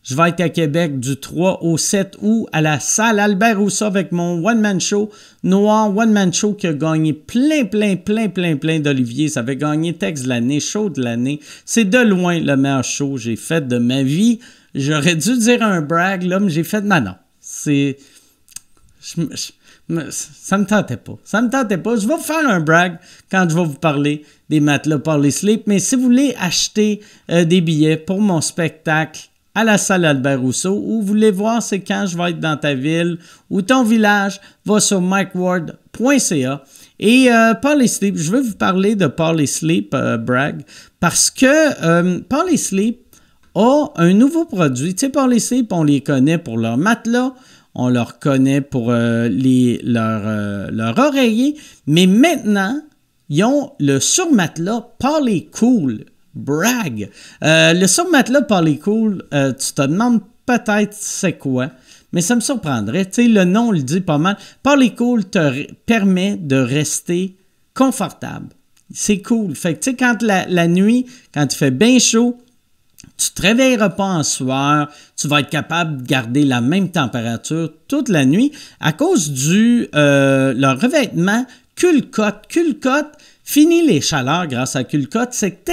Je vais être à Québec du 3 au 7 août à la salle Albert Rousseau avec mon one-man show, Noir One-Man Show qui a gagné plein d'Olivier. Ça avait gagné texte de l'année, show de l'année. C'est de loin le meilleur show que j'ai fait de ma vie. J'aurais dû dire un brag, là, mais j'ai fait... Non. C'est... Ça me tentait pas. Je vais vous faire un brag quand je vais vous parler des matelas Parley Sleep. Mais si vous voulez acheter des billets pour mon spectacle à la salle Albert Rousseau, ou vous voulez voir c'est quand je vais être dans ta ville ou ton village, va sur mikeward.ca. Et Parley Sleep, je veux vous parler de Parley Sleep, brag, parce que Parley Sleep a un nouveau produit. Tu sais, Parley Sleep, on les connaît pour leurs matelas, on leur connaît pour leur oreiller, mais maintenant, ils ont le surmatelas Parley Cool. Brag. Le surmatelas Parley Cool, tu te demandes peut-être c'est quoi, mais ça me surprendrait. Tu sais, le nom le dit pas mal. Parley Cool te permet de rester confortable. C'est cool. Fait que tu sais, quand la nuit, quand il fait bien chaud, tu ne te réveilleras pas en sueur, tu vas être capable de garder la même température toute la nuit à cause leur revêtement Culcote. Culcote finit les chaleurs grâce à Culcote. Cette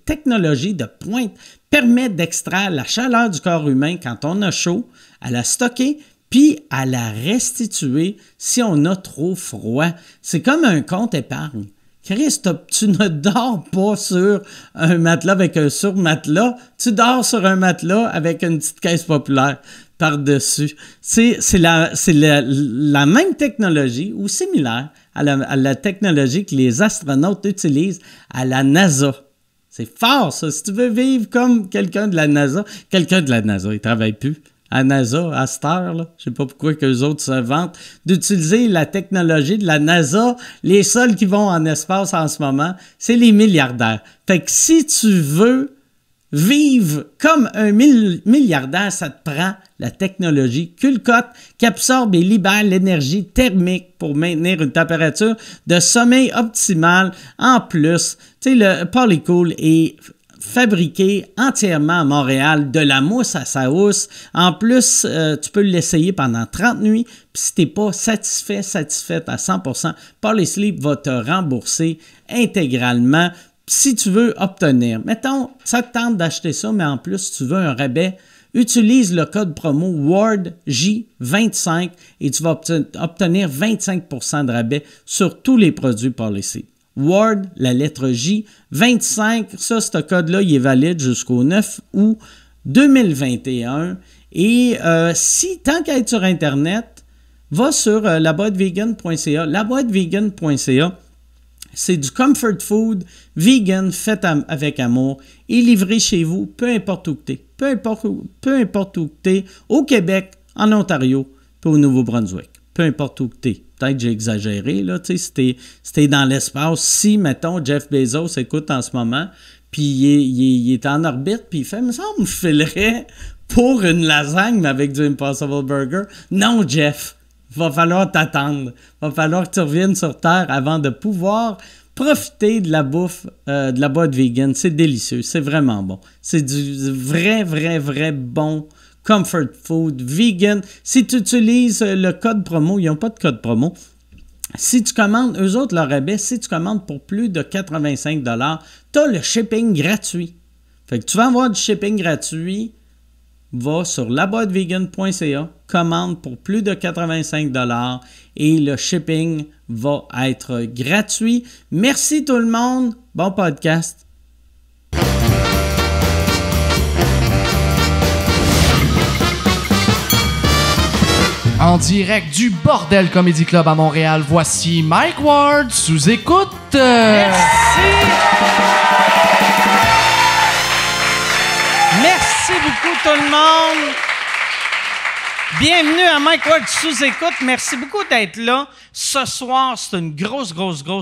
technologie de pointe permet d'extraire la chaleur du corps humain quand on a chaud, à la stocker, puis à la restituer si on a trop froid. C'est comme un compte épargne. Chris, tu ne dors pas sur un matelas avec un surmatelas, tu dors sur un matelas avec une petite caisse populaire par-dessus. C'est la même technologie ou similaire à la technologie que les astronautes utilisent à la NASA. C'est fort, ça. Si tu veux vivre comme quelqu'un de la NASA, il ne travaille plus. À NASA, à cette heure, là, je ne sais pas pourquoi qu'eux autres se vantent d'utiliser la technologie de la NASA. Les seuls qui vont en espace en ce moment, c'est les milliardaires. Fait que si tu veux vivre comme un milliardaire, ça te prend la technologie Culcote qui absorbe et libère l'énergie thermique pour maintenir une température de sommeil optimale. En plus, tu sais, le Parley Cool est fabriqué entièrement à Montréal, de la mousse à sa housse. En plus, tu peux l'essayer pendant 30 nuits. Puis si tu n'es pas satisfaite à 100%, Parley Sleep va te rembourser intégralement. Si tu veux obtenir, mettons, ça te tente d'acheter ça, mais en plus, si tu veux un rabais, utilise le code promo WARDJ25 et tu vas obtenir 25% de rabais sur tous les produits Parley Sleep. Ward, la lettre J, 25, ça, ce code-là, il est valide jusqu'au 9 août 2021. Et si, tant qu'à être sur Internet, va sur laboîtevegan.ca. Laboîtevegan.ca, c'est du comfort food vegan fait avec amour et livré chez vous, peu importe où que t'es. Peu importe où que t'es, au Québec, en Ontario, puis au Nouveau-Brunswick. Peu importe où que t'es. Peut-être que j'ai exagéré, là, tu sais, si t'es dans l'espace, si, mettons, Jeff Bezos écoute en ce moment, puis il est en orbite, puis il fait, mais ça me filerait pour une lasagne, mais avec du Impossible Burger. Non, Jeff, va falloir t'attendre. Va falloir que tu reviennes sur Terre avant de pouvoir profiter de la bouffe de la boîte vegan. C'est délicieux, c'est vraiment bon. C'est du vrai bon comfort food, vegan. Si tu utilises le code promo, ils n'ont pas de code promo. Si tu commandes, eux autres, leur rabais, si tu commandes pour plus de 85 $, tu as le shipping gratuit. Fait que tu vas avoir du shipping gratuit, va sur laboîtevegan.ca, commande pour plus de 85 $ et le shipping va être gratuit. Merci tout le monde. Bon podcast. En direct du Bordel Comedy Club à Montréal, voici Mike Ward sous écoute. Merci! Merci beaucoup tout le monde. Bienvenue à Mike Ward sous écoute. Merci beaucoup d'être là. Ce soir, c'est une grosse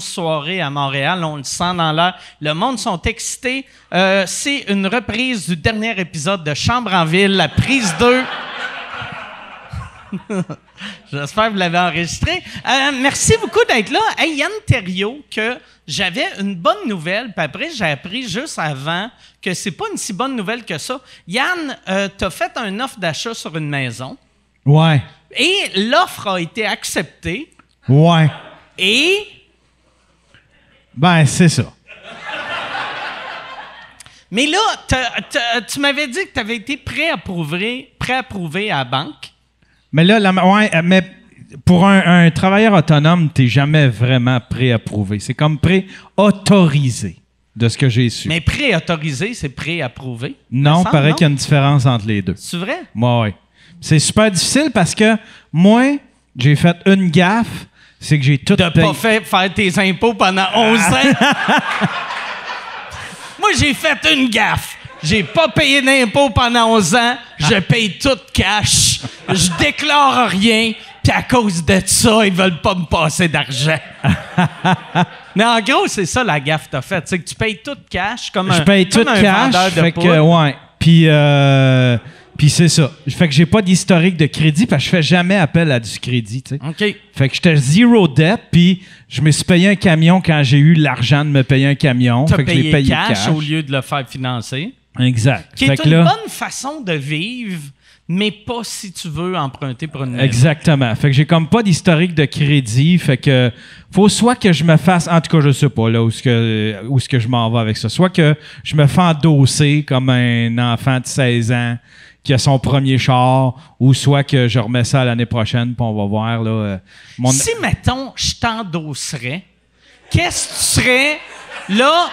soirée à Montréal. On le sent dans l'air. Le monde sont excités. C'est une reprise du dernier épisode de Chambre en ville, la prise 2. J'espère que vous l'avez enregistré. Merci beaucoup d'être là. Hey, Yann Terriot, que j'avais une bonne nouvelle, puis après, j'ai appris juste avant que c'est pas une si bonne nouvelle que ça. Yann, t'as fait un offre d'achat sur une maison. Ouais. Et l'offre a été acceptée. Ouais. Et... Ben, c'est ça. Mais là, tu m'avais dit que tu avais été préapprouvé à la banque. Mais là, mais pour un travailleur autonome, t'es jamais vraiment préapprouvé. C'est comme préautorisé, de ce que j'ai su. Mais préautorisé, c'est préapprouvé? Non, paraît qu'il y a une différence entre les deux. C'est vrai? Oui. C'est super difficile parce que moi, j'ai fait une gaffe, c'est que j'ai tout payé. De pas faire tes impôts pendant 11 ans? Moi, j'ai fait une gaffe. J'ai pas payé d'impôts pendant 11 ans. Je paye tout cash. Je déclare rien. Puis à cause de ça, ils veulent pas me passer d'argent. Mais en gros, c'est ça la gaffe que t'as faite. C'est que tu payes tout cash comme un vendeur de poudre. Je paye tout cash. Fait que, ouais. Puis c'est ça. Fait que j'ai pas d'historique de crédit parce que je fais jamais appel à du crédit, tu sais. OK. Fait que j'étais zero debt, puis je me suis payé un camion quand j'ai eu l'argent de me payer un camion. T'as fait que je l'ai payé cash au lieu de le faire financer. Exact. Qui est une bonne façon de vivre, mais pas si tu veux emprunter pour une maison. Exactement. Fait que j'ai comme pas d'historique de crédit. Fait que faut soit que je me fasse, en tout cas, je sais pas là où est-ce que je m'en vais avec ça. Soit que je me fais endosser comme un enfant de 16 ans qui a son premier char, ou soit que je remets ça l'année prochaine, puis on va voir là. Si mettons, je t'endosserais, qu'est-ce que tu serais là?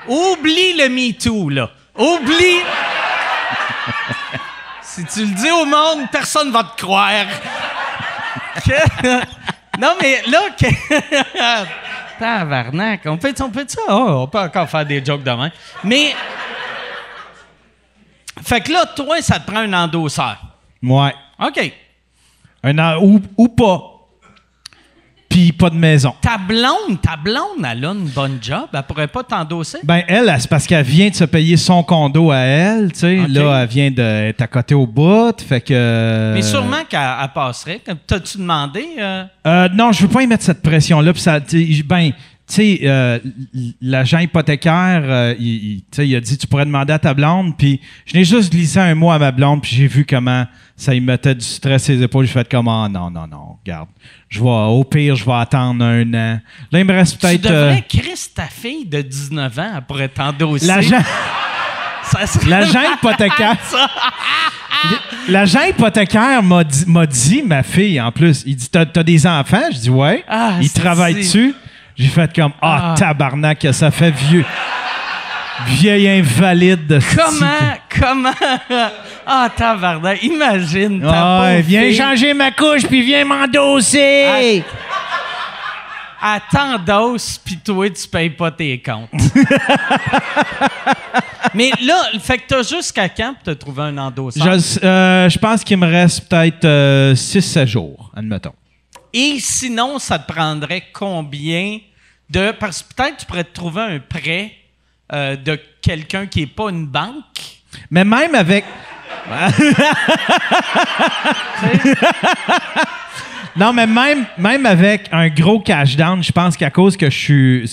Oublie le MeToo là. Oublie. Si tu le dis au monde, personne va te croire. Non, mais là... Tabarnak, on peut ça? Oh, on peut encore faire des jokes demain. Mais... Fait que là, toi, ça te prend un endosseur. Ouais. OK. Ou pas. Puis pas de maison. Ta blonde, elle a une bonne job. Elle pourrait pas t'endosser? Ben, elle, c'est parce qu'elle vient de se payer son condo à elle, tu sais. Okay. Là, elle vient d'être à côté au bout, fait que... Mais sûrement qu'elle passerait. T'as-tu demandé? Non, je veux pas y mettre cette pression-là. Puis ça, ben... Tu sais, l'agent hypothécaire, il a dit, tu pourrais demander à ta blonde, puis je n'ai juste glissé un mot à ma blonde, puis j'ai vu comment ça lui mettait du stress sur les épaules. J'ai fait comme, non, regarde, au pire, je vais attendre 1 an. Là, il me reste peut-être... Tu devrais, Chris, ta fille de 19 ans, elle pourrait t'endosser. L'agent hypothécaire... L'agent hypothécaire m'a dit, ma fille, en plus, il dit, t'as des enfants? Je dis, ouais. Il travaille dessus. J'ai fait comme, tabarnak, ça fait vieux. Vieil invalide. Comment? Tabarnak, imagine. Viens changer ma couche, puis viens m'endosser. Elle t'endosse, puis toi, tu payes pas tes comptes. Mais là, fait que t'as jusqu'à quand pour te trouver un endosseur? Je pense qu'il me reste peut-être 6-7 jours, admettons. Et sinon, ça te prendrait combien de... Parce que peut-être tu pourrais te trouver un prêt de quelqu'un qui n'est pas une banque. Mais même avec... Non, mais même avec un gros cash down, je pense qu'à cause que je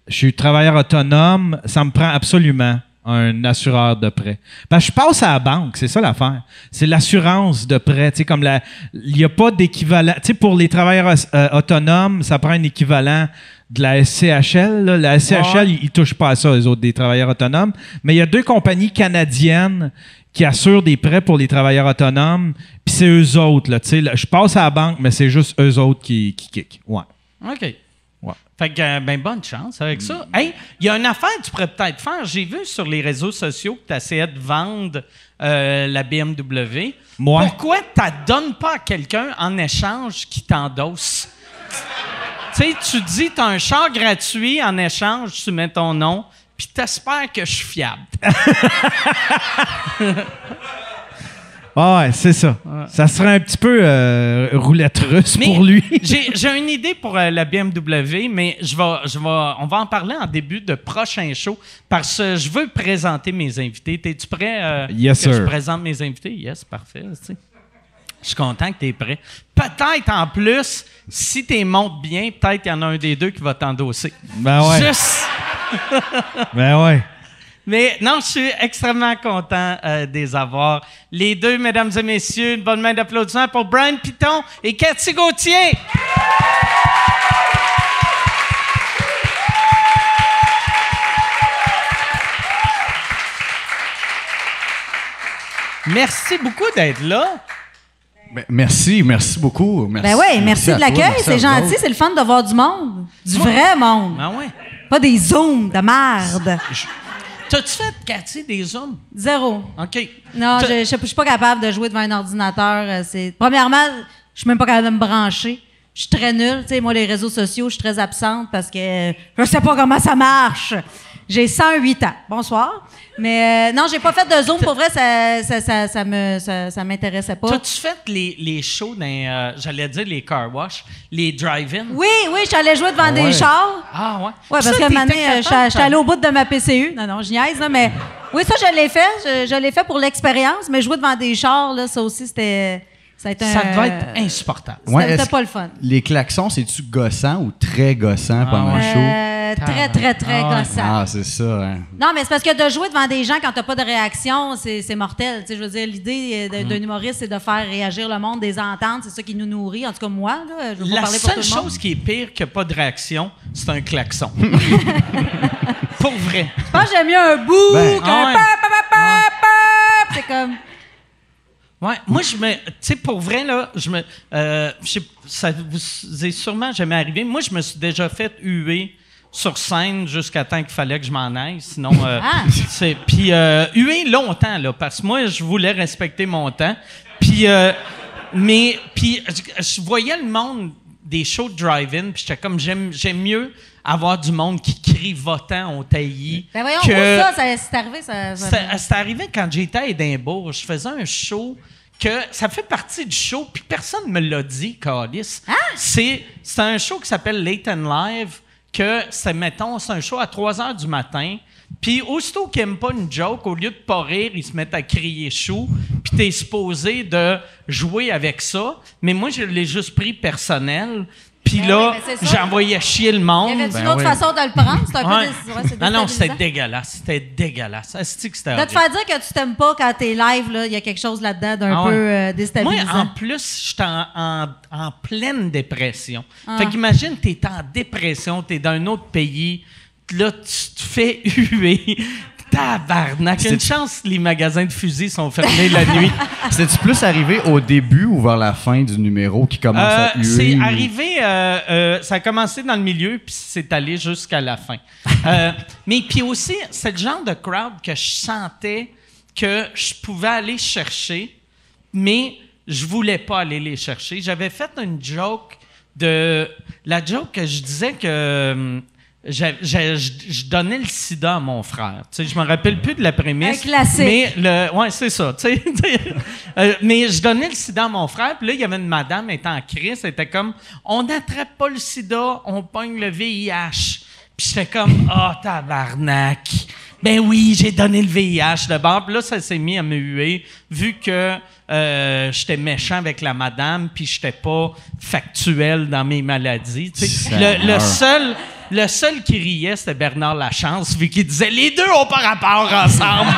suis travailleur autonome, ça me prend absolument un assureur de prêt. Parce que je passe à la banque, c'est ça l'affaire. C'est l'assurance de prêt. Tu sais, comme il n'y a pas d'équivalent. Tu sais, pour les travailleurs autonomes, ça prend un équivalent de la SCHL. Là. La SCHL, ils ne touchent pas à ça, les autres, des travailleurs autonomes. Mais il y a 2 compagnies canadiennes qui assurent des prêts pour les travailleurs autonomes. Puis c'est eux autres. Là, tu sais, je passe à la banque, mais c'est juste eux autres qui kick. Ouais. OK. Fait que, bonne chance avec ça. Hey, il y a une affaire que tu pourrais peut-être faire. J'ai vu sur les réseaux sociaux que tu essayais de vendre la BMW. Moi? Pourquoi tu ne donnes pas à quelqu'un en échange qui t'endosse? Tu sais, tu dis, tu as un char gratuit, en échange, tu mets ton nom, puis tu espères que je suis fiable. Ouais, c'est ça. Ouais. Ça serait un petit peu roulette russe pour lui. J'ai une idée pour la BMW, mais on va en parler en début de prochain show parce que je veux présenter mes invités. Es-tu prêt yes, que sir. je présente mes invités? Yes, parfait. Je suis content que tu es prêt. Peut-être, en plus, si tu montes bien, peut-être qu'il y en a un des deux qui va t'endosser. Ben ouais. Juste... Ben ouais. Mais non, je suis extrêmement content de les avoir. Les deux, mesdames et messieurs, une bonne main d'applaudissements pour Brian Piton et Cathy Gauthier. Merci beaucoup d'être là. Ben, merci beaucoup. Merci, Ben oui, merci à de toi, l'accueil, merci à c'est vous gentil, autres. c'est le fun de voir du monde. Du vrai monde. Ah ouais. Pas des zooms de merde. T'as-tu fait, Cathy, des zooms? Zéro. OK. Non, je suis pas capable de jouer devant un ordinateur. Premièrement, je suis même pas capable de me brancher. Je suis très nulle. Tu sais, moi, les réseaux sociaux, je suis très absente parce que je sais pas comment ça marche. J'ai 108 ans. Bonsoir. Mais non, j'ai pas fait de Zoom. Pour vrai, ça m'intéressait pas. T'as-tu fait les shows dans, j'allais dire les car wash, les drive-in? Oui, je suis allée jouer devant des chars. Ah ouais? Oui, parce Ça, que t'étais maintenant, capable, je suis allée au bout de ma PCU. Non, je niaise, là, mais oui, ça, je l'ai fait. Je l'ai fait pour l'expérience, mais jouer devant des chars, là, ça aussi, c'était... Ça devait être insupportable. C'était pas le fun. Les klaxons, c'est-tu gossant ou très gossant pendant le show? Très Ah, gossant. Ah, c'est ça, hein. Non, mais c'est parce que de jouer devant des gens quand t'as pas de réaction, c'est mortel. Tu sais, je veux dire, l'idée d'un humoriste, c'est de faire réagir le monde, des ententes. C'est ça qui nous nourrit. En tout cas, moi, là, je veux pas La parler pour tout seule le monde. chose qui est pire que pas de réaction, c'est un klaxon. Pour vrai. Je pense que j'aime mieux un bout Ben, qu'un ouais. pap. C'est comme... Ouais, moi, tu sais, pour vrai, là, ça vous est sûrement jamais arrivé. Moi, je me suis déjà fait huer sur scène jusqu'à temps qu'il fallait que je m'en aille. Sinon, puis huer longtemps, là, parce que moi, je voulais respecter mon temps. Puis, je voyais le monde des shows de drive-in, puis j'étais comme, j'aime mieux avoir du monde qui crie votant au taillis. Ben voyons, ça, c'est arrivé, ça... C'est arrivé quand j'étais à Édimbourg. Je faisais un show que ça fait partie du show, puis personne ne me l'a dit, Calice. Ah! C'est un show qui s'appelle Late and Live, que c'est un show à 3 heures du matin. Puis aussitôt qu'ils n'aiment pas une joke, au lieu de pas rire, ils se mettent à crier chou. Puis t'es supposé de jouer avec ça. Mais moi, je l'ai juste pris personnel. Puis Ben là, oui, mais c'est ça. j'envoyais chier le monde. Il y avait une Ben autre oui. façon de le prendre? C'est un Ouais. peu... c'est Non, c'était déstabilisant. dégueulasse. C'était dégueulasse. Asti que c'était De te horrible. faire dire que tu t'aimes pas quand t'es live, là, il y a quelque chose là-dedans d'un Ah peu ouais. Moi, déstabilisant. en plus, j'étais en pleine dépression. Ah. Fait qu'imagine, t'es en dépression, t'es dans un autre pays, là, tu te fais huer. Tabarnak! Une chance, les magasins de fusils sont fermés la nuit. C'était-tu plus arrivé au début ou vers la fin du numéro qui commence à huer? C'est ou- arrivé, ça a commencé dans le milieu, puis c'est allé jusqu'à la fin. Mais puis aussi, c'est le genre de crowd que je sentais que je pouvais aller chercher, mais je voulais pas aller les chercher. J'avais fait une joke la joke que je disais que je donnais le sida à mon frère. Tu sais, je me rappelle plus de la prémisse. Un classique. Mais ouais, c'est ça. Tu sais. Mais je donnais le sida à mon frère, puis là, il y avait une madame, elle était en crise, elle était comme, on n'attrape pas le sida, on pogne le VIH. Puis j'étais comme, tabarnak. Ben oui, j'ai donné le VIH de bord. Puis là, ça s'est mis à me huer, vu que j'étais méchant avec la madame, puis j'étais pas factuel dans mes maladies. Tu sais. Le seul qui riait, c'était Bernard Lachance, vu qu'il disait « Les deux ont pas rapport ensemble! »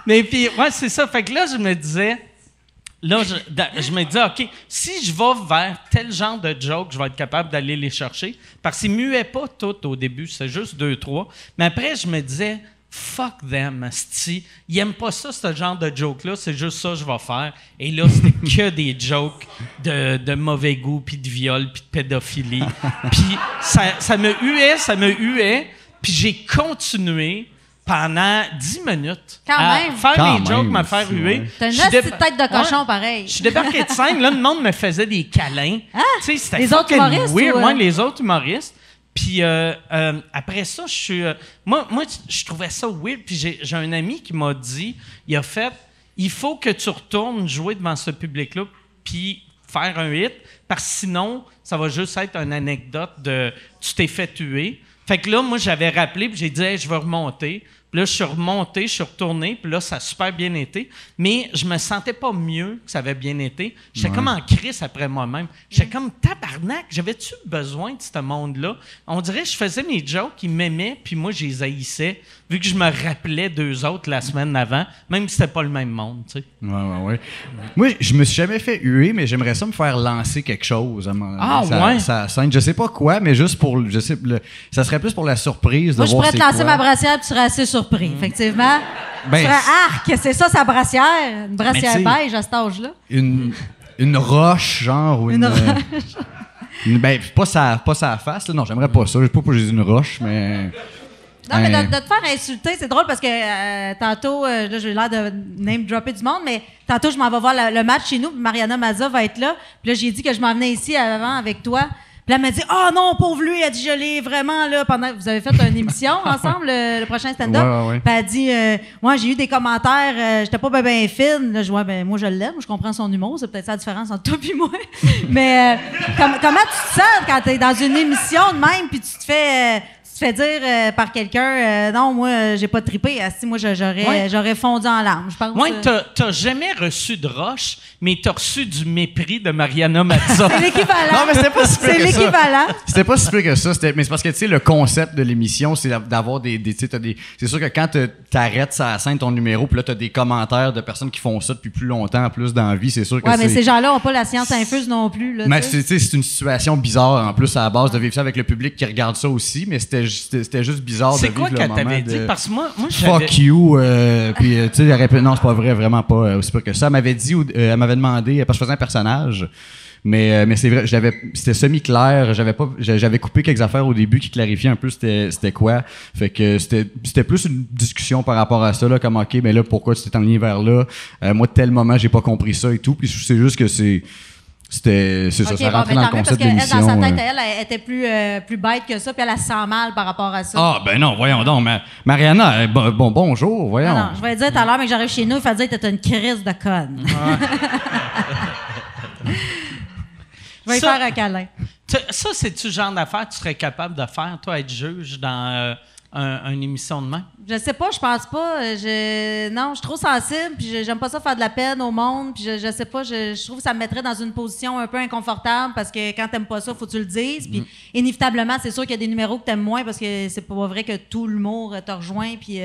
Mais puis, ouais, c'est ça. Fait que là, je me disais... Là, je me disais, OK, si je vais vers tel genre de joke, je vais être capable d'aller les chercher. Parce qu'ils muaient pas toutes au début, c'est juste 2-3. Mais après, je me disais, fuck them, asti. Ils aiment pas ça, ce genre de joke-là. C'est juste ça que je vais faire. Et là, c'était que des jokes de mauvais goût, puis de viol, puis de pédophilie. Puis ça me huait. Puis j'ai continué pendant 10 minutes Quand à même. faire Quand les jokes, même me faire aussi, huer. ouais. T'as une Je suis petite tête de cochon, Ouais. pareil. Je suis débarqué de scène, là, le monde me faisait des câlins. Tu sais, c'était Les autres fucking humoristes weird, ou, moi, les autres humoristes. Puis après ça, je suis... moi, je trouvais ça weird. Puis j'ai un ami qui m'a dit, il a fait, il faut que tu retournes jouer devant ce public-là puis faire un hit, parce que sinon, ça va juste être une anecdote de « tu t'es fait tuer ». Fait que là, moi, j'avais rappelé, puis j'ai dit hey, « je vais remonter ». Puis là, je suis remonté, je suis retourné, puis là, ça a super bien été. Mais je me sentais pas mieux que ça avait bien été. J'étais comme en crise après moi-même. J'étais comme tabarnak. J'avais-tu besoin de ce monde-là? On dirait que je faisais mes jokes, ils m'aimaient, puis moi, je les haïssais, vu que je me rappelais d'eux autres la semaine avant, même si c'était pas le même monde, tu sais. Ouais. Moi, je me suis jamais fait huer, mais j'aimerais ça me faire lancer quelque chose. Ça scène. Je sais pas quoi, mais juste pour... ça serait plus pour la surprise de moi, je voir pourrais te lancer ma brassière, puis tu serais assez surpris, effectivement. Ben, tu serais, c'est ça, sa brassière? Une brassière beige à cet âge-là? Une roche, genre, ou une roche. Ben, pas sa face, là. Non, j'aimerais pas ça. Je sais pas pourquoi j'ai dit une roche, mais... Non, mais de te faire insulter, c'est drôle parce que tantôt, là, j'ai l'air de name-dropper du monde, mais tantôt, je m'en vais voir le match chez nous, puis Mariana Mazza va être là. Puis là, j'ai dit que je m'en venais ici avant avec toi. Puis là, elle m'a dit « Ah non, pauvre lui! » Elle dit « Je l'ai vraiment, là, pendant... » Vous avez fait une émission ensemble, le prochain stand-up. Ouais. Puis elle dit « Moi, j'ai eu des commentaires, j'étais pas bien fine. » Là, je vois, ben moi, je l'aime, je comprends son humour. C'est peut-être ça la différence entre toi et moi. Mais comment tu te sens quand t'es dans une émission de même, puis tu te fais dire par quelqu'un non, moi, j'ai pas trippé. Si moi, j'aurais fondu en larmes, je pense. Oui, t'as jamais reçu de roche, mais t'as reçu du mépris de Mariana Mazza. C'est l'équivalent. Non, mais c'était pas si pire c'est que ça. l'équivalent. C'était pas si pire que ça. Mais c'est parce que, tu sais, le concept de l'émission, c'est d'avoir des c'est sûr que quand t'arrêtes ça à scène ton numéro, puis là, t'as des commentaires de personnes qui font ça depuis plus longtemps, plus dans la vie, c'est sûr que mais ces gens-là ont pas la science infuse non plus. Là, mais c'est une situation bizarre, en plus, à la base, de vivre ça avec le public qui regarde ça aussi, mais c'était juste bizarre de vivre le moment. C'est quoi qu'elle t'avait dit? Parce que moi fuck you, puis tu sais, non, c'est pas vrai, vraiment pas aussi pire que ça. Elle m'avait dit, elle m'avait demandé, parce que je faisais un personnage, mais c'est vrai, c'était semi-clair, j'avais coupé quelques affaires au début qui clarifiaient un peu c'était quoi. Fait que c'était plus une discussion par rapport à ça, là, comme ok, mais là, pourquoi tu t'es enligné vers là? Moi, de tel moment, j'ai pas compris ça et tout, puis c'est juste que c'est ça, ça rentrait dans le concept de l'émission. Dans sa tête, elle était plus bête que ça, puis elle se sent mal par rapport à ça. Ah, ben non, voyons donc. Mariana, bonjour, voyons. Non, je vais dire tout à l'heure, mais que j'arrive chez nous, il faut dire que t'es une crise de conne. Je vais y faire un câlin. Ça, c'est-tu le genre d'affaire que tu serais capable de faire, toi, être juge dans une émission de main? Je sais pas, je pense pas. Non, je suis trop sensible, puis j'aime pas ça faire de la peine au monde, puis je sais pas, je trouve que ça me mettrait dans une position un peu inconfortable parce que quand t'aimes pas ça, faut que tu le dises. Puis inévitablement, c'est sûr qu'il y a des numéros que t'aimes moins parce que c'est pas vrai que tout l'humour te rejoint. Puis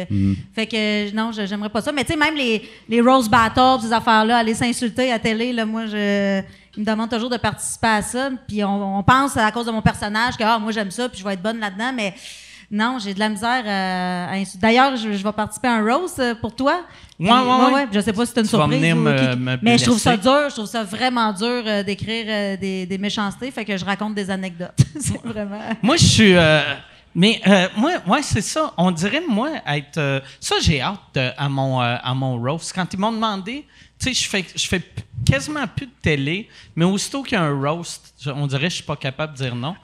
fait que non, j'aimerais pas ça. Mais tu sais, même les Rose Battles, ces affaires-là, aller s'insulter à télé, là, moi, ils me demandent toujours de participer à ça. Puis on pense à cause de mon personnage que moi j'aime ça, puis je vais être bonne là-dedans, mais non, j'ai de la misère à insulter. D'ailleurs, je vais participer à un roast pour toi. Ouais. Je sais pas si c'est une surprise. Tu vas venir me mais je trouve ça dur, je trouve ça vraiment dur d'écrire des méchancetés, fait que je raconte des anecdotes. C'est vraiment... Moi, je suis... moi, c'est ça. On dirait, moi, être... ça, j'ai hâte à mon roast. Quand ils m'ont demandé... Tu sais, je fais quasiment plus de télé, mais aussitôt qu'il y a un roast, on dirait que je suis pas capable de dire non.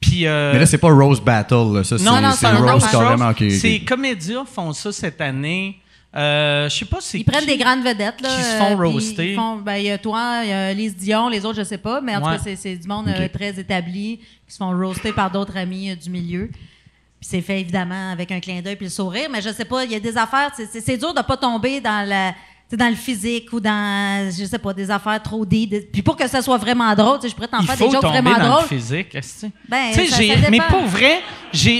Puis, mais là, c'est pas Roast Battle. Là. Ça, non, c'est un roast carrément. Okay. C'est Comédia font ça cette année. Je sais pas si ils prennent des grandes vedettes là, qui se font roaster. Il y a toi, il y a Lise Dion, les autres je sais pas, mais en tout cas c'est du monde très établi qui se font roaster par d'autres amis du milieu. Puis c'est fait évidemment avec un clin d'œil puis le sourire, mais je sais pas, il y a des affaires, c'est dur de pas tomber dans le physique ou dans, je sais pas, des affaires trop deep. Puis pour que ça soit vraiment drôle, je pourrais t'en faire des jokes vraiment drôles. Il faut tomber dans le physique, est-ce que ben, ça mais pour vrai,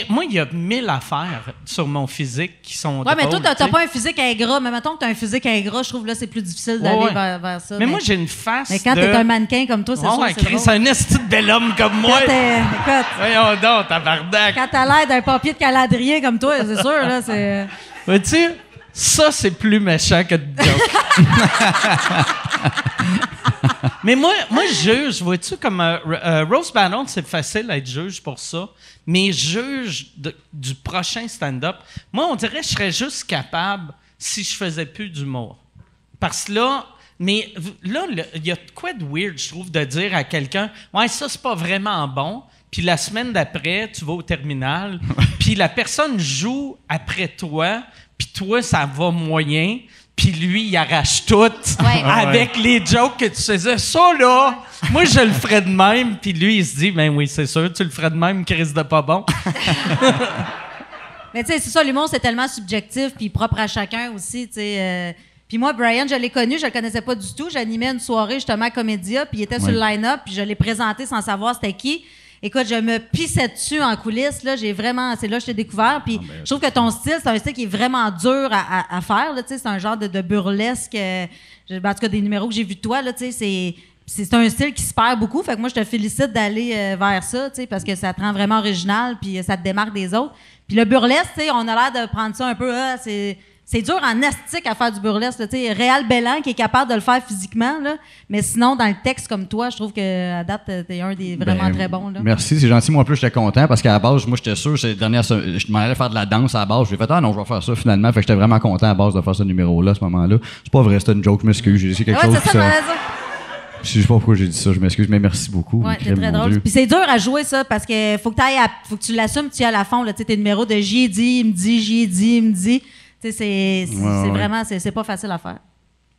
moi, il y a 1000 affaires sur mon physique qui sont drôles. Ouais, mais toi, t'as pas un physique ingrat. Mais mettons que t'as un physique ingrat, je trouve là, c'est plus difficile d'aller vers ça. Mais moi, j'ai une face mais quand t'es un mannequin comme toi, c'est sûr que c'est drôle. C'est un esti de bel homme comme moi. Écoute, voyons donc, tabarnak. Quand t'as l'air d'un papier de calendrier comme toi, c'est sûr, là, c'est... Vois-tu? Ça, c'est plus méchant que de joke. Mais moi, juge, vois-tu, comme Rose Bannon, c'est facile d'être juge pour ça, mais juge du prochain stand-up, moi, on dirait que je serais juste capable si je faisais plus d'humour. Parce que là, il y a quoi de weird, je trouve, de dire à quelqu'un « Ouais, ça, c'est pas vraiment bon », puis la semaine d'après, tu vas au terminal, puis la personne joue après toi, puis toi, ça va moyen, puis lui, il arrache tout avec les jokes que tu faisais. Ça, là, moi, je le ferais de même, puis lui, il se dit, ben oui, c'est sûr, tu le ferais de même, Chris de pas bon. Mais tu sais, c'est ça, l'humour, c'est tellement subjectif puis propre à chacun aussi, tu sais. Puis moi, Brian, je l'ai connu, je le connaissais pas du tout. J'animais une soirée justement à Comédia, puis il était sur le line-up, puis je l'ai présenté sans savoir c'était qui. Écoute, je me pissais dessus en coulisses, là. C'est là que je t'ai découvert. Puis je trouve que ton style, c'est un style qui est vraiment dur à faire, là. Tu sais, c'est un genre de burlesque. En tout cas, des numéros que j'ai vus de toi, là, tu sais, c'est un style qui se perd beaucoup. Fait que moi, je te félicite d'aller vers ça, tu sais, parce que ça te rend vraiment original, puis ça te démarque des autres. Puis le burlesque, tu sais, on a l'air de prendre ça un peu, c'est dur en astique à faire du burlesque. Tu sais, Réal Bellan qui est capable de le faire physiquement, là, mais sinon, dans le texte comme toi, je trouve qu'à date, t'es un des vraiment très bons. Là. Merci, c'est gentil. Moi, en plus, j'étais content parce qu'à la base, moi, j'étais sûr, je m'en allais faire de la danse à la base. J'ai fait, non, je vais faire ça finalement. Fait que j'étais vraiment content à la base de faire ce numéro-là, à ce moment-là. C'est pas vrai, c'était une joke, je m'excuse. J'ai dit quelque chose. C'est ça, je sais pas pourquoi j'ai dit ça, je m'excuse, mais merci beaucoup. Ouais, c'est très drôle. Puis c'est dur à jouer ça parce que faut que tu l'assumes, tu y ailles à fond. Tu sais, tes numéros de j'y ai dit, il me dit, j'y ai dit, il me dit. Tu sais, c'est vraiment, c'est pas facile à faire.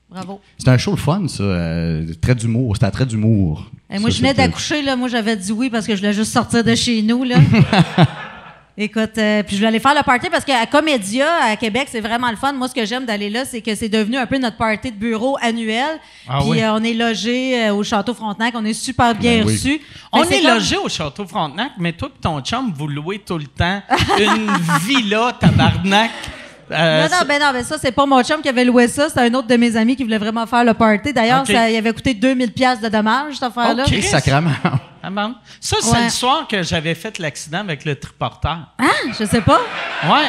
Bravo. C'est un show le fun, ça. Trait d'humour. C'était un trait d'humour. Moi, je venais d'accoucher, là. Moi, j'avais dit oui parce que je voulais juste sortir de chez nous, là. Écoute, puis je voulais aller faire le party parce qu'à Comédia, à Québec, c'est vraiment le fun. Moi, ce que j'aime d'aller là, c'est que c'est devenu un peu notre party de bureau annuel. Puis on est logé au Château Frontenac. On est super bien reçus. On est logé au Château Frontenac, mais toi et ton chum, vous louez tout le temps une villa tabarnak. Ben ça, c'est pas mon chum qui avait loué ça. C'est un autre de mes amis qui voulait vraiment faire le party. D'ailleurs, ça il avait coûté 2000$ de dommages, cette affaire-là. OK, sacrément. Ah bon? Ça, c'est le soir que j'avais fait l'accident avec le triporteur. Ah, je sais pas. Ouais.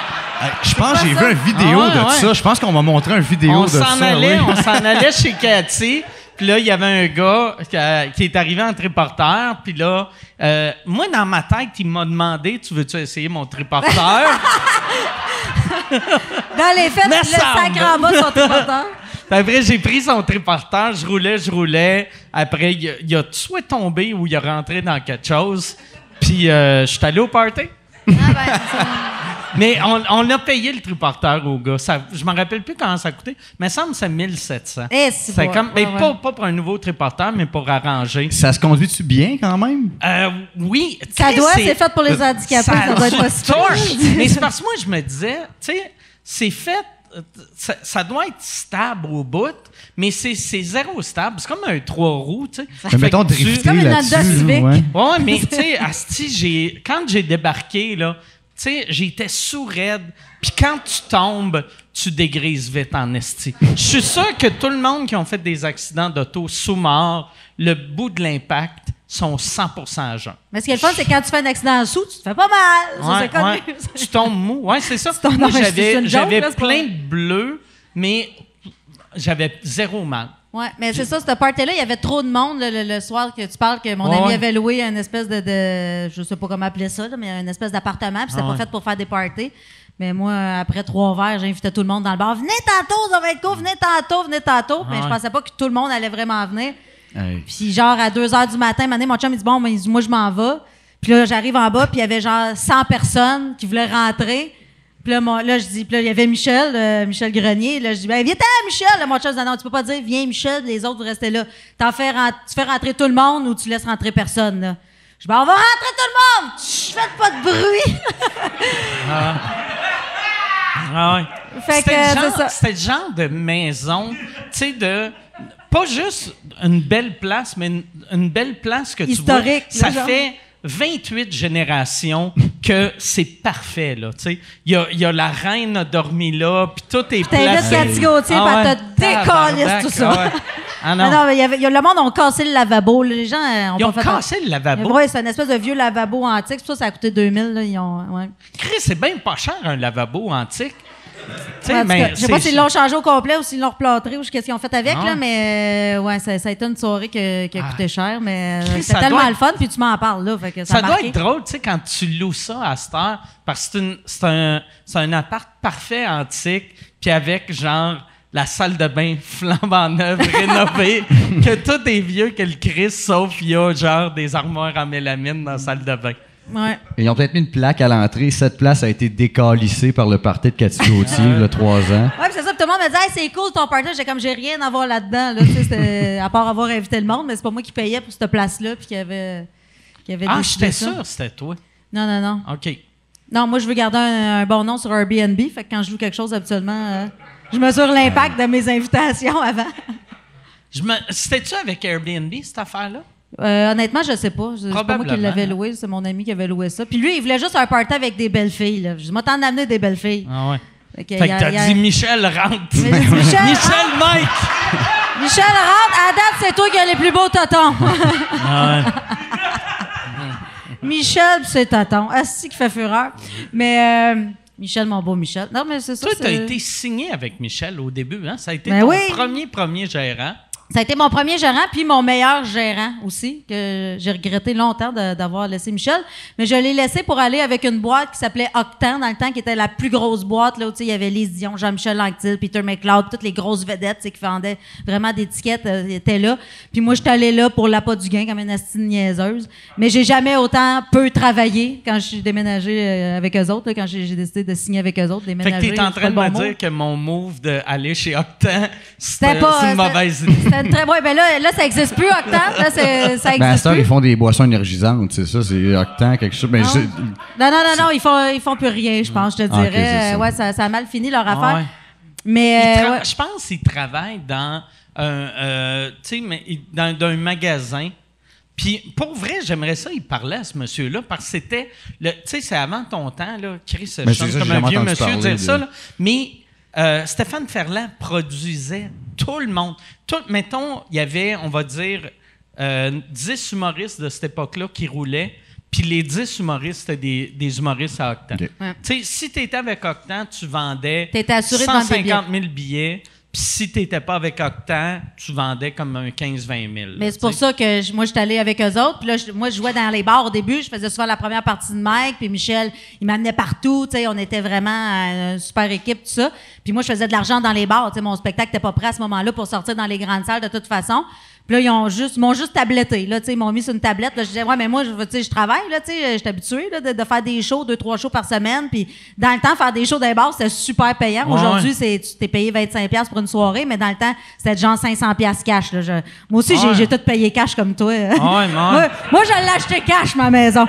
Je pense que j'ai vu une vidéo de ça. Je pense qu'on m'a montré une vidéo de ça. On s'en allait chez Cathy. Puis là, il y avait un gars qui est arrivé en triporteur. Puis là, moi, dans ma tête, il m'a demandé « Tu veux-tu essayer mon triporteur? » Dans les fêtes, le sacre en bas son triporteur. Après, j'ai pris son triporteur, je roulais. Après, il a soit tombé ou il a rentré dans quelque chose. Puis, je suis allé au party. Mais on a payé le triporteur au gars. Je me rappelle plus comment ça coûtait, mais ça me semble que c'est 1700. C'est comme, pas pour un nouveau triporteur, mais pour arranger. Ça se conduit-tu bien quand même? Oui. C'est fait pour les handicapés, ça doit être possible. Mais c'est parce que moi, je me disais, tu sais, c'est fait. Ça doit être stable au bout, mais c'est zéro stable. C'est comme un 3 roues, tu sais. Mettons drifter comme une là-dessus. Honda Civic. Ouais, mais tu sais, asti, quand j'ai débarqué, là, tu sais, j'étais sous-raide. Puis quand tu tombes, tu dégrises vite en esti. Je suis sûr que tout le monde qui ont fait des accidents d'auto sous-mort, le bout de l'impact, sont 100% à jeun. Mais ce qui est le fun, c'est quand tu fais un accident en dessous, tu te fais pas mal. Ça, c'est connu. Tu tombes mou. Oui, c'est ça. Moi, j'avais plein de bleus, mais j'avais zéro mal. Oui, mais c'est ça, cette party-là, il y avait trop de monde le soir que tu parles, que mon ami avait loué une espèce de je sais pas comment appeler ça, là, mais une espèce d'appartement, puis c'était pas fait pour faire des parties. Mais moi, après 3 verres, j'invitais tout le monde dans le bar. Venez tantôt, ça va être cool, venez tantôt. Mais je pensais pas que tout le monde allait vraiment venir. Puis genre, à 2h du matin, mon chum, il dit, bon, moi, je m'en vais. Puis là, j'arrive en bas, puis il y avait genre 100 personnes qui voulaient rentrer. Puis là, je dis, puis là, il y avait Michel Grenier. Là, je dis, viens, Michel. Là, mon chum dit, non, tu peux pas dire, viens, Michel, les autres, vous restez là. Tu fais rentrer tout le monde ou tu laisses rentrer personne, là. Je dis, on va rentrer tout le monde! Chut, faites pas de bruit! C'était le genre de maison, tu sais, pas juste une belle place, mais une belle place que historique, tu vois. Ça fait 28 générations que c'est parfait, là, tu sais. Il y a la reine a dormi là, puis tout est placé. T'invites Cathy Gauthier, puis elle te décalisse tout ça. Non, mais le monde a cassé le lavabo. Les gens ils ont cassé le lavabo? Oui, c'est une espèce de vieux lavabo antique. Ça a coûté 2000. Là, Chris, c'est bien pas cher, un lavabo antique. Je sais pas s'ils l'ont changé au complet ou s'ils l'ont replâtré ou qu'est-ce qu'ils ont fait avec, là, mais ça a été une soirée qui a coûté cher, mais c'est tellement le fun, puis tu m'en parles, là. Fait que ça doit être drôle, tu sais, quand tu loues ça à cette heure, parce que c'est un appart parfait antique, puis avec, genre, la salle de bain flambant neuve, rénovée, que tout est vieux que le Christ, sauf il y a, genre, des armoires en mélamine dans la salle de bain. Ouais. Ils ont peut-être mis une plaque à l'entrée. Cette place a été décalissée par le party de Cathy Gauthier, il y a 3 ans. Oui, c'est ça. Puis tout le monde me disait, hey, c'est cool ton party. J'ai rien à voir là-dedans. Là, à part avoir invité le monde, mais c'est pas moi qui payais pour cette place-là. Puis qu'il y avait j'étais sûr que c'était toi. Non. OK. Non, moi, je veux garder un bon nom sur Airbnb. Fait que quand je loue quelque chose, habituellement, je mesure l'impact de mes invitations avant. C'était-tu avec Airbnb, cette affaire-là? Honnêtement, je sais pas. C'est pas moi qui l'avais loué, c'est mon ami qui avait loué ça. Puis lui, il voulait juste un party avec des belles filles. Là. Je dis, moi, t'en amener des belles filles. Ah ouais. Fait que t'as dit Michel rentre. Michel Mike! Michel rentre. À date, c'est toi qui as les plus beaux totons. Ah ouais. Michel, c'est tonton. Asti qui fait fureur. Mais Michel, mon beau Michel. Non, mais c'est ça. Toi, t'as été signé avec Michel au début, hein? Ça a été Ben ton oui. premier gérant. Ça a été mon premier gérant, puis mon meilleur gérant aussi, que j'ai regretté longtemps d'avoir laissé Michel. Mais je l'ai laissé pour aller avec une boîte qui s'appelait Octan, dans le temps, qui était la plus grosse boîte, là, où il y avait Lise Dion, Jean-Michel Anctil, Peter McLeod, toutes les grosses vedettes qui vendaient vraiment des tickets, étaient là. Puis moi, j'étais allée là pour l'appât du gain, comme une astine niaiseuse. Mais j'ai jamais autant peu travaillé quand je suis déménagée avec eux autres, là, quand j'ai décidé de signer avec eux autres, déménager. Fait que t'es en train de me dire que mon move d'aller chez Octan, c'est une mauvaise idée. Très bon. Ben là, ça n'existe plus, Octan. Là, ça Ben, à existe ça, plus. ils font des boissons énergisantes, c'est ça, c'est Octan, quelque chose. Ben, Non, ils font plus rien, je pense, je te dirais. Okay, ça a mal fini leur affaire. Ouais. Mais je pense qu'ils travaillent dans dans un magasin. Puis, pour vrai, j'aimerais ça, il parlait à ce monsieur-là, parce que c'était, tu sais, c'est avant ton temps, là, Chris, je chante comme un vieux monsieur dire ça, là. Mais Stéphane Ferland produisait tout le monde. Mettons, il y avait, on va dire, 10 humoristes de cette époque-là qui roulaient, puis les 10 humoristes, c'était des humoristes à Octan. Okay. Ouais. Tu sais, si tu étais avec Octan, tu vendais T'étais assuré de vendre des 150 000 billets. Puis si tu n'étais pas avec Octan, tu vendais comme un 15-20 000. Mais c'est pour ça que moi, je suis allée avec eux autres. Puis là, moi, je jouais dans les bars au début. Je faisais souvent la première partie de Mike. Puis Michel, il m'amenait partout. Tu sais, on était vraiment une super équipe, tout ça. Puis moi, je faisais de l'argent dans les bars. Tu sais, mon spectacle n'était pas prêt à ce moment-là pour sortir dans les grandes salles de toute façon. Puis là, ils m'ont juste tabletté. Là, tu sais, ils m'ont mis sur une tablette. Là, je disais, ouais, mais moi, je travaille. Là, tu sais, je suis habituée là, de faire des shows, 2-3 shows par semaine. Puis dans le temps, faire des shows dans les bars, c'était super payant. Ouais. Aujourd'hui, tu t'es payé 25$ pour une soirée, mais dans le temps, c'était genre 500$ cash. Là. Moi aussi, Ouais. j'ai tout payé cash comme toi. Ouais. Moi, je l'ai acheté cash, ma maison.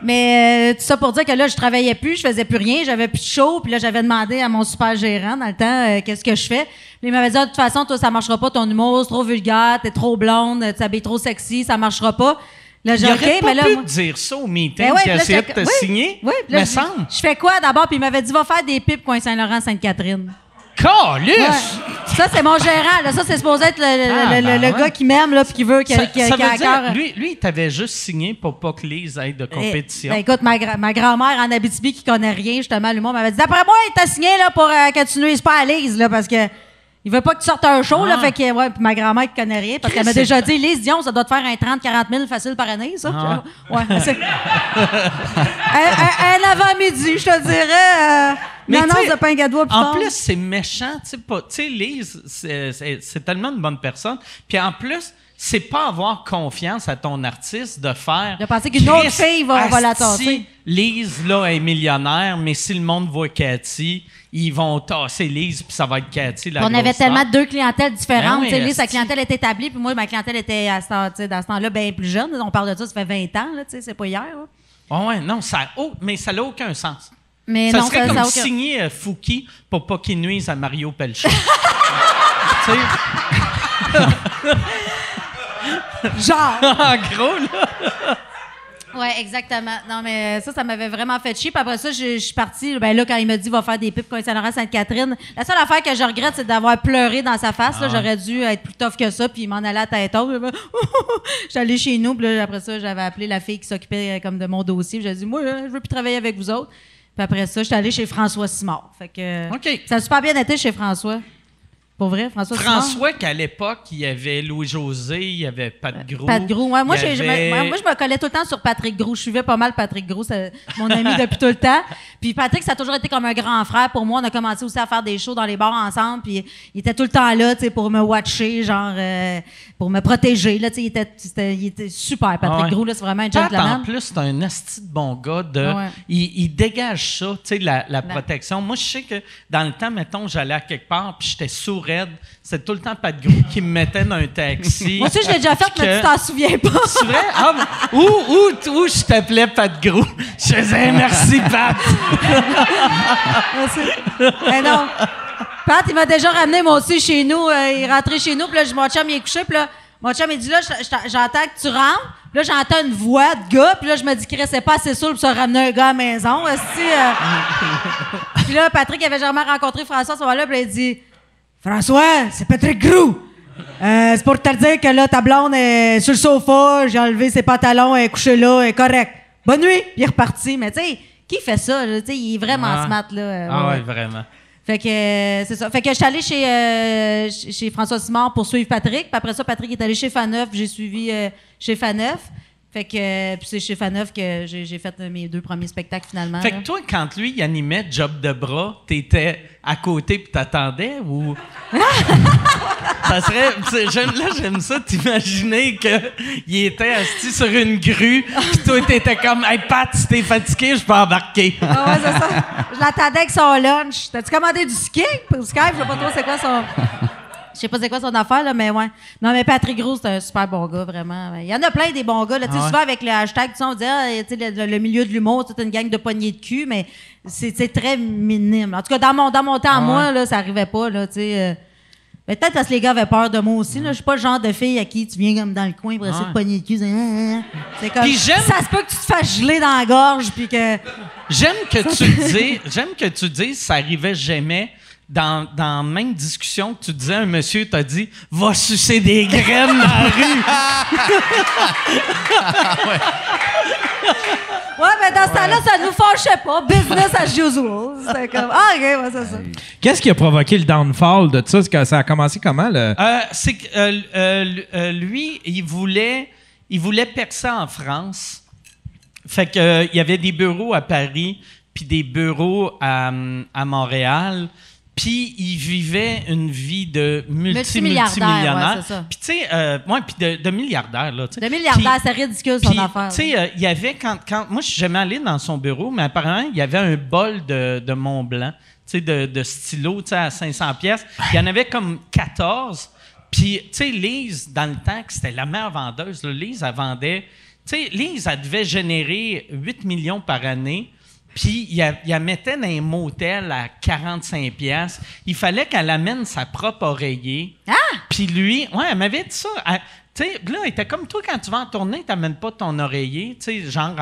Mais tout ça pour dire que là, je travaillais plus, je faisais plus rien, j'avais plus de show. Puis là, j'avais demandé à mon super gérant dans le temps qu'est-ce que je fais. Puis il m'avait dit, de toute façon, toi, ça marchera pas, ton humour, c'est trop vulgaire, t'es trop blonde, tu t'habilles trop sexy, ça marchera pas. Là, Il j'ai aurait OK, pas mais là. pu moi- te dire ça au meeting Ben ouais, qui puis là, essayait de j'étais- te oui, signer. Oui, puis là, mais je semble. je fais quoi d'abord? Puis il m'avait dit, va faire des pipes coin Saint-Laurent-Sainte-Catherine. Calisse! Ouais. Ça, c'est mon gérant. Là. Ça, c'est supposé être le gars qui m'aime, là, puis qui veut, qui Ça a veut à dire, cœur. lui, il t'avait juste signé pour pas que Lise aille de compétition. Ben, écoute, ma grand-mère en Abitibi qui connaît rien, justement, à l'humour, m'avait dit, d'après moi, il t'a signé là, pour que tu nuises pas à Lise, là, parce que il veut pas que tu sortes un show, là, fait que, ouais, puis ma grand-mère qui connaît rien, parce qu'elle m'a déjà dit, Lise Dion, ça doit te faire un 30-40 000 facile par année, ça. Ouais, c'est... un avant-midi, je te dirais, une Mais annonce tu sais, de pain gadois plus en tard. plus, c'est méchant. Tu sais, Lise, c'est tellement une bonne personne. Puis en plus, c'est pas avoir confiance à ton artiste de faire. De penser qu'une autre Christ, fille va la asti, tasser. Lise, là, est millionnaire, mais si le monde voit Cathy, ils vont tasser Lise, puis ça va être Cathy, la On avait grosse tellement star. deux clientèles différentes. Ben oui, Tu sais, lui, sa asti. clientèle est établie, puis moi, ma clientèle était à ce temps-là bien plus jeune. On parle de ça fait 20 ans, là, tu sais, c'est pas hier. Là. Ah ouais, non, mais ça n'a aucun sens. Mais Ça non, serait ça comme a aucun... signer Fouki pour pas qu'il nuise à Mario Pelchat. Tu sais, Genre! en gros, là. Ouais, exactement. Non, mais ça m'avait vraiment fait chier. Puis après ça, je suis partie. Ben là, quand il m'a dit va faire des pipes coin Saint-Laurent-Sainte-Catherine, la seule affaire que je regrette, c'est d'avoir pleuré dans sa face. Là. J'aurais dû être plus tough que ça, puis il m'en allait à tête haute. J'étais allée chez nous, puis là, après ça, j'avais appelé la fille qui s'occupait comme de mon dossier. J'ai dit, moi, je veux plus travailler avec vous autres. Puis après ça, j'étais allée chez François Simard. Fait que OK. ça a super bien été chez François. Pour vrai, François Simard. François, qu'à l'époque, il y avait Louis-José, il y avait Pat Gros. Pat Gros. Ouais, moi, il y je avait- me collais tout le temps sur Patrick Gros. Je suivais pas mal Patrick Gros. C'est mon ami depuis tout le temps. Puis Patrick, ça a toujours été comme un grand frère pour moi. On a commencé aussi à faire des shows dans les bars ensemble. Puis il était tout le temps là, tu sais, pour me watcher, genre, pour me protéger. Là, tu sais, il était super, Patrick Ouais. Gros. Là, c'est vraiment un Pat, gentleman. en plus, c'est un asti de bon gars. Ouais. Il dégage ça, tu sais, la protection. Moi, je sais que dans le temps, mettons, j'allais à quelque part puis j'étais sourd raide, c'était tout le temps Pat Gros qui me mettait dans un taxi. Moi aussi, je l'ai déjà fait, mais tu t'en souviens pas. C'est vrai? Ah, où je t'appelais Pat Gros? Je faisais merci, Pat. Mais non. Pat, il m'a déjà ramené, moi aussi, chez nous. Il est rentré chez nous, puis là, mon chum, il est couché, puis là, mon chum, il dit, là, j'entends que tu rentres. Puis là, j'entends une voix de gars, puis là, je me dis qu'il restait pas assez saoul pour se ramener un gars à la maison. Puis là, Patrick avait jamais rencontré François à ce moment-là, puis là, il dit, François, c'est Patrick Groux. C'est pour te dire que là, ta blonde est sur le sofa, j'ai enlevé ses pantalons, elle est couchée là, elle est correcte. Bonne nuit! Puis il est reparti. Mais tu sais, qui fait ça? Tu sais, il est vraiment smart, là. Ouais, vraiment. Fait que c'est ça. Fait que je suis allée chez François Simard pour suivre Patrick. Puis après ça, Patrick est allé chez Faneuf. J'ai suivi chez Faneuf. Fait que puis c'est chez Faneuf que j'ai fait mes 2 premiers spectacles finalement. Fait que toi, quand lui, il animait Job de bras, t'étais à côté puis t'attendais ou... Ça serait... j'aime ça, t'imaginer qu'il était assis sur une grue puis toi, t'étais comme « Hey, Pat, si t'es fatigué, je peux embarquer. » Ah ouais, c'est ça. Je l'attendais avec son lunch. T'as-tu commandé du ski? Pour Skype, je sais pas trop c'est quoi son... Je sais pas c'est quoi son affaire, là, mais ouais. Non, mais Patrick Gros, c'est un super bon gars, vraiment. Il y en a plein des bons gars. Là. Souvent, avec le hashtag, on dit le milieu de l'humour, c'est une gang de poignées de cul, mais c'est très minime. En tout cas, dans mon temps, moi, là, ça arrivait pas. Là, mais peut-être parce que les gars avaient peur de moi aussi. Je suis pas le genre de fille à qui tu viens comme dans le coin pour essayer de poigner de cul. C'est comme, ça se peut que tu te fasses geler dans la gorge. Puis que... J'aime que tu dises ça arrivait jamais. Dans la même discussion que tu disais, un monsieur t'a dit « Va sucer des graines dans la rue! » Ouais, mais dans ce temps-là, ça nous fâchait pas. Business as usual. C'était comme « Ah, OK, ouais, c'est ça. » Qu'est-ce qui a provoqué le downfall de tout ça? Ça a commencé comment? C'est que lui, il voulait percer en France. Fait que il y avait des bureaux à Paris puis des bureaux à Montréal. Puis il vivait une vie de multimillionnaire. Ouais, c'est ça. Puis tu sais, puis de milliardaire là. T'sais. De milliardaire, c'est ridicule son affaire. Tu sais, il y avait quand moi je suis jamais allé dans son bureau, mais apparemment il y avait un bol de Mont Blanc, tu sais, de stylo, tu sais, à 500 pièces. Il y en avait comme 14. Puis tu sais, Lise dans le temps, que c'était la meilleure vendeuse. Là, Lise, elle vendait. Tu sais, Lise, elle devait générer 8 millions par année. Puis, il la mettait dans un motel à 45 pièces. Il fallait qu'elle amène sa propre oreiller. Ah! Puis lui, elle m'avait dit ça. Tu sais, là, elle était comme toi, quand tu vas en tournée, tu n'amènes pas ton oreiller. Tu sais, genre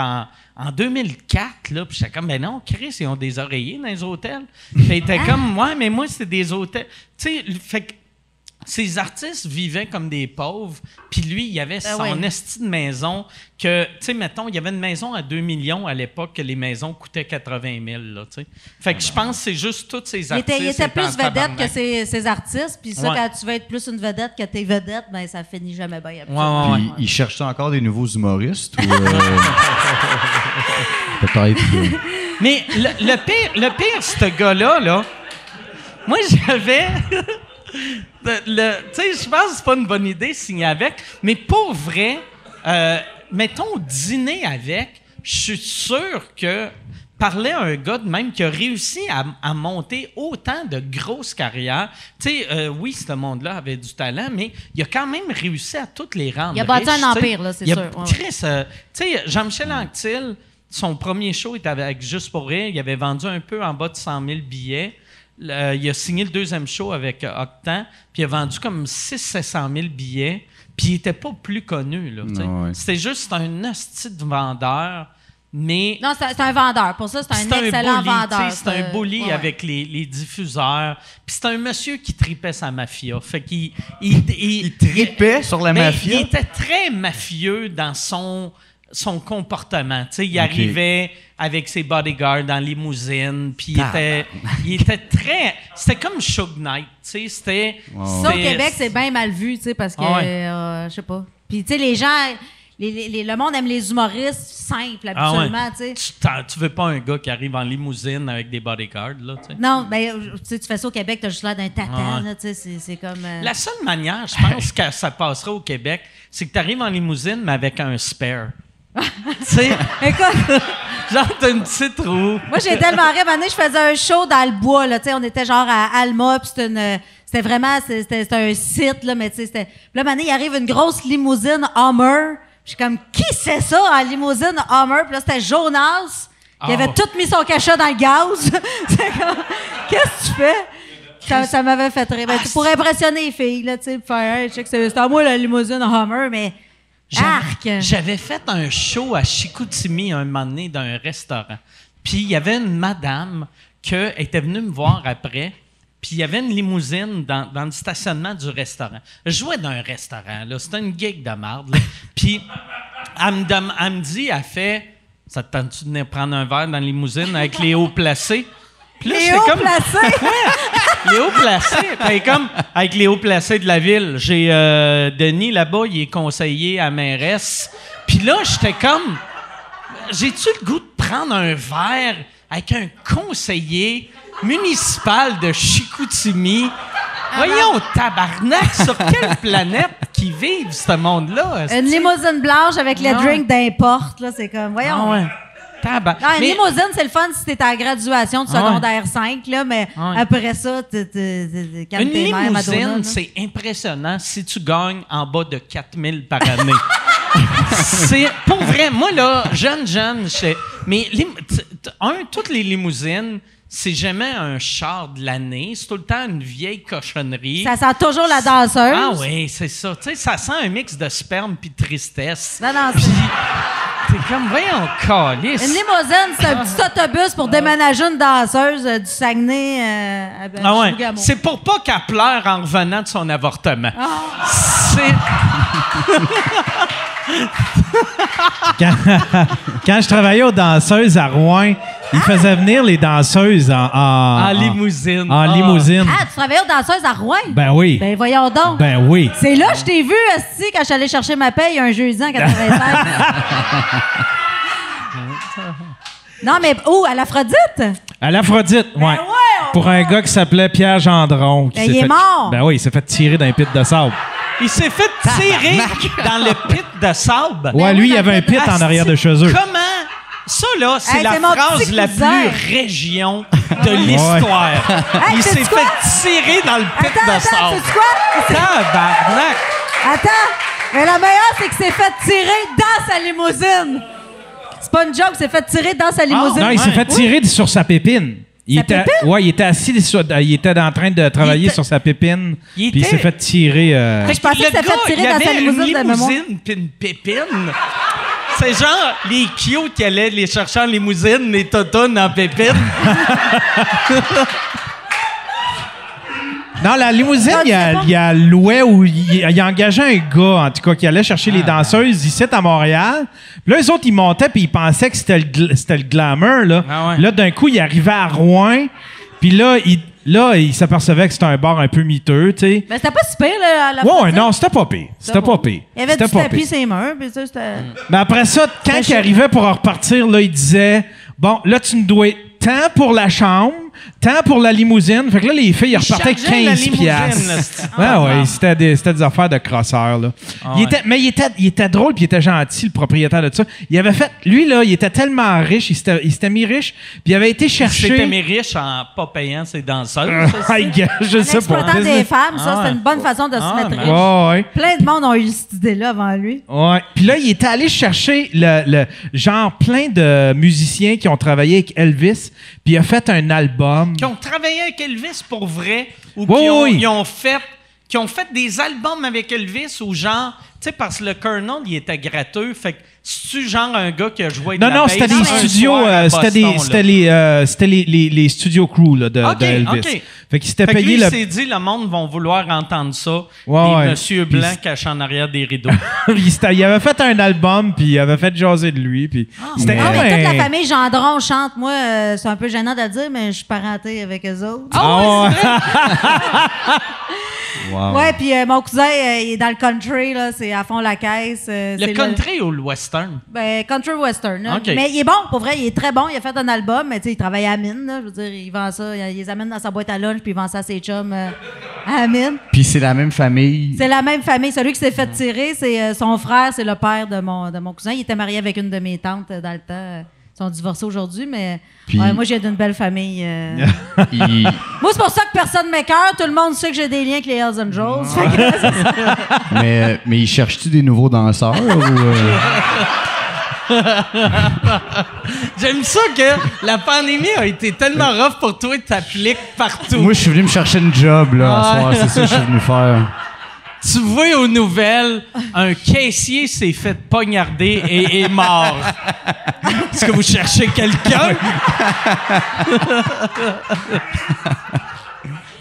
en 2004, là. Puis j'étais comme, ben non, Chris, ils ont des oreillers dans les hôtels. Puis elle était comme, ouais, mais moi, c'est des hôtels. Tu sais, fait que ces artistes vivaient comme des pauvres, puis lui, il avait son esti de maison que, tu sais, mettons, il y avait une maison à 2 millions à l'époque que les maisons coûtaient 80 000, là, tu sais. Fait que je pense que c'est juste tous ces artistes. Il était plus vedette que ces artistes, puis ça, quand tu veux être plus une vedette que tes vedettes, ben ça finit jamais bien. Puis, il cherche encore des nouveaux humoristes ou... Peut-être. Mais le pire, ce gars-là, là, moi, j'avais... Tu sais, je pense que c'est pas une bonne idée de signer avec, mais pour vrai, mettons, dîner avec, je suis sûr que parler à un gars de même qui a réussi à monter autant de grosses carrières, tu sais, oui, ce monde-là avait du talent, mais il a quand même réussi à toutes les rendre. Il a bâti un empire, là, c'est sûr. Chris, tu sais, Jean-Michel Anctil, son premier show était avec Juste pour rire, il avait vendu un peu en bas de 100 000 billets. Il a signé le deuxième show avec Octan, puis il a vendu comme 600-700 000 billets, puis il n'était pas plus connu. Là, C'était juste un hostie de vendeur, mais... Non, c'est un vendeur. Pour ça, c'est un excellent vendeur. C'est un bully avec les diffuseurs. Puis c'est un monsieur qui tripait sa mafia. Fait qu'il... Il tripait sur la mafia? Il était très mafieux dans son comportement. Tu sais, il arrivait avec ses bodyguards dans limousine, puis il était très... C'était comme Suge Knight, tu sais, c'était... Ça, au Québec, c'est bien mal vu, tu sais, parce que... je sais pas. Puis, tu sais, les gens... le monde aime les humoristes simples, habituellement, tu sais. Tu veux pas un gars qui arrive en limousine avec des bodyguards, là, tu sais? Non, ben, tu sais, tu fais ça au Québec, t'as juste l'air d'un tatan, là, tu sais, c'est comme... La seule manière, je pense, que ça passera au Québec, c'est que tu arrives en limousine, mais avec un spare. Tu sais... Écoute, Genre, t'as une petite roue. Moi, j'ai tellement rêvé. Je faisais un show dans le bois, là. Tu sais, on était genre à Alma, puis c'était vraiment, c'était un site, là, mais tu sais, c'était... Puis là, maintenant, il arrive une grosse limousine Hummer. Je suis comme, qui c'est ça, en limousine Hummer? Puis là, c'était Jonas, qui avait tout mis son cachet dans le gaz. C'est comme, qu'est-ce que tu fais? Ça m'avait fait rire. Ben, pour impressionner les filles, là, tu sais, pour faire, hey, je sais que c'est à moi la limousine Hummer, mais... Arc! J'avais fait un show à Chicoutimi un moment donné dans un restaurant. Puis il y avait une madame qui était venue me voir après. Puis il y avait une limousine dans le stationnement du restaurant. Je jouais dans un restaurant, là. C'était une gig de marde, là. Puis elle me dit, elle fait, ça te tente-tu de venir prendre un verre dans la limousine avec les hauts placés? Puis là, les hauts placés? Ouais, les hauts placés. Fait comme, avec les hauts placés de la ville. J'ai Denis, là-bas, il est conseiller à mairesse. Puis là, j'étais comme, j'ai-tu le goût de prendre un verre avec un conseiller municipal de Chicoutimi? Voyons, tabarnak, sur quelle planète qui vivent ce monde-là? Une limousine blanche avec les drinks d'importe, là, c'est comme, voyons. Ah ouais. Non, une limousine, c'est le fun si t'es à la graduation de secondaire 5, là, mais après ça, une limousine, c'est impressionnant si tu gagnes en bas de 4000 par année. C'est pour vrai. Moi, là, jeune, mais toutes les limousines, c'est jamais un char de l'année. C'est tout le temps une vieille cochonnerie. Ça sent toujours la danseuse. Ah oui, c'est ça. Tu sais, ça sent un mix de sperme puis de tristesse. Non, Puis, t'es comme, voyons, calice. Une limousine, c'est un petit autobus pour déménager une danseuse du Saguenay à Chibougamau. C'est pour pas qu'elle pleure en revenant de son avortement. Oh. C'est... Quand je travaillais aux danseuses à Rouen, ils faisaient venir les danseuses en limousine. En limousine. Ah, tu travaillais aux danseuses à Rouen? Ben oui. Ben voyons donc. Ben oui. C'est là que je t'ai vu, esti, quand je suis allé chercher ma paye un jeudi en 85. Non, mais où? À l'Aphrodite? À l'Aphrodite, ouais. ouais, Pour un gars qui s'appelait Pierre Gendron. Ben, il est mort. Ben oui, il s'est fait tirer dans un pit de sable. Il s'est fait tirer dans le pit de sable. Ouais, lui, il y avait un pit en arrière de chez eux. Comment? Ça, là, c'est Hey, la c'est mon phrase petit la cousin. plus région de l'histoire. Hey, Il s'est sais-tu quoi? fait tirer dans le pit de Attends, sable. c'est quoi? Tabarnak! Attends, mais la meilleure, c'est qu'il s'est fait tirer dans sa limousine. C'est pas une joke, il s'est fait tirer dans sa limousine. Non, il s'est fait tirer sur sa pépine. Il était assis, il était en train de travailler sur sa pépine, puis il s'est fait tirer. Je pensais que ça fait tirer dans sa limousine de mémoire. Puis une pépine. C'est genre les cute qui allaient les chercher en limousine, les totones en pépine. Non, la limousine, il a loué ou il a engagé un gars, en tout cas, qui allait chercher les danseuses ici à Montréal. Puis là, les autres, ils montaient puis ils pensaient que c'était le glamour, là. Ah ouais. Là, d'un coup, il arrivait à Rouen. Puis là, il s'apercevait que c'était un bar un peu miteux, tu sais. Mais c'était pas super, là, à la Ouais, non, c'était pas pire. C'était pas pire. Il y avait du tapis ses mains, puis ça, c'était... Mais après ça, quand il arrivait pour en repartir, là, il disait, bon, là, tu me dois tant pour la chambre, tant pour la limousine. Fait que là, les filles, ils repartaient avec 15 piastres. Ouais, c'était des affaires de crosseurs, là. Il était drôle puis il était gentil, le propriétaire de ça. Il avait fait, lui, là, il était tellement riche, il s'était mis riche, puis il avait été chercher... Il s'était mis riche en pas payant ses danseuses. Je sais pas. Exploitant des femmes, ça, c'était une bonne façon de se mettre riche. Ouais. Plein de monde ont eu cette idée-là avant lui. Ouais. Puis là, il était allé chercher le genre plein de musiciens qui ont travaillé avec Elvis, puis il a fait un album. Qui ont travaillé avec Elvis pour vrai ou Oui. qui ont fait des albums avec Elvis ou genre, tu sais, parce que le Colonel, il était gratteux, fait que c'est-tu genre un gars qui a joué de la bass c'était des un studios, soir à Boston, c'était les studio crew là, de Elvis. OK. Fait qu'il s'était Fait que payé lui, le... il s'est dit, le monde va vouloir entendre ça. Ouais, des monsieur Puis blancs cachés en arrière des rideaux. il avait fait un album, puis il avait fait jaser de lui, puis c'était Ah, comme mais toute un... la famille Gendron chante. Moi, c'est un peu gênant de le dire, mais je suis parenté avec eux autres. Ah, Wow. Ouais, puis mon cousin, il est dans le country, là, c'est à fond la caisse. Le country ou le western? Ben, country western. Là. OK. Mais il est bon, pour vrai, il est très bon. Il a fait un album, mais tu sais, il travaille à la mine, là. Je veux dire, il vend ça, il les amène dans sa boîte à lunch, puis il vend ça à ses chums à la mine. Puis c'est la même famille. C'est la même famille. Celui qui s'est fait tirer, c'est son frère, c'est le père de mon cousin. Il était marié avec une de mes tantes dans le temps. sont divorcés aujourd'hui, mais Puis- moi, j'ai d'une belle famille. Il- Moi, c'est pour ça que personne m'écoeure. Tout le monde sait que j'ai des liens avec les Hells Angels. Fait que, c'est ça. mais il cherche-tu des nouveaux danseurs ou J'aime ça que la pandémie a été tellement rough pour toi que t'appliques partout. Moi, je suis venu me chercher une job là, à soir. C'est ça que je suis venu faire. Tu vois aux nouvelles, un caissier s'est fait poignarder et est mort. Est-ce que vous cherchez quelqu'un?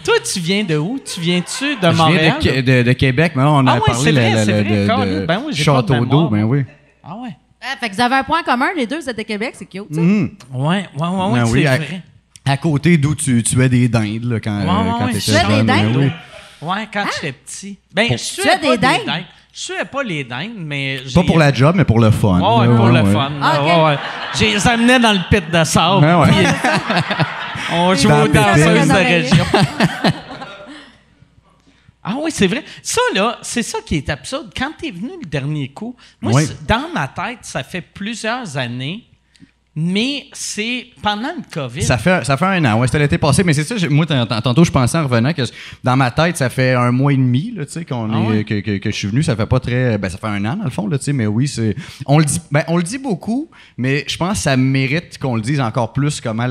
Toi, tu viens de où? Tu viens-tu de Montréal? Je viens de Québec, mais on a Ah ouais, parlé c'est vrai, de, c'est vrai. de Colin, ben oui, j'ai pas de Château d'eau, mémoire. ben oui. Ah ouais? Fait que vous avez un point commun, les deux, vous êtes de Québec, c'est cute, ça. Ouais, Ben c'est oui, vrai. À côté d'où tu tuais des dindes là, quand, quand ouais. t'étais Tu tuais des jeune. ben dindes? oui. Ouais, quand j'étais petit. Ben, je Tu suais as pas des dindes? Je suais pas les dindes, mais... Pas pour la job, mais pour le fun. Ouais, là, pour le ouais. fun. Ah, ok. Ouais. J'ai les amenais dans le pit de sable. Ouais, ouais. puis on jouait Dans aux le danseuses pit. de région. Ah oui, c'est vrai. Ça, là, c'est ça qui est absurde. Quand t'es venu le dernier coup, moi, Oui. dans ma tête, ça fait plusieurs années, mais c'est pendant le COVID. Ça fait 1 an, ouais, c'était l'été passé, mais c'est ça, moi, tantôt, je pensais en revenant que dans ma tête, ça fait 1 mois et demi, là, tu sais, que je suis venu, ça fait pas très, ça fait 1 an, dans le fond, là, tu sais, mais oui, on le dit beaucoup, mais je pense que ça mérite qu'on le dise encore plus, comment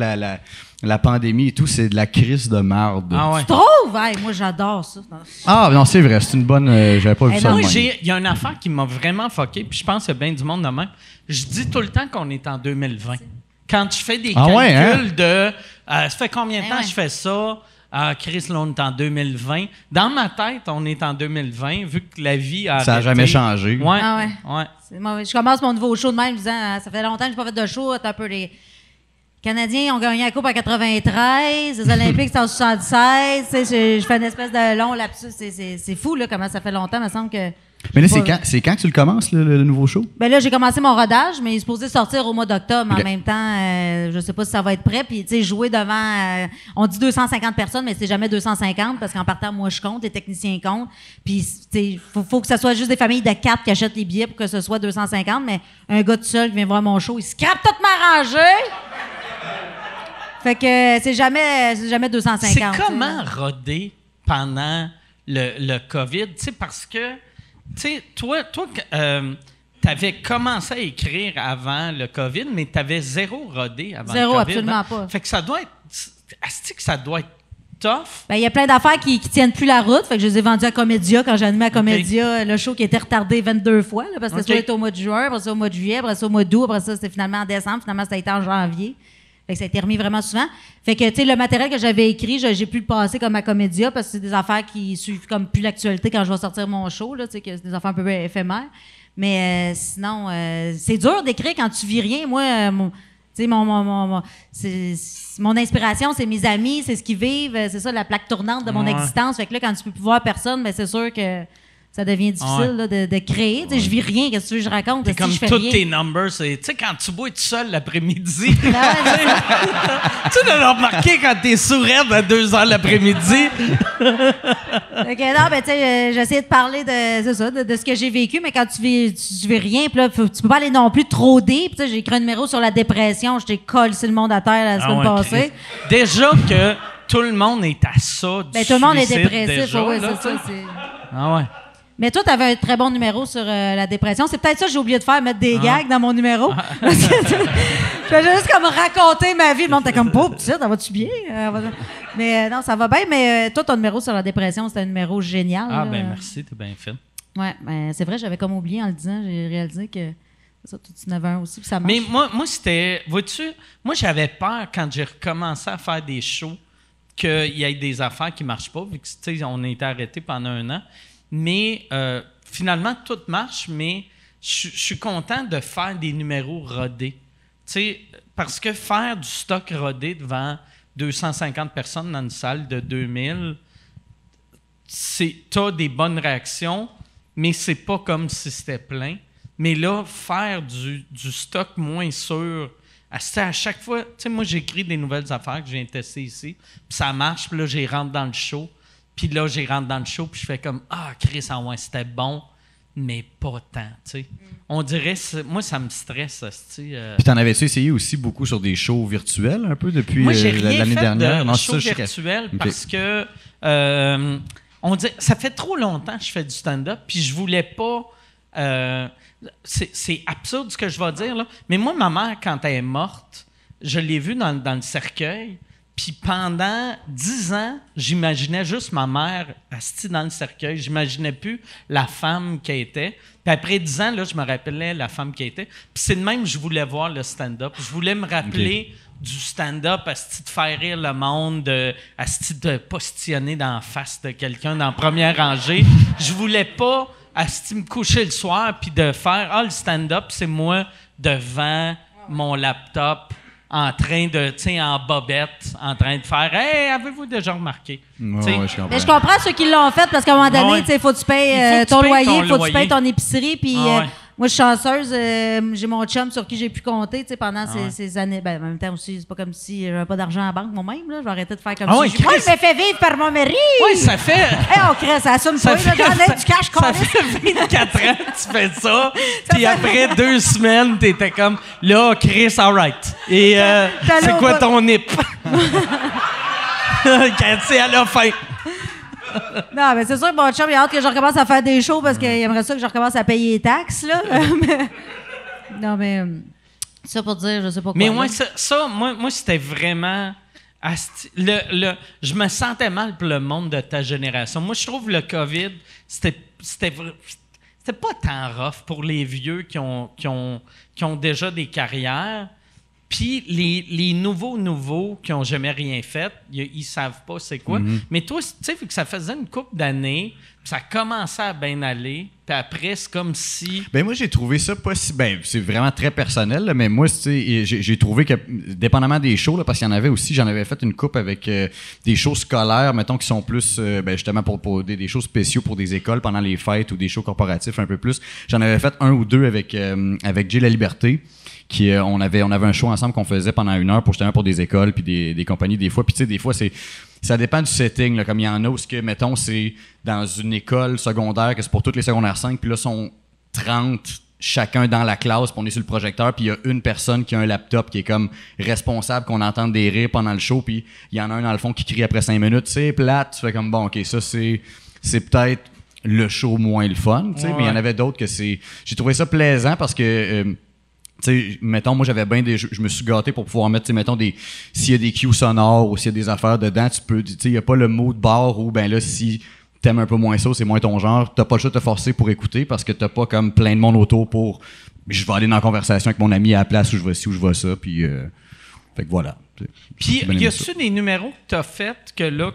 la pandémie et tout, c'est de la crise de marde. Ah ouais. Tu trouves? Hey, moi, j'adore ça. Ah, non, c'est vrai, c'est une bonne, j'avais pas vu Eh ça non, de Moi, même. il y a une affaire qui m'a vraiment fucké, puis je pense qu'il y a bien du monde de même. Je dis tout le temps qu'on est en 2020. Quand je fais des Ah ouais, calculs de ça fait combien de Eh temps ouais. je fais ça? Chris, là, on est en 2020. Dans ma tête, on est en 2020, vu que la vie a Ça a arrêté. jamais changé. Ouais. Ah ouais. Ouais. Moi, je commence mon nouveau show de même en disant ça fait longtemps que je n'ai pas fait de show. Attends un peu, les Canadiens ont gagné la Coupe en 93, les Olympiques c'est en 76. Tu sais, je fais une espèce de long lapsus. C'est fou là, comment ça fait longtemps, il me semble que. Mais là, c'est quand que tu le commences, le nouveau show? Ben là, j'ai commencé mon rodage, mais il est supposé sortir au mois d'octobre. Ok. En même temps, je sais pas si ça va être prêt. Puis, tu sais, jouer devant... on dit 250 personnes, mais c'est jamais 250 parce qu'en partant, moi, je compte, les techniciens comptent. Puis, tu sais, faut que ce soit juste des familles de 4 qui achètent les billets pour que ce soit 250. Mais un gars tout seul qui vient voir mon show, il scrape tout m'arranger. Fait que c'est jamais 250. C'est comment roder pendant le COVID? Tu sais, parce que, tu sais, toi tu avais commencé à écrire avant le COVID, mais tu avais zéro rodé avant Zéro, le COVID. absolument hein? pas. Fait que ça doit être... Est-ce que ça doit être tough? Ben, il y a plein d'affaires qui tiennent plus la route. Fait que je les ai vendues à Comédia quand j'ai animé à Comédia le show qui était retardé 22 fois. Là, parce que Ok. ça était au mois de juin, après ça au mois de juillet, après ça au mois d'août, après ça c'était finalement en décembre, finalement ça a été en janvier. Fait que ça a été remis vraiment souvent. Fait que, tu sais, le matériel que j'avais écrit, j'ai pu le passer comme à Comédia parce que c'est des affaires qui suivent comme plus l'actualité quand je vais sortir mon show, là, tu sais, que c'est des affaires un peu éphémères. Mais sinon, c'est dur d'écrire quand tu vis rien. Moi, tu sais, mon inspiration, c'est mes amis, c'est ce qu'ils vivent, c'est ça la plaque tournante de mon Ouais. existence. Fait que là, quand tu peux plus voir personne, ben c'est sûr que ça devient difficile Ouais. là, de créer. Tu sais, je vis rien, qu'est-ce que tu veux que je raconte? C'est Si comme je fais tous rien. tes numbers. Tu sais, quand tu bois tout seul l'après-midi... Ah ouais, c'est ça. Tu sais, de le remarquer quand t'es sourd à 2 heures l'après-midi. Ok, non, ben, tu sais, j'essayais de parler de ce que j'ai vécu, mais quand tu vis rien, puis là, tu peux pas aller non plus trop deep. Tu sais, j'ai écrit un numéro sur la dépression, je t'ai collé le monde à terre la semaine passée. Chris. Déjà que tout le monde est à ça du Ben, tout le monde est suicide dépressif, déjà, oui, là, c'est ça. tu sais. Ah ouais. Mais toi, tu avais un très bon numéro sur la dépression. C'est peut-être ça que j'ai oublié de faire, mettre des gags dans mon numéro. Parce que je vais juste comme raconter ma vie. Le monde était comme, pauvre, ça va-tu bien? Mais non, ça va bien. Mais toi, ton numéro sur la dépression, c'était un numéro génial. Ah là. ben merci, t'es bien fait. Ouais, ben, c'est vrai, j'avais comme oublié en le disant. J'ai réalisé que c'est ça, toi, tu en avais un aussi, puis ça marche. Mais moi c'était... Vois-tu, moi j'avais peur quand j'ai recommencé à faire des shows qu'il y ait des affaires qui marchent pas, vu que, tu sais, on a été arrêtés pendant 1 an. Mais finalement, tout marche, mais je suis content de faire des numéros rodés. Tu sais, parce que faire du stock rodé devant 250 personnes dans une salle de 2000, t'as des bonnes réactions, mais c'est pas comme si c'était plein. Mais là, faire du stock moins sûr, à chaque fois, tu sais, moi, j'écris des nouvelles affaires que je viens de tester ici, puis ça marche, puis là, j'y rentre dans le show. Puis là, j'y rentre dans le show, puis je fais comme « Ah, Chris, ah ouais, c'était bon. » mais pas tant, tu sais. On dirait, moi, ça me stresse, tu sais. Puis t'en avais-tu essayé aussi beaucoup sur des shows virtuels un peu depuis Moi, j'ai rien l'année fait dernière? de Non, show ça, je sais que- virtuel Ok. parce que on dit, ça fait trop longtemps que je fais du stand-up, puis je voulais pas. C'est absurde ce que je vais dire là, mais moi, ma mère, quand elle est morte, je l'ai vue dans le cercueil. Puis pendant 10 ans, j'imaginais juste ma mère assise dans le cercueil. J'imaginais plus la femme qu'elle était. Puis après 10 ans, là, je me rappelais la femme qu'elle était. Puis c'est de même que je voulais voir le stand-up. Je voulais me rappeler du stand-up, asti de faire rire le monde, asti de postillonner dans la face de quelqu'un dans la première rangée. Je voulais pas asti me coucher le soir puis de faire le stand-up, c'est moi devant mon laptop en train de, tu sais, en bobette, en train de faire « Hey, avez-vous déjà remarqué? » Ouais, T'sais, ouais, je comprends. Mais je comprends ceux qui l'ont fait parce qu'à un moment donné, Ouais. tu sais, faut que tu payes Il faut que tu ton payes loyer, ton faut que tu loyer. payes ton épicerie. Puis Ah ouais. moi, je suis chanceuse. J'ai mon chum sur qui j'ai pu compter, tu sais, pendant ouais. ces années. Ben, en même temps aussi, c'est pas comme si j'avais pas d'argent à la banque moi-même. Là. Je vais arrêter de faire comme Ah si ouais, je moi, Chris. je me fais vivre par mon mari. Oui, ça fait... Hey, on crée, ça assume Ça pas. fait, J'en ai du cash ça câlisse. fait 24 ans que tu fais ça. Puis après 2 semaines, t'étais comme, là, Chris, all right. Et T'as c'est l'air quoi pas- ton nip? Quand c'est à la fin. Non, mais c'est sûr que mon chum, il a hâte que je recommence à faire des shows parce qu'il aimerait ça que je recommence à payer les taxes, là. Non, mais ça pour dire, je sais pas quoi. Mais là. moi, c'était vraiment... je me sentais mal pour le monde de ta génération. Moi, je trouve le COVID, c'était pas tant rough pour les vieux qui ont déjà des carrières. Puis les nouveaux qui ont jamais rien fait, ils savent pas c'est quoi. Mais toi, tu sais, vu que ça faisait une couple d'années, puis ça commençait à bien aller, puis après, c'est comme si... Ben moi, j'ai trouvé ça pas si... Ben, c'est vraiment très personnel, là, mais moi, tu sais, j'ai trouvé que, dépendamment des shows, là, parce qu'il y en avait aussi, j'en avais fait une coupe avec des shows scolaires, mettons, qui sont plus, justement, pour des shows spéciaux pour des écoles pendant les fêtes ou des shows corporatifs un peu plus. J'en avais fait 1 ou 2 avec Jay La Liberté, qui on avait un show ensemble qu'on faisait pendant 1 heure pour des écoles puis des compagnies des fois. Puis tu sais, des fois, ça dépend du setting, là, comme il y en a où, mettons, c'est dans une école secondaire, que c'est pour toutes les secondaires 5, puis là, sont 30 chacun dans la classe, puis on est sur le projecteur, puis il y a une personne qui a un laptop qui est comme responsable, qu'on entende des rires pendant le show, puis il y en a un dans le fond qui crie après 5 minutes, c'est plate, tu fais comme, bon, OK, ça, c'est peut-être le show moins le fun, tu sais, mais il y en avait d'autres que j'ai trouvé ça plaisant parce que... tu sais, mettons, moi, j'avais bien je me suis gâté pour pouvoir mettre, tu sais, mettons, s'il y a des cues sonores ou s'il y a des affaires dedans, tu peux, tu sais, il n'y a pas le mot de bar où, ben là, si t'aimes un peu moins ça, c'est moins ton genre, t'as pas le choix de te forcer pour écouter parce que t'as pas comme plein de monde autour pour, je vais aller dans la conversation avec mon ami à la place où je vois ci, où je vois ça, puis, fait que voilà. Puis, J'ai bien y aimé a-tu ça. des numéros que t'as fait que là,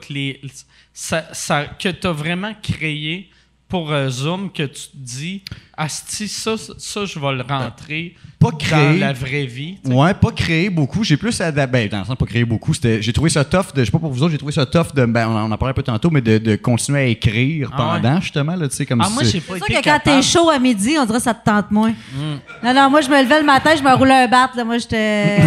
que t'as vraiment créé pour Zoom, que tu te dis, asti, ça, je vais le rentrer Pas créé. dans la vraie vie. tu sais. Ouais, pas créé beaucoup. J'ai plus adapté. Dans le sens, pas créé beaucoup. J'ai trouvé ça tough. Je sais pas pour vous autres, j'ai trouvé ça tough de. Ben, on en parlait un peu tantôt, mais de continuer à écrire Ah ouais. pendant, justement, là, tu sais, comme Moi, j'ai C'est pas sûr été que quand capable. t'es chaud à midi, on dirait que ça te tente moins. Non, moi, je me levais le matin, je me roulais un bat. Là. Moi, j'étais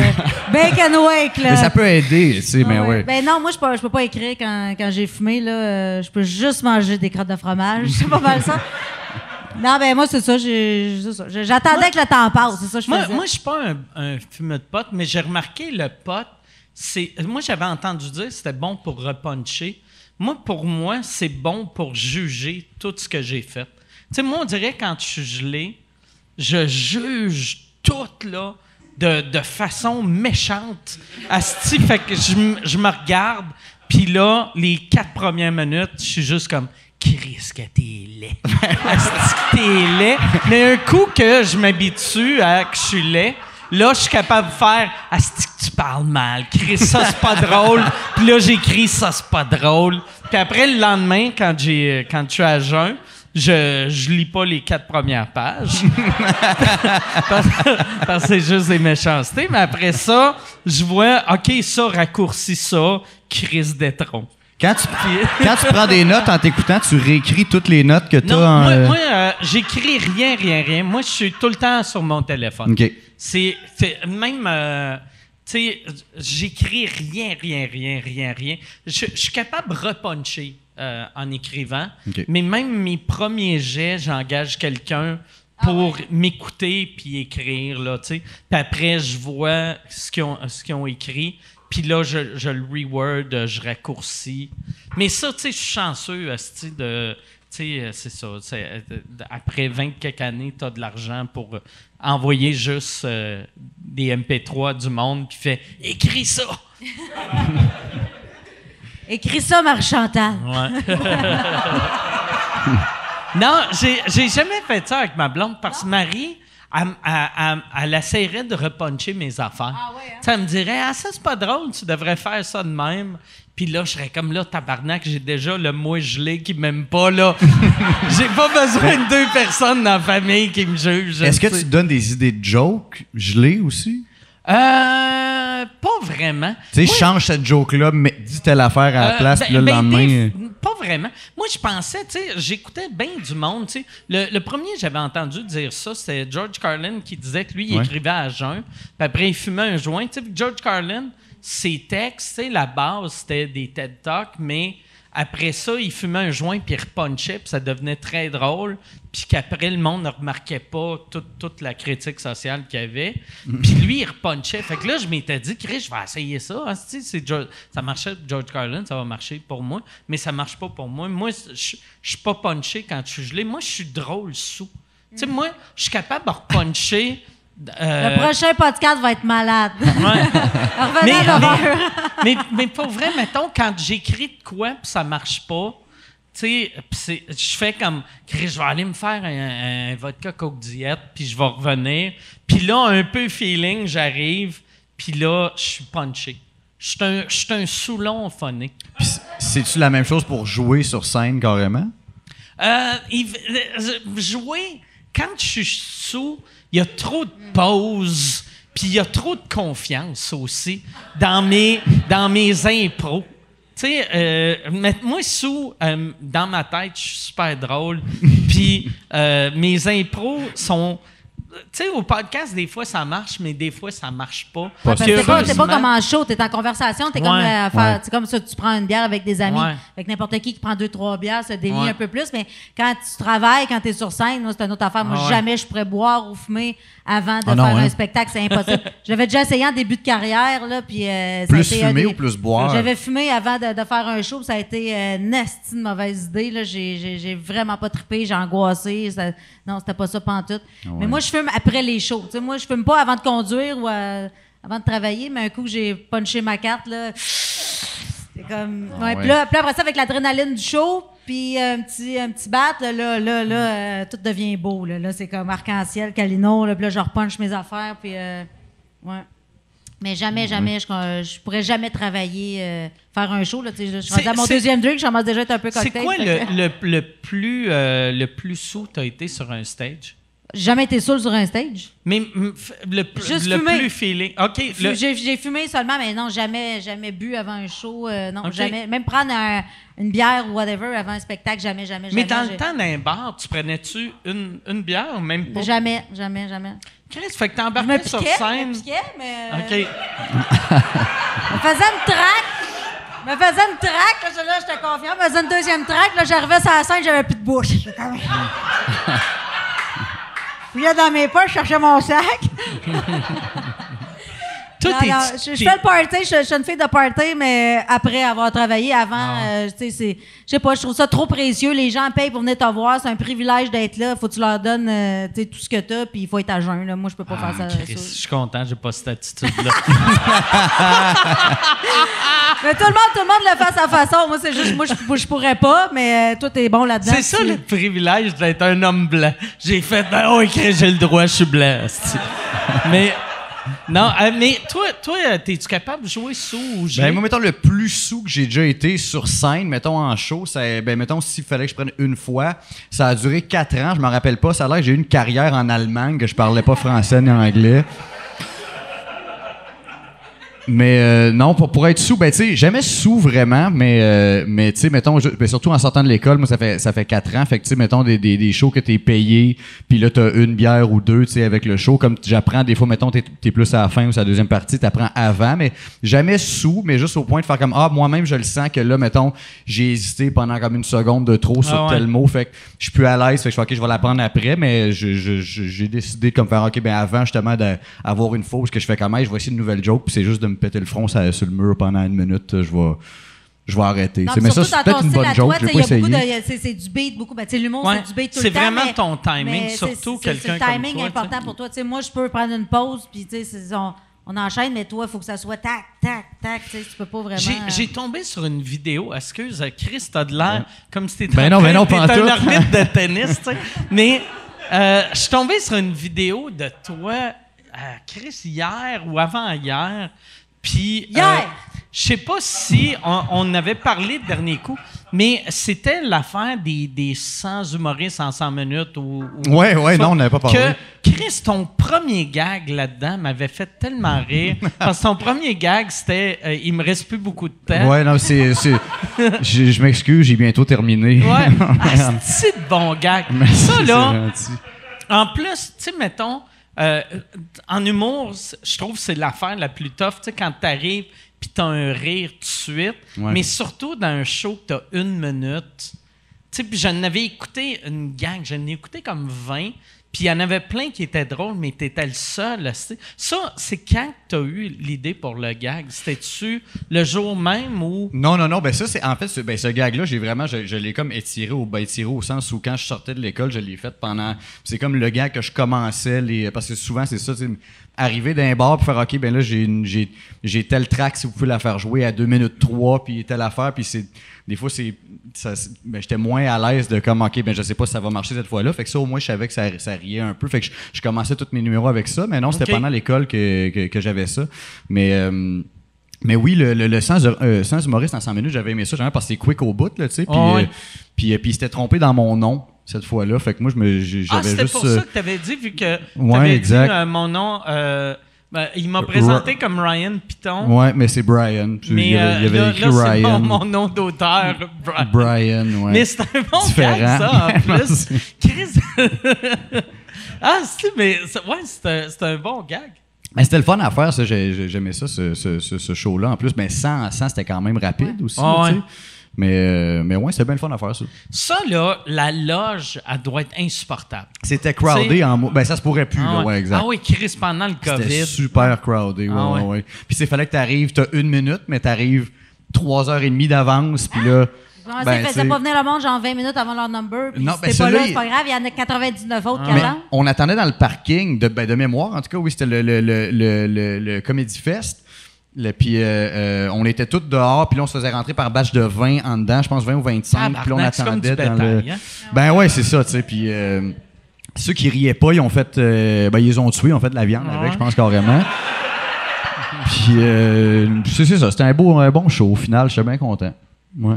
bacon wake. Là. Mais ça peut aider, tu sais, mais Ah ouais. Ben non, moi, je peux pas écrire quand j'ai fumé. Là, je peux juste manger des crottes de fromage. C'est pas mal ça. Non, ben moi, c'est ça. J'attendais que le temps passe. C'est ça que je faisais. Moi, je suis pas un fumeur de potes, mais j'ai remarqué le pot, moi, j'avais entendu dire que c'était bon pour repuncher. Pour moi, c'est bon pour juger tout ce que j'ai fait. Tu sais, moi, on dirait quand je suis gelé, je juge tout, là, de façon méchante. Asti, fait que je me regarde, puis là, les 4 premières minutes, je suis juste comme... Chris, que t'es laid. Asti que t'es laid. Mais un coup que je m'habitue à que je suis laid, là, je suis capable de faire Asti que tu parles mal. Chris, ça, c'est pas drôle. Puis là, j'écris ça, c'est pas drôle. Puis après, le lendemain, quand je suis à jeun, je lis pas les 4 premières pages. parce que c'est juste des méchancetés. Mais après ça, je vois, OK, ça, raccourcis ça, Chris d'étron. Quand tu prends des notes en t'écoutant, tu réécris toutes les notes que tu as Non, en. moi j'écris rien. Moi, je suis tout le temps sur mon téléphone. OK. C'est même, tu sais, j'écris rien. Je suis capable de repuncher. en écrivant. OK. Mais même mes premiers jets, j'engage quelqu'un pour m'écouter puis écrire, là, tu sais. Puis après, je vois ce qu'ils ont écrit. Puis là, je le reword, je raccourcis. Mais ça, tu sais, je suis chanceux, asti, de... Tu sais, c'est ça. Après 20 quelques années, tu as de l'argent pour envoyer juste des MP3 du monde puis fait « Écris ça! » Écris ça, Marie-Chantal. Ouais. Non, j'ai jamais fait ça avec ma blonde parce que Marie, elle essaierait de repuncher mes affaires. Ah ouais, hein? Tu sais, elle me dirait, ah, ça, c'est pas drôle, tu devrais faire ça de même. Puis là, je serais comme là, tabarnak, j'ai déjà le moi gelé qui m'aime pas, là. J'ai pas besoin de 2 personnes dans la famille qui me jugent. Est-ce que tu donnes des idées de jokes gelées aussi? Pas vraiment. Tu sais, change cette joke-là, mais dis telle affaire à la place, puis là, le lendemain... Pas vraiment. Moi, je pensais, tu sais, j'écoutais bien du monde, tu sais. Le premier, j'avais entendu dire ça, c'était George Carlin qui disait que lui, il écrivait à jeun, puis après, il fumait un joint. Tu sais, George Carlin, ses textes, tu sais, la base, c'était des TED Talks, mais après ça, il fumait un joint, puis il repunchait, puis ça devenait très drôle, puis qu'après, le monde ne remarquait pas toute la critique sociale qu'il y avait. Puis lui, il repunchait. Fait que là, je m'étais dit, Chris, je vais essayer ça. Hein, ça marchait pour George Carlin, ça va marcher pour moi, mais ça marche pas pour moi. Moi, je suis pas punché quand je suis gelé. Moi, je suis drôle sous. Tu sais, moi, je suis capable de repuncher... Le prochain podcast va être malade. Ouais. Revenez à l'horreur. mais pour vrai, mettons, quand j'écris de quoi puis ça marche pas, tu sais, je fais comme, Chris, je vais aller me faire un vodka Coke Diet, puis je vais revenir. Puis là, un peu feeling, j'arrive, puis là, je suis punché. Je suis un Soulon phonique. Puis c'est-tu la même chose pour jouer sur scène, carrément? Jouer, quand je suis sous, il y a trop de pauses, puis il y a trop de confiance aussi dans mes impros. Tu sais, moi, dans ma tête, je suis super drôle, puis mes impros sont... Tu sais, au podcast, des fois, ça marche, mais des fois, ça marche pas. Parce que t'es pas comme en show, t'es en conversation, t'es comme c'est comme ça, tu prends une bière avec des amis, avec n'importe qui prend 2-3 bières, ça délie un peu plus, mais quand tu travailles, quand t'es sur scène, moi, c'est une autre affaire. Moi, jamais je pourrais boire ou fumer avant de faire un spectacle, c'est impossible. J'avais déjà essayé en début de carrière, là, puis... plus fumer ou plus boire? J'avais fumé avant de faire un show, puis ça a été une esti de mauvaise idée, là. J'ai vraiment pas trippé, j'ai angoissé. Non, c'était pas ça pantoute. Mais moi, je fume après les shows. T'sais, moi, je fume pas avant de conduire ou avant de travailler, mais un coup que j'ai punché ma carte, là, c'est comme... Puis là, après ça, avec l'adrénaline du show, puis un petit bat, là, tout devient beau. Là, c'est comme arc-en-ciel, Calino, là, puis là, je repunche mes affaires, puis... Mais jamais, je pourrais jamais travailler, faire un show. Là, je suis rendue à mon deuxième drink, je commence déjà à être un peu cocktail. C'est quoi le plus sous t'as été sur un stage? J'ai jamais été saoul sur un stage. Mais le plus feeling. OK. J'ai fumé seulement, mais non, jamais bu avant un show. Non, jamais. Même prendre une bière ou whatever avant un spectacle, jamais. Mais dans le temps d'un bar, tu prenais-tu une bière ou même pas? Jamais. Chris, fait que t'embarquais sur scène. Je me piquais, mais... OK. Je me faisais une track. Là, j'étais confiant. Je me faisais une deuxième track. Là, j'arrivais sur la scène, j'avais plus de bouche. Puis là, dans mes poches, je cherchais mon sac. Je fais le party, je suis une fille de party, mais après avoir travaillé, avant, tu sais, je sais pas, je trouve ça trop précieux. Les gens payent pour venir te voir, c'est un privilège d'être là. Faut que tu leur donnes tout ce que t'as, puis il faut être à jeun. Là. Moi, je peux pas faire ça. Chris, je suis content, j'ai pas cette attitude-là. Mais tout le monde le fait à sa façon. Moi, c'est juste, moi, je pourrais pas, mais toi, t'es bon là-dedans. C'est ça le privilège d'être un homme blanc. J'ai fait, j'ai le droit, je suis blanc. Mais... Non, mais toi, t'es-tu capable de jouer sous ou j'ai? Moi, mettons, le plus sous que j'ai déjà été sur scène, mettons, en show, mettons, s'il fallait que je prenne une fois, ça a duré 4 ans, je m'en rappelle pas. Ça a l'air que j'ai eu une carrière en Allemagne, que je parlais pas français ni anglais. Mais non, pour être sous, ben tu sais, jamais sous vraiment, mais tu sais, mettons, surtout en sortant de l'école, moi ça fait 4 ans, fait que tu sais, mettons des shows que t'es payé, puis là t'as une bière ou deux, tu sais, avec le show, comme j'apprends des fois, mettons t'es plus à la fin ou à la deuxième partie, t'apprends avant, mais jamais sous, mais juste au point de faire comme moi-même je le sens que là, mettons, j'ai hésité pendant comme une seconde de trop sur tel mot, fait que je suis plus à l'aise, fait que je fais ok, je vais l'apprendre après, mais j'ai décidé de comme faire ok, ben avant justement d'avoir une fausse que je fais comme je vais essayer une nouvelle joke, puis c'est juste de me péter le front sur le mur pendant une minute, je vais arrêter. Non, mais ça, c'est peut-être une bonne joke, je vais pas essayer. C'est du beat beaucoup. Ben, l'humour, c'est du beat tout le temps. C'est vraiment ton timing, surtout quelqu'un comme toi. C'est le timing important pour toi. Moi, je peux prendre une pause, puis on enchaîne, mais toi, il faut que ça soit tac, tac, tac. Tu peux pas vraiment... J'ai tombé sur une vidéo. Excuse, Chris, t'as de l'air comme si t'étais t'es un arbitre de tennis. Mais je suis tombé sur une vidéo de toi... Chris, hier ou avant-hier, puis... je sais pas si on avait parlé le dernier coup, mais c'était l'affaire des 100 humoristes en 100 minutes. Ouais, non, on n'avait pas parlé. Que, Chris, ton premier gag là-dedans m'avait fait tellement rire, parce que ton premier gag, c'était « Il me reste plus beaucoup de temps ». Ouais, non, je m'excuse, j'ai bientôt terminé. Ouais, c'est de bon gag. Merci, ça, là, c'est gentil. En plus, tu sais, mettons... en humour, je trouve que c'est l'affaire la plus tough, tu sais, quand t'arrives puis t'as un rire tout de suite, mais surtout dans un show que t'as 1 minute. Tu sais, puis j'en avais écouté une gang, j'en ai écouté comme 20, puis il y en avait plein qui étaient drôles, mais t'étais le seul. Ça, c'est quand t'as eu l'idée pour le gag? C'était-tu le jour même ou... Non, ben ça, c'est en fait, ce gag-là, je l'ai comme étiré au sens où quand je sortais de l'école, je l'ai fait pendant... C'est comme le gag que je commençais, parce que souvent, c'est ça, arriver d'un bar puis faire OK, ben là, j'ai tel track si vous pouvez la faire jouer à 2 minutes 3, puis telle affaire, puis des fois, j'étais moins à l'aise de comme OK, ben je sais pas si ça va marcher cette fois-là. Fait que ça, au moins, je savais que ça riait un peu. Fait que je commençais tous mes numéros avec ça, mais non, c'était pendant l'école que j'avais ça. Mais oui, le sens humoriste en 100 minutes, j'avais aimé ça, parce que c'est quick au bout, là, tu sais. Puis il s'était trompé dans mon nom cette fois-là. Fait que moi, j'avais juste... c'était pour ça que t'avais dit, vu que t'avais dit mon nom... il m'a présenté comme Ryan Piton. Ouais, mais c'est Brian. Mais il avait écrit Ryan. C'est mon nom d'auteur, Brian. Brian, ouais. Mais c'est un bon gag, ça, en plus. Chris... c'est un bon gag. Mais c'était le fun à faire, ça. J'aimais ça, ce show-là. En plus, mais sans c'était quand même rapide aussi. Tu sais. Mais ouais, c'était bien le fun à faire, ça. Ça, là, la loge, elle doit être insupportable. C'était crowded en ben ça se pourrait plus, là, ouais, exact. Ah oui, Chris, pendant le COVID. C'était super crowded, ouais. Puis il fallait que t'arrives, t'as 1 minute, mais t'arrives 3h30 d'avance, puis là... Ils faisaient pas venir le monde genre 20 minutes avant leur number, puis c'était pas là, c'est pas grave, il y en a 99 autres qui attendent. On attendait dans le parking, de mémoire, en tout cas, oui, c'était le Comedy Fest. Puis on était tous dehors, puis là on se faisait rentrer par batch de 20 en dedans, je pense 20 ou 25, puis là on attendait dans le... Ben ouais, c'est ça, tu sais, puis ceux qui riaient pas, ils ont fait ils ont tué, ils ont fait de la viande avec, je pense carrément. Puis c'est ça, c'était un bon show au final, j'étais bien content. Ouais.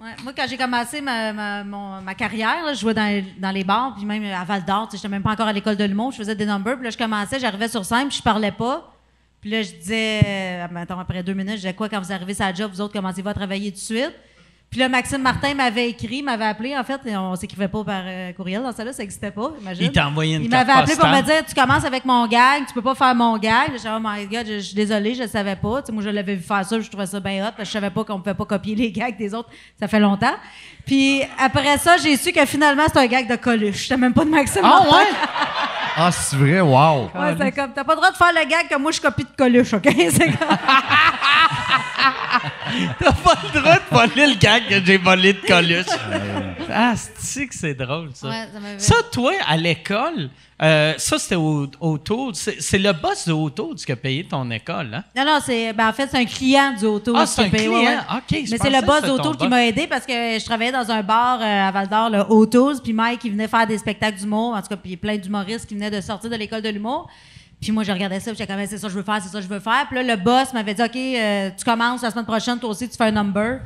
Ouais, moi, quand j'ai commencé ma carrière, là, je jouais dans les bars, puis même à Val-d'Or, j'étais même pas encore à l'école de l'humour, je faisais des numbers, puis là je commençais, j'arrivais sur scène, puis je parlais pas. Puis là, je disais, après 2 minutes, je disais quoi, quand vous arrivez sur la job, vous autres, commencez-vous à travailler tout de suite? Puis là, Maxime Martin m'avait appelé, en fait, et on s'écrivait pas par courriel dans ça là, ça n'existait pas, imagine. Il t'a envoyé une Il carte m'avait appelé postale. pour me dire, tu commences avec mon gag, tu peux pas faire mon gag. J'ai dit, oh my God, je suis désolée, je le savais pas. Moi, je l'avais vu faire ça, je trouvais ça bien hot, parce que je savais pas qu'on pouvait pas copier les gags des autres, ça fait longtemps. Puis après ça, j'ai su que finalement, c'était un gag de Coluche. J'étais même pas de Maxime Martin. Ouais? Ah, c'est vrai, wow! Ouais, c'est comme, t'as pas le droit de faire le gag que moi, je copie de Coluche, OK? C'est comme... T'as pas le droit de voler le gag que j'ai volé de Coluche. C'est que c'est drôle, ça. Ouais, ça, toi, à l'école, ça, c'était au Tours. C'est le boss de Autour qui a payé ton école, hein? Non, en fait, c'est un client du Autour. Ah, c'est un client? Ouais. OK, mais c'est le boss d'Autour qui m'a aidé parce que je travaillais dans un bar à Val-d'Or, le Autour, puis Mike, il venait faire des spectacles d'humour. En tout cas, puis il y a plein d'humoristes qui venaient de sortir de l'école de l'humour. Puis moi, je regardais ça, puis j'étais comme, c'est ça que je veux faire, c'est ça que je veux faire. Puis là, le boss m'avait dit, OK, tu commences la semaine prochaine, toi aussi, tu fais un number.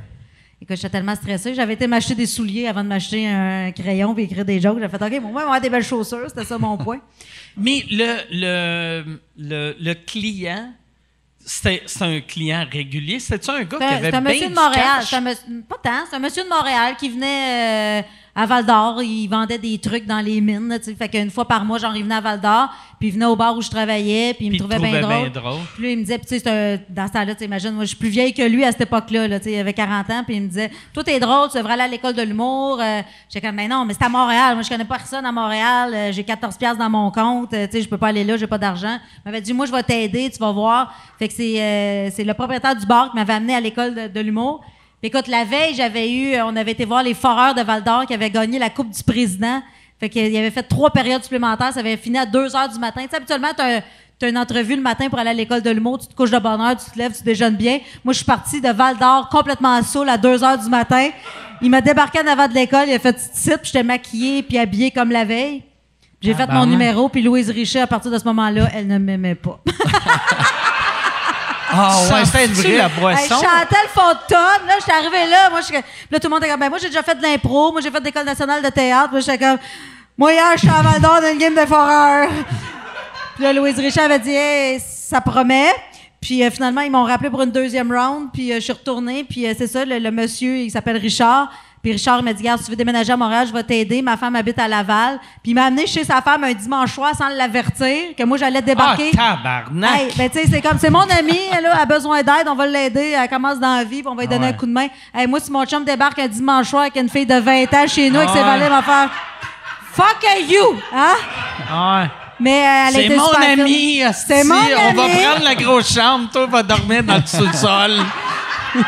Écoute, j'étais tellement stressée. J'avais été m'acheter des souliers avant de m'acheter un crayon puis écrire des jokes. J'ai fait, OK, bon, moi, avoir des belles chaussures, c'était ça mon point. Mais le client, c'était un client régulier? C'était-tu un gars qui avait C'est un bien monsieur du de Montréal. cash? Pas tant. C'est un monsieur de Montréal qui venait à Val-d'Or. Il vendait des trucs dans les mines. Là, fait qu'une fois par mois, genre, il venait à Val-d'Or, puis il venait au bar où je travaillais, puis il me trouvait bien drôle. Puis là, il me disait, tu sais, dans ce temps-là, tu imagines, moi, je suis plus vieille que lui à cette époque-là. Là, il avait 40 ans, puis il me disait, toi, t'es drôle, tu devrais aller à l'école de l'humour. J'étais comme, mais non, mais c'est à Montréal. Moi, je connais pas personne à Montréal. J'ai 14 piastres dans mon compte. Tu sais, je peux pas aller là, j'ai pas d'argent. Il m'avait dit, moi, je vais t'aider, tu vas voir. Fait que c'est le propriétaire du bar qui m'avait amené à l'école de l'humour. Puis écoute, la veille, on avait été voir les Foreurs de Val-d'Or qui avaient gagné la Coupe du Président. Fait qu'il avait fait 3 périodes supplémentaires. Ça avait fini à 2h du matin. Tu sais, habituellement, t'as une entrevue le matin pour aller à l'école de l'humour. Tu te couches de bonne heure, tu te lèves, tu déjeunes bien. Moi, je suis partie de Val-d'Or complètement saoule à 2h du matin. Il m'a débarqué en avant de l'école. Il a fait petite site, puis j'étais maquillée puis habillée comme la veille. J'ai fait mon numéro, puis Louise Richer, à partir de ce moment-là, elle ne m'aimait pas. Ah ouais, c'était la boisson? Hey, je chantais le fond de tonne. Là, j'étais arrivée là. Là, tout le monde était comme, ben, moi, j'ai déjà fait de l'impro. Moi, j'ai fait de l'École nationale de théâtre. Moi, j'étais comme, moi, hier, j'étais à Val-d'Or dans une game de foreurs. Puis là, Louise Richard avait dit, hey, ça promet. Puis finalement, ils m'ont rappelé pour une deuxième round. Puis je suis retournée. Puis c'est ça, le monsieur, il s'appelle Richard. Puis Richard m'a dit, regarde, si tu veux déménager à Montréal, je vais t'aider. Ma femme habite à Laval. Puis il m'a amené chez sa femme un dimanche soir sans l'avertir, que moi, j'allais débarquer. Ah, tabarnak! Hey, ben, tu sais, c'est mon amie, elle a besoin d'aide, on va l'aider, elle commence dans la vie, puis on va lui donner un coup de main. Hey, moi, si mon chum débarque un dimanche soir avec une fille de 20 ans chez nous, avec ses valets, elle va faire fuck you! Hein? Ouais. Mais elle c'est était mon super ami, c'est mon ami. On va prendre la grosse chambre, toi, va dormir dans le sous-sol. Je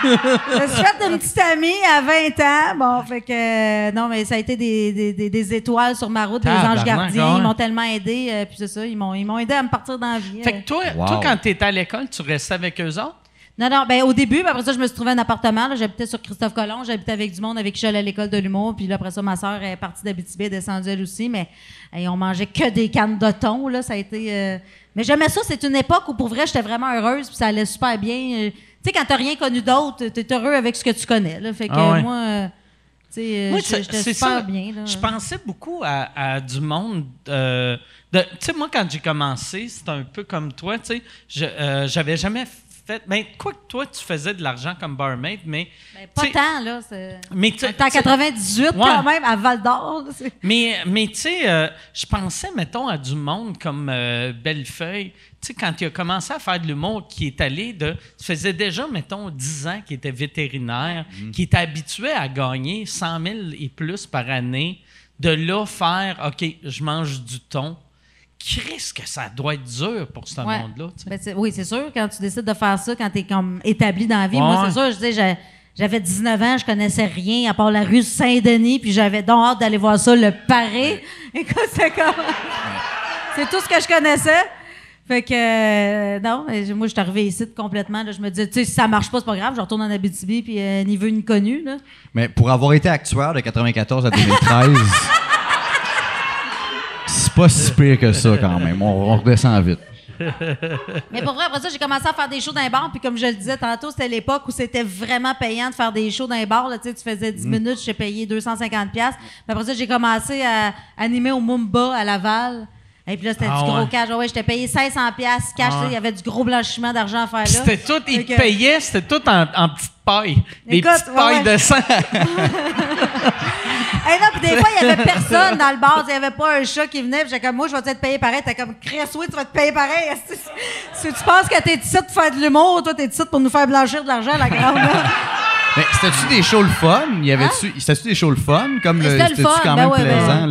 me suis fait une petite amie à 20 ans. Bon, fait que non, mais ça a été des étoiles sur ma route, des anges gardiens. Ils m'ont tellement aidé. Puis c'est ça, ils m'ont aidé à me partir dans la vie. Fait que toi, quand tu étais à l'école, tu restais avec eux autres? Non, ben au début, puis après ça, je me suis trouvé un appartement. Là, j'habitais sur Christophe Colomb, j'habitais avec du monde avec qui j'allais à l'école de l'humour. Puis là, après ça, ma soeur est partie d'Abitibi, elle est descendue elle aussi. Mais on mangeait que des cannes de thon. Là, ça a été. Mais j'aimais ça. C'est une époque où pour vrai, j'étais vraiment heureuse. Puis ça allait super bien. Tu sais, quand t'as rien connu d'autre, t'es heureux avec ce que tu connais. Là. Fait que moi, tu sais, j'étais super bien. Là. Je pensais beaucoup à du monde. Tu sais, moi, quand j'ai commencé, c'était un peu comme toi. Tu sais, j'avais jamais fait. Ben, quoi que toi, tu faisais de l'argent comme barmaid, mais. Ben, pas tant, là. Mais t'es en 98 quand même, à Val-d'Or. Mais tu sais, je pensais, mettons, à du monde comme Bellefeuille. Tu sais, quand il a commencé à faire de l'humour, qui est allé de. Ça faisait déjà, mettons, 10 ans qu'il était vétérinaire, qui était habitué à gagner 100 000 et plus par année, de là faire, OK, je mange du thon. Chris, que ça doit être dur pour ce monde-là. Tu sais. Ben oui, c'est sûr, quand tu décides de faire ça, quand tu es comme établi dans la vie. Moi, c'est sûr, je disais, j'avais 19 ans, je connaissais rien à part la rue Saint-Denis, puis j'avais donc hâte d'aller voir ça, le Paré. Écoute, c'est comme. C'est tout ce que je connaissais. Fait que, non, moi, je suis arrivée ici complètement. Là, je me disais, tu sais, si ça marche pas, c'est pas grave, je retourne en Abitibi, puis ni vu ni connu. Là. Mais pour avoir été actuaire de 94 à 2013. C'est pas si pire que ça, quand même. On redescend vite. Mais pour vrai, après ça, j'ai commencé à faire des shows dans les bars. Puis comme je le disais tantôt, c'était l'époque où c'était vraiment payant de faire des shows dans les bars. Là, tu faisais 10 minutes, je t'ai payé 250$. Puis après ça, j'ai commencé à animer au Mumba à Laval. Et puis là, c'était du gros cash. Ouais, je t'ai payé 500$ cash. Il y avait du gros blanchiment d'argent à faire là. C'était tout, ils te payaient, c'était tout en petites pailles. Des petites pailles de sang. Hey, non, puis des fois, il n'y avait personne dans le bar. Il n'y avait pas un chat qui venait. Puis j'étais comme, moi, je vais te payer pareil. T'es comme, Chris, oui, tu vas te payer pareil. Si tu penses que t'es ici pour faire de l'humour, toi, t'es ici pour nous faire blanchir de l'argent, la grande. Mais c'était-tu des shows le fun? C'était-tu des shows le fun? Comme c'était-tu quand même plaisant?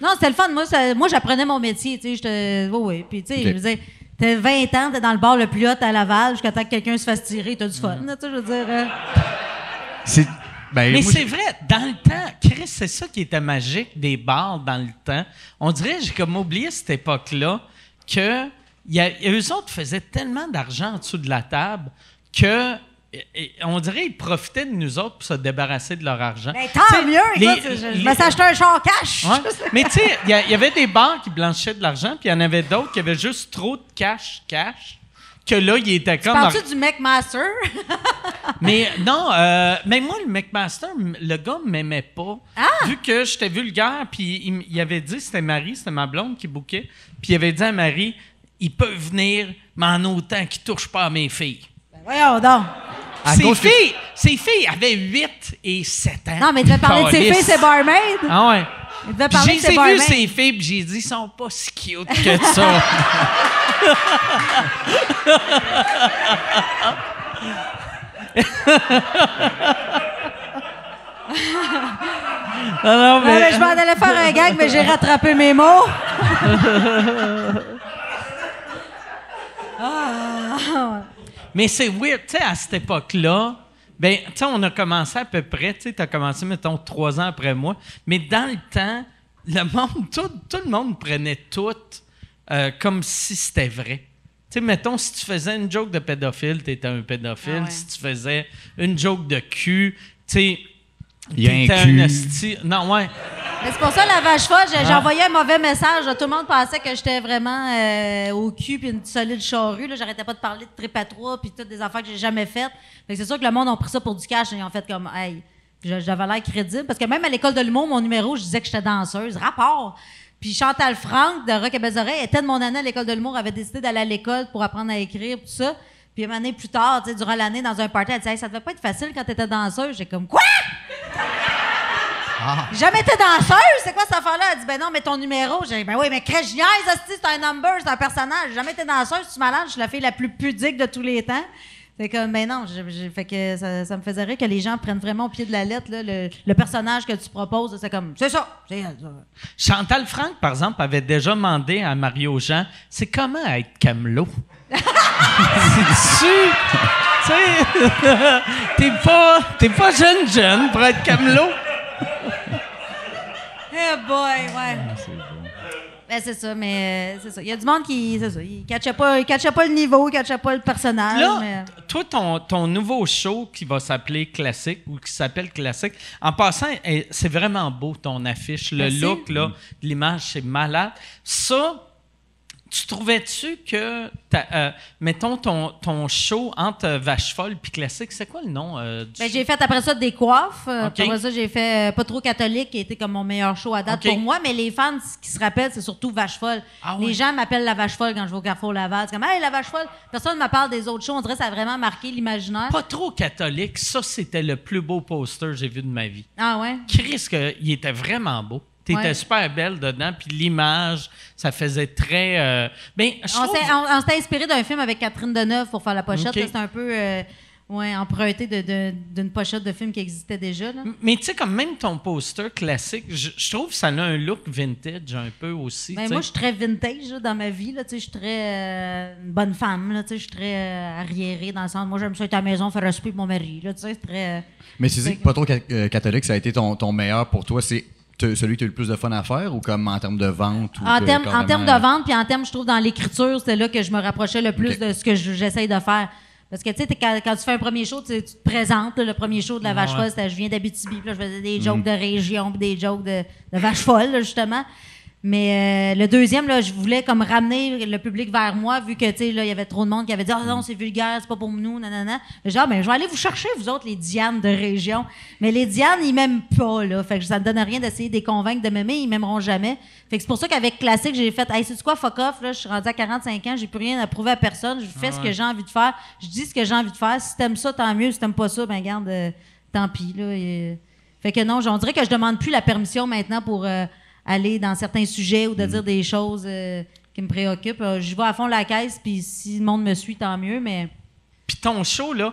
Non, c'était le fun. Moi, j'apprenais mon métier. Tu sais, oui. Puis, tu sais, je veux dire, t'as 20 ans, t'es dans le bar le plus hot à Laval jusqu'à temps que quelqu'un se fasse tirer. T'as du fun. Tu sais, je veux dire. Mais c'est vrai, dans le temps, Chris, c'est ça qui était magique des bars dans le temps. On dirait, j'ai comme oublié cette époque-là, que eux autres faisaient tellement d'argent en dessous de la table que on dirait qu'ils profitaient de nous autres pour se débarrasser de leur argent. Mais tant mieux! Je me suis acheté un char cash! Ouais. Mais tu sais, il y avait des bars qui blanchissaient de l'argent, puis il y en avait d'autres qui avaient juste trop de cash, que là, il était comme... Parles-tu du McMaster? Mais non, mais moi, le McMaster, le gars ne m'aimait pas. Vu que j'étais vulgaire, puis il avait dit, c'était Marie, c'était ma blonde qui bouquait, puis il avait dit à Marie, il peut venir, mais en autant qu'il touche pas à mes filles. Ben voyons donc. Ses filles avaient 8 et 7 ans. Non, mais il devait parler de ses Calisse. filles, c'est barmaid. Ah ouais. Il devait Puis parler de ses j'ai vu barmaids. ses filles, puis j'ai dit, ils sont pas si cute que ça. non, Ah, mais je m'en allais faire un gag, mais j'ai rattrapé mes mots. Mais c'est weird, tu sais, à cette époque-là, ben, tu sais, on a commencé à peu près, tu sais, t'as commencé, mettons, 3 ans après moi, mais dans le temps, le monde, tout le monde prenait tout comme si c'était vrai. Tu sais, mettons, si tu faisais une joke de pédophile, t'étais un pédophile. Ah ouais. Si tu faisais une joke de cul, tu sais, Il y a un t'étais cul. esti. Non, ouais. Mais c'est pour ça, la vache folle, j'ai envoyé un mauvais message. Là. Tout le monde pensait que j'étais vraiment au cul puis une solide charrue. Là. J'arrêtais pas de parler de trip à trois puis toutes des affaires que j'ai jamais faites. Fait que c'est sûr que le monde a pris ça pour du cash. Ils ont fait comme, hey, puis j'avais l'air crédible. Parce que même à l'école de l'humour, mon numéro, je disais que j'étais danseuse. Rapport. Puis Chantal Franck de Rock et Belles Oreilles était de mon année à l'école de l'humour, avait décidé d'aller à l'école pour apprendre à écrire, tout ça. Puis une année plus tard, tu sais, durant l'année, dans un party, elle disait, hey, ça devait pas être facile quand t'étais danseuse. J'ai comme, quoi? J'ai jamais été danseuse, c'est quoi cette affaire-là? Elle dit, ben non, mais ton numéro. J'ai dit, ben oui, mais crèche niaise, c'est un number, c'est un personnage. J'ai jamais été danseuse, tu es malade, je suis la fille la plus pudique de tous les temps. C'est comme, ben non, fait que ça me faisait rire que les gens prennent vraiment au pied de la lettre, là, le personnage que tu proposes, c'est comme, c'est ça. Chantal Franck, par exemple, avait déjà demandé à Mario Jean, c'est comment être camelot? C'est-tu? Tu sais, t'es pas jeune pour être camelot. Eh boy, ouais. Ben c'est ça, mais c'est ça. Il y a du monde qui, c'est ça, il catchait pas le niveau, il catchait pas le personnage. Là, mais... toi, ton nouveau show qui va s'appeler Classique ou qui s'appelle Classique, en passant, c'est vraiment beau ton affiche. Le Merci. look, là, de l'image, c'est malade. Ça, tu trouvais-tu que, mettons, ton show entre Vache Folle puis Classique, c'est quoi le nom du Ben, show? j'ai fait après ça des coiffes. OK. Après ça, j'ai fait Pas trop catholique, qui était comme mon meilleur show à date OK. pour moi. Mais les fans qui se rappellent, c'est surtout Vache Folle. Ah ouais. Les gens m'appellent la Vache Folle quand je vais au Carrefour Laval. C'est comme, hey, la Vache Folle. Personne ne me parle des autres shows. On dirait que ça a vraiment marqué l'imaginaire. Pas trop catholique, ça, c'était le plus beau poster que j'ai vu de ma vie. Ah ouais? Chris, il était vraiment beau. T'étais Ouais. super belle dedans, puis l'image, ça faisait très... ben, je On trouve... s'est inspiré d'un film avec Catherine Deneuve pour faire la pochette. OK. Là, c'était un peu emprunté d'une pochette de film qui existait déjà. Là. Mais tu sais, comme même ton poster classique, je trouve que ça a un look vintage un peu aussi. Ben, tu sais. moi, je suis très vintage là, dans ma vie. Là, tu sais, je suis très une bonne femme. Là, tu sais, je suis très arriérée dans le sens. Moi, j'aime ça être à la maison, faire respect pour mon mari. Là, tu sais, c'est très. Mais tu dis que pas trop catholique, ça a été ton meilleur pour toi. C'est celui que tu as eu le plus de fun à faire ou comme en termes de vente? Ou En de termes carrément- de vente, puis en termes, je trouve, dans l'écriture, c'était là que je me rapprochais le plus OK. de ce que j'essaye de faire. Parce que, tu sais, quand tu fais un premier show, tu te présentes. Là, le premier show de la Vache Folle, c'était je viens d'Abitibi. Puis là, je faisais des jokes de région, puis des jokes de Vache Folle, là, justement. Mais le deuxième, là, je voulais comme ramener le public vers moi, vu que, tu sais, là, il y avait trop de monde qui avait dit « Ah non, c'est vulgaire, c'est pas pour nous, nanana. » Genre, ben, je vais aller vous chercher, vous autres, les Dianes de région. Mais les Dianes, ils m'aiment pas, là. Fait que ça ne donne rien d'essayer de les convaincre de m'aimer, ils m'aimeront jamais. Fait que c'est pour ça qu'avec Classique, j'ai fait « Hey, c'est quoi, fuck off, là, je suis rendue à 45 ans, j'ai plus rien à prouver à personne, je fais ce que j'ai envie de faire, je dis ce que j'ai envie de faire. Si t'aimes ça, tant mieux. Si t'aimes pas ça, ben, garde, tant pis, là. Fait que non, on dirait que je demande plus la permission maintenant pour aller dans certains sujets ou de dire des choses qui me préoccupent. J'y vais à fond la caisse, puis si le monde me suit, tant mieux, mais... Puis ton show, là,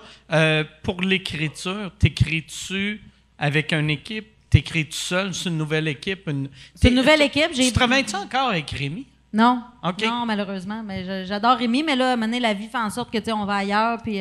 pour l'écriture, t'écris-tu avec une équipe? T'écris-tu seul? C'est une nouvelle équipe? C'est une nouvelle équipe. Tu travailles-tu encore avec Rémi? Non. OK. Non, malheureusement. Mais j'adore Rémi, mais là, à un moment donné, la vie fait en sorte que, tu sais, on va ailleurs, puis...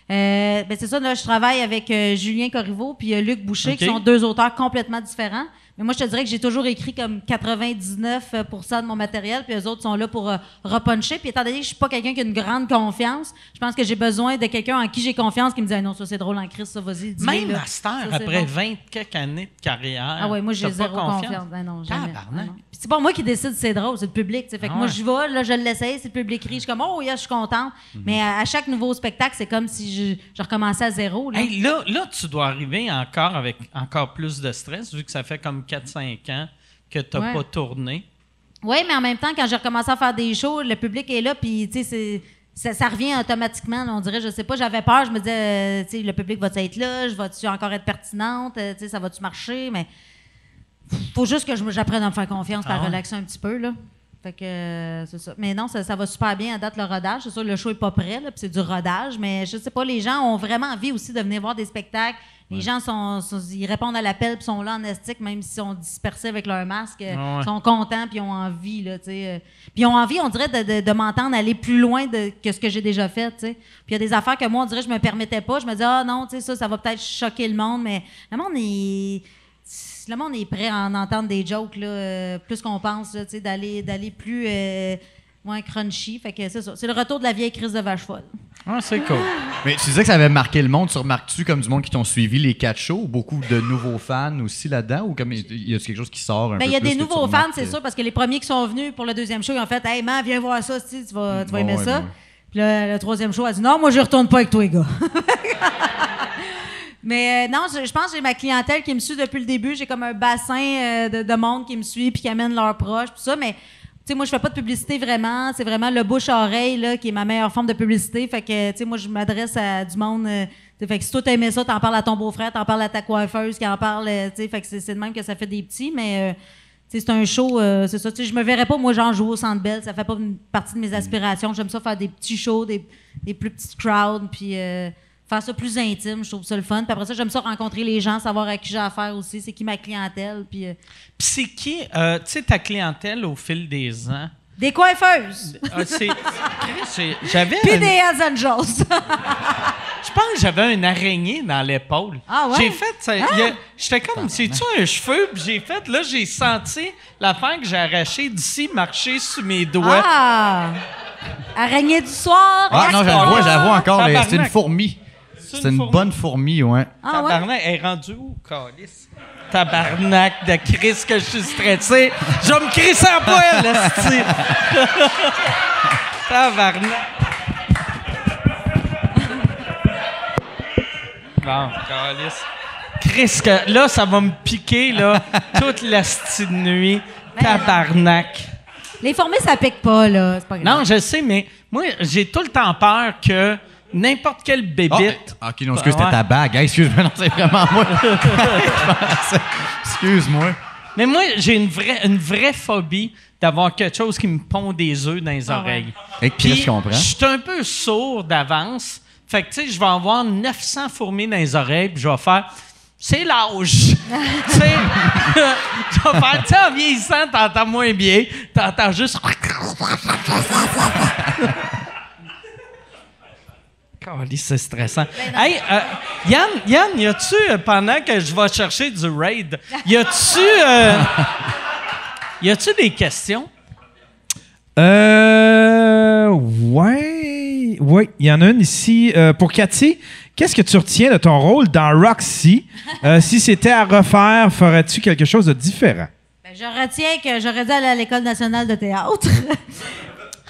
ben c'est ça, là, je travaille avec Julien Corriveau puis Luc Boucher, OK. qui sont deux auteurs complètement différents. Mais moi, je te dirais que j'ai toujours écrit comme 99% de mon matériel, puis eux autres sont là pour repuncher. Puis étant donné que je suis pas quelqu'un qui a une grande confiance, je pense que j'ai besoin de quelqu'un en qui j'ai confiance qui me dit ah non, ça c'est drôle en crise, ça, vas-y, dis-le. Même là. master, Ça, c'est après bon. 20 quelques années de carrière. Ah ouais, moi j'ai t'as pas zéro confiance. Ben non, jamais. Tabarnak. Ben non. Puis c'est pas moi qui décide, c'est drôle, c'est le public. T'sais. Fait que Ah moi ouais. j'y vais, là je l'essaye, c'est le public rit, je suis comme oh yes, je suis contente. Mais à chaque nouveau spectacle, c'est comme si je recommençais à zéro. Là. Hey, là, tu dois arriver encore avec encore plus de stress, vu que ça fait comme 4-5 ans que tu n'as Ouais. pas tourné. Oui, mais en même temps, quand j'ai recommencé à faire des shows, le public est là, puis tu sais, ça revient automatiquement. Là, on dirait, je sais pas, j'avais peur, je me disais, tu sais, le public va-tu être là, vais-tu encore être pertinente, tu sais, ça va-tu marcher, mais faut juste que j'apprenne à me faire confiance, à relaxer un petit peu, là. Fait que c'est ça. Mais non, ça va super bien à date, le rodage. C'est sûr, le show est pas prêt, là, puis c'est du rodage, mais je sais pas, les gens ont vraiment envie aussi de venir voir des spectacles. Les gens ils répondent à l'appel puis sont là en estique, même s'ils sont dispersés avec leur masque. Ils sont contents puis ils ont envie, là, tu sais. Puis ils ont envie, on dirait, de m'entendre aller plus loin que ce que j'ai déjà fait, tu sais. Puis il y a des affaires que moi, on dirait, je me permettais pas. Je me dis, non, tu sais, ça va peut-être choquer le monde, mais le monde est prêt à en entendre des jokes, là, plus qu'on pense, là, tu sais, d'aller plus moins crunchy. Fait que c'est ça. C'est le retour de la vieille crise de vache folle. Ah, c'est cool. Mais tu disais que ça avait marqué le monde. Tu remarques-tu comme du monde qui t'ont suivi les 4 shows? Beaucoup de nouveaux fans aussi là-dedans? Ou comme il y a quelque chose qui sort un peu plus? Il y a des nouveaux fans, c'est sûr, parce que les premiers qui sont venus pour le deuxième show, ils ont fait « Hey, man, viens voir ça, tu vas aimer ça. » Puis le troisième show a dit « Non, moi, je retourne pas avec toi, les gars. » Mais non, je pense que j'ai ma clientèle qui me suit depuis le début. J'ai comme un bassin de monde qui me suit puis qui amène leurs proches, tout ça, mais... Tu sais, moi, je fais pas de publicité vraiment. C'est vraiment le bouche-oreille là, qui est ma meilleure forme de publicité. Fait que, tu sais, moi, je m'adresse à du monde. Fait que si toi, t'aimais ça, t'en parles à ton beau-frère, t'en parles à ta coiffeuse, qui en parle. Tu sais, fait que c'est de même que ça fait des petits. Mais, tu sais, c'est un show, c'est ça. Tu sais, je me verrais pas, moi, genre, jouer au Centre Bell. Ça fait pas une partie de mes aspirations. J'aime ça faire des petits shows, des plus petites crowds. Puis, faire ça plus intime, je trouve ça le fun. Puis après ça, j'aime ça rencontrer les gens, savoir à qui j'ai affaire aussi, c'est qui ma clientèle. Puis c'est qui, tu sais, ta clientèle au fil des ans? Des coiffeuses! J'avais puis des Hells Angels! Je pense que j'avais une araignée dans l'épaule. Ah ouais? J'ai fait... J'étais comme, c'est-tu un cheveu? Puis j'ai fait, là, j'ai senti l'affaire que j'ai arrachée d'ici marcher sous mes doigts. Ah! Araignée du soir! Ah non, j'avoue encore, Tabarnak. c'est une fourmi. C'est une bonne fourmi, ouais. Ah, ouais? Tabarnak, elle est rendue où, calice? Tabarnak de Chris que je suis stressé. Je vais me crisser en poêle, esti. Tabarnak. Bon, calice. Chris, que là, ça va me piquer, là, toute la de nuit. Tabarnak. Les fourmis, ça pique pas, là. C'est pas grave. Non, je sais, mais moi, j'ai tout le temps peur que n'importe quelle bébite... OK, non, excuse, c'était ta bague. Hey, excuse-moi, non, c'est vraiment moi. Excuse-moi. Mais moi, j'ai une vraie phobie d'avoir quelque chose qui me pond des œufs dans les oreilles. Et puis, je comprends. Je suis un peu sourd d'avance. Fait que, tu sais, je vais avoir 900 fourmis dans les oreilles, puis je vais faire... C'est l'âge. Tu sais, je vais faire... Tu sais, en vieillissant, t'entends moins bien. T'entends juste... C'est stressant. Hey, Yann, y a-tu, pendant que je vais chercher du raid, y a-tu des questions? Ouais, il y en a une ici. Pour Cathy, qu'est-ce que tu retiens de ton rôle dans Roxy? Si c'était à refaire, ferais-tu quelque chose de différent? Ben, je retiens que j'aurais dû aller à l'École nationale de théâtre.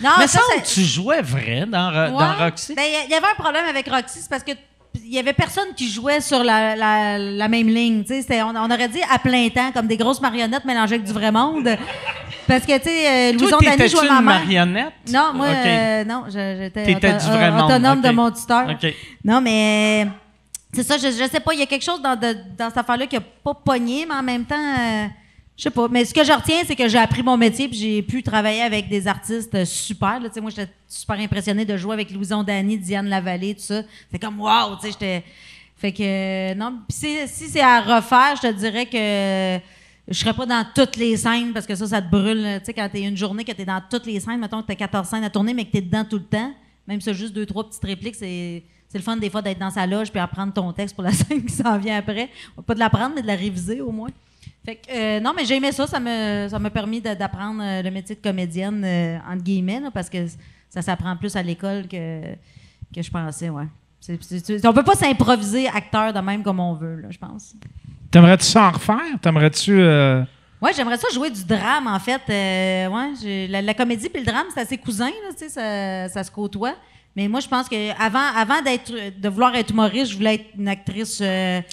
Non, mais ça, tu jouais vrai dans Roxy? Ben, il y avait un problème avec Roxy, c'est parce que il y avait personne qui jouait sur la même ligne. On aurait dit à plein temps, comme des grosses marionnettes mélangées avec du vrai monde. Parce que, tu sais, Louison Dany jouait ma mère. Marionnette? Non, moi, okay. Non, j'étais Okay. autonome de mon tuteur. Okay. Non, mais c'est ça, je sais pas, il y a quelque chose dans cette affaire-là qui a pas pogné, mais en même temps... je sais pas, mais ce que je retiens, c'est que j'ai appris mon métier puis j'ai pu travailler avec des artistes super. Là, moi, j'étais super impressionnée de jouer avec Louison Dany, Diane Lavallée, tout ça. C'est comme wow, tu sais, j'étais... Fait que, non, si c'est à refaire, je te dirais que je serais pas dans toutes les scènes parce que ça te brûle. Tu sais, quand t'es une journée que t'es dans toutes les scènes, mettons que t'as 14 scènes à tourner, mais que t'es dedans tout le temps, même si c'est juste 2-3 petites répliques, c'est le fun des fois d'être dans sa loge puis apprendre ton texte pour la scène qui s'en vient après. Pas de l'apprendre, mais de la réviser au moins. Fait que, non, mais j'ai aimé ça. Ça m'a permis d'apprendre le métier de comédienne, entre guillemets, là, parce que ça s'apprend plus à l'école que je pensais, ouais. On peut pas s'improviser acteur de même comme on veut, là, je pense. T'aimerais-tu ça en refaire? T'aimerais-tu... Ouais, j'aimerais ça jouer du drame, en fait. Ouais, la comédie puis le drame, c'est assez cousin, là, tu sais, ça se côtoie. Mais moi, je pense que avant de vouloir être humoriste, je voulais être une actrice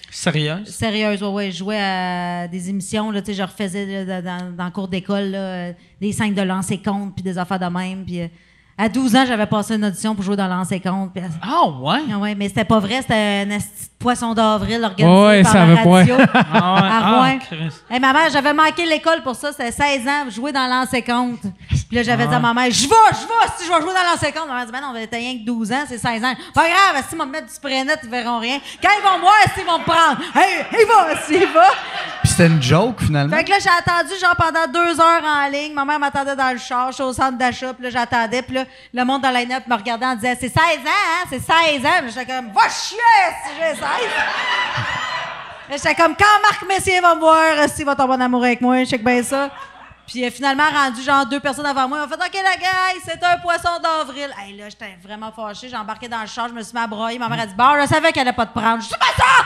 Sérieuse? sérieuse. Ouais, je jouais à des émissions, là, tu sais, je refaisais dans le cours d'école là, des scènes de lancer compte puis des affaires de même. Puis à 12 ans, j'avais passé une audition pour jouer dans lancer compte. Ah, ouais? Ah ouais, mais c'était pas vrai, c'était un esti de poisson d'avril organisé Ouais, par ça la veut radio. Ah, ouais. À Rouen. Chris. Hey, ma mère, j'avais manqué l'école pour ça, c'était 16 ans, jouer dans lancer compte. Puis là, j'avais dit à ma mère, je vais, si je vais jouer dans lancer compte. Ma mère dit, ben non, t'as rien que 12 ans, c'est 16 ans. Pas grave, s'ils vont me mettre du spray net, ils verront rien. Quand ils vont me voir, ils vont me prendre. Hey, il va. Puis c'était une joke, finalement. Fait que là, j'ai attendu genre pendant 2 heures en ligne. Ma mère m'attendait dans le char, je suis au centre d'achat, puis là, j'attendais. Puis là, le monde dans la line-up me regardait en disant, c'est 16 ans, hein? C'est 16 ans. Puis j'étais comme, va chier si j'ai 16. J'étais comme, quand Marc Messier va me voir, s'il va tomber en amour avec moi, je sais que bien ça. Puis finalement, rendu genre 2 personnes avant moi, ils ont fait, OK, la gueule, c'est un poisson d'avril. Hey, là, j'étais vraiment fâchée. J'ai embarqué dans le char, je me suis mis à broyer. Ma mère a dit, bon, je savais qu'elle allait pas te prendre. Je dis, pas ça!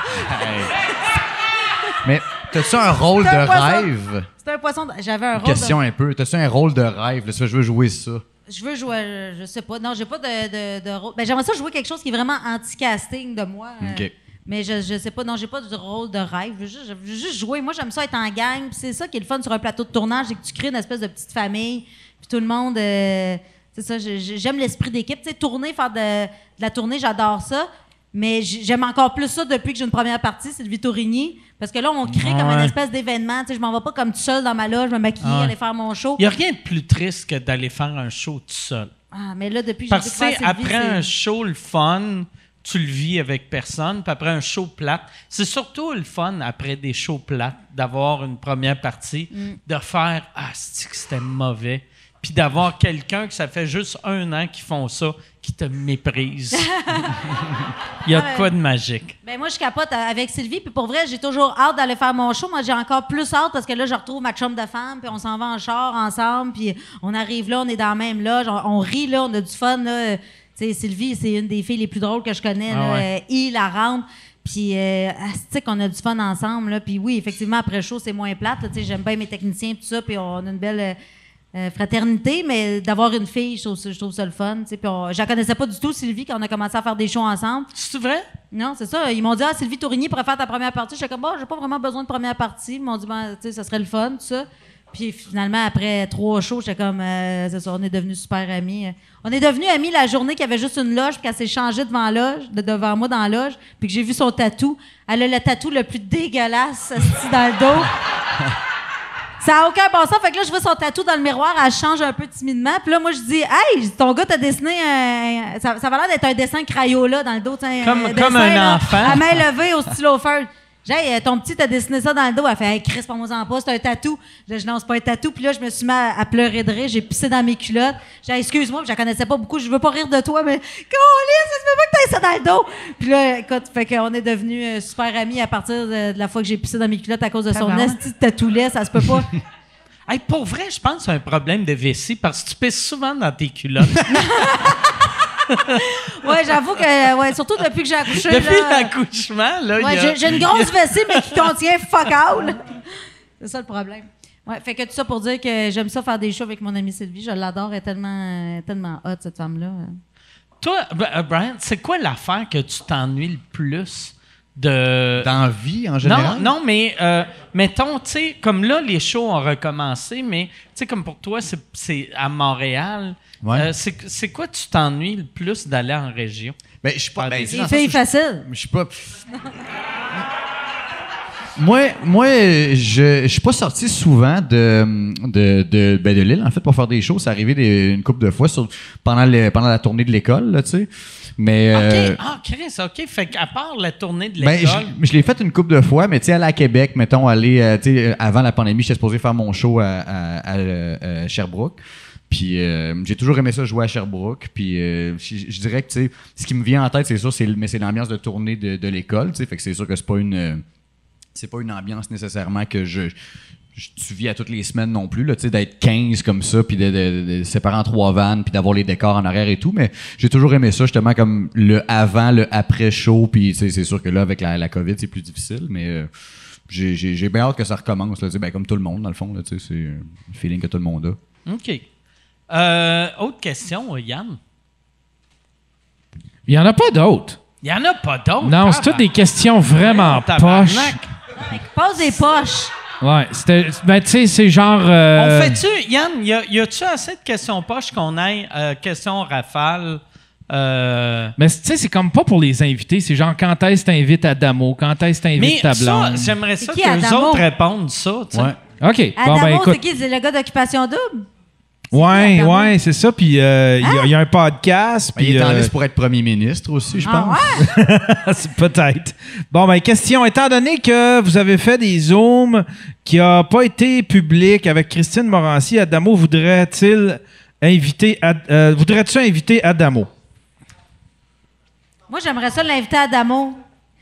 Mais t'as-tu un rôle de C'était un poisson. rêve? C'était un poisson. J'avais un rôle. Question un peu. T'as-tu un rôle de rêve? Là, je veux jouer ça. Je veux jouer, je sais pas. Non, j'ai pas de rôle. Ben, j'aimerais ça jouer quelque chose qui est vraiment anti-casting de moi. OK. Mais je sais pas. Non, j'ai pas de rôle de rêve. Je veux juste jouer. Moi, j'aime ça être en gang. Puis c'est ça qui est le fun sur un plateau de tournage, c'est que tu crées une espèce de petite famille. Puis tout le monde. C'est ça. J'aime l'esprit d'équipe. Tu sais, tourner, faire de la tournée, j'adore ça. Mais j'aime encore plus ça depuis que j'ai une première partie, c'est le Vitorigny. Parce que là, on crée comme une espèce d'événement. Tu sais, je m'en vais pas comme tout seul dans ma loge, me maquiller, aller faire mon show. Il n'y a rien de plus triste que d'aller faire un show tout seul. Ah, mais là, depuis que j'ai Parce que découvert Sylvie, après un show, le fun, tu le vis avec personne. Puis après un show plate, c'est surtout le fun après des shows plates, d'avoir une première partie, de faire « Ah, c'est que c'était mauvais ». Puis d'avoir quelqu'un que ça fait juste 1 an qu'ils font ça, qui te méprise. Il y a de quoi de magique. Ben moi, je capote avec Sylvie. Puis pour vrai, j'ai toujours hâte d'aller faire mon show. Moi, j'ai encore plus hâte parce que là, je retrouve ma chum de femme. Puis on s'en va en char ensemble. Puis on arrive là, on est dans la même loge. On rit là, on a du fun là. Tu sais, Sylvie, c'est une des filles les plus drôles que je connais. Ah là. ouais. Hilarante. Puis, tu qu'on a du fun ensemble. Là. Puis oui, effectivement, après show, c'est moins plate. Tu sais, j'aime bien mes techniciens et tout ça. Puis on a une belle... fraternité, mais d'avoir une fille, je trouve ça le fun. Puis je la connaissais pas du tout, Sylvie, quand on a commencé à faire des shows ensemble. C'est vrai? Non, c'est ça. Ils m'ont dit, Sylvie Tourigny pourrait faire ta première partie. J'étais comme, j'ai pas vraiment besoin de première partie. Ils m'ont dit, ça serait le fun, tout ça. Puis finalement, après 3 shows, j'étais comme, c'est ça, on est devenus super amis. On est devenus amis la journée qu'il y avait juste une loge, puis qu'elle s'est changée devant moi dans la loge, puis que j'ai vu son tatou. Elle a le tatou le plus dégueulasse, dans le dos. Ça n'a aucun bon sens. Fait que là, je vois son tatou dans le miroir, elle change un peu timidement. Puis là, moi, je dis, hey, ton gars t'a dessiné ça va l'air d'être un dessin Crayola dans le dos. Comme un enfant. À main levée au stylo feutre. J'ai dit, hey, ton petit t'a dessiné ça dans le dos. Elle fait, hey, Chris, pas moi en pas, c'est un tatou. Là, je lance pas un tatou. Puis là, je me suis mis à pleurer de rire. J'ai pissé dans mes culottes. J'ai dit, excuse-moi, je la connaissais pas beaucoup. Je veux pas rire de toi, mais Colin, ça se fait pas que t'aies ça dans le dos. Puis là, écoute, fait qu'on est devenus super amis à partir de la fois que j'ai pissé dans mes culottes à cause de son esti de tatou-lait. Ça se peut pas. Hey, pour vrai, je pense que c'est un problème de vessie parce que tu pisses souvent dans tes culottes. Ouais, j'avoue que, surtout depuis que j'ai accouché. Depuis là, l'accouchement, là, ouais, il y a... j'ai une grosse vessie, mais qui contient fuck all. C'est ça le problème. Ouais, fait que tout ça pour dire que j'aime ça faire des shows avec mon amie Sylvie. Je l'adore, elle est tellement hot, cette femme-là. Toi, Brian, c'est quoi l'affaire que tu t'ennuies le plus de... Dans la vie, en général? Non, mais mettons, tu sais, comme là, les shows ont recommencé, mais tu sais, comme pour toi, c'est à Montréal. Ouais. C'est quoi tu t'ennuies le plus d'aller en région? Ben, je suis pas... Des tu sais, Les dans le sens filles où faciles. je suis pas... Moi, je suis pas sorti souvent de l'île, en fait, pour faire des shows. C'est arrivé une couple de fois pendant la tournée de l'école, là, tu sais. Mais... Chris, OK. Fait qu'à part la tournée de Ben, l'école... je l'ai fait une couple de fois, mais tu sais, aller à Québec, mettons, aller, tu sais, avant la pandémie, j'étais supposé faire mon show à Sherbrooke. Puis j'ai toujours aimé ça, jouer à Sherbrooke. Puis je dirais que, tu sais, ce qui me vient en tête, c'est ça, c'est l'ambiance de tournée de l'école, tu sais. Fait que c'est sûr que c'est pas une ambiance nécessairement que tu vis à toutes les semaines non plus, là, tu sais, d'être 15 comme ça, puis de séparer en 3 vannes, puis d'avoir les décors en arrière et tout, mais j'ai toujours aimé ça, justement, comme le avant, le après show, puis tu sais, c'est sûr que là, avec la COVID, c'est plus difficile, mais j'ai bien hâte que ça recommence, là, tu sais, ben, comme tout le monde, dans le fond, là, tu sais, c'est le feeling que tout le monde a. OK. Autre question, Yann? Il y en a pas d'autres. Il y en a pas d'autres. Non, c'est toutes des questions vraiment poches. Pose des poches. Ouais, c'était... Ben, tu sais, c'est genre... On fait-tu... Yann, y a-tu assez de questions poches qu'on aille questions rafales? Mais tu sais, c'est comme pas pour les invités. C'est genre, quand est-ce que t'invites Adamo? Quand est-ce que t'invites ta blonde? Ça, j'aimerais ça qui, que les Adamo? autres répondent ça, tu sais. Ouais. OK. Bon, Adamo, ben écoute... c'est qui? C'est le gars d'Occupation Double? Ouais, Adamo? ouais, c'est ça. Puis il y a un podcast. Ben, Puis, il est en liste pour être premier ministre aussi, je pense. Ouais? c'est peut-être. Bon, ben, question. Étant donné que vous avez fait des Zooms qui n'ont pas été publics avec Christine Morancy, Adamo voudrais-tu inviter Adamo? Moi, j'aimerais ça l'inviter à Adamo.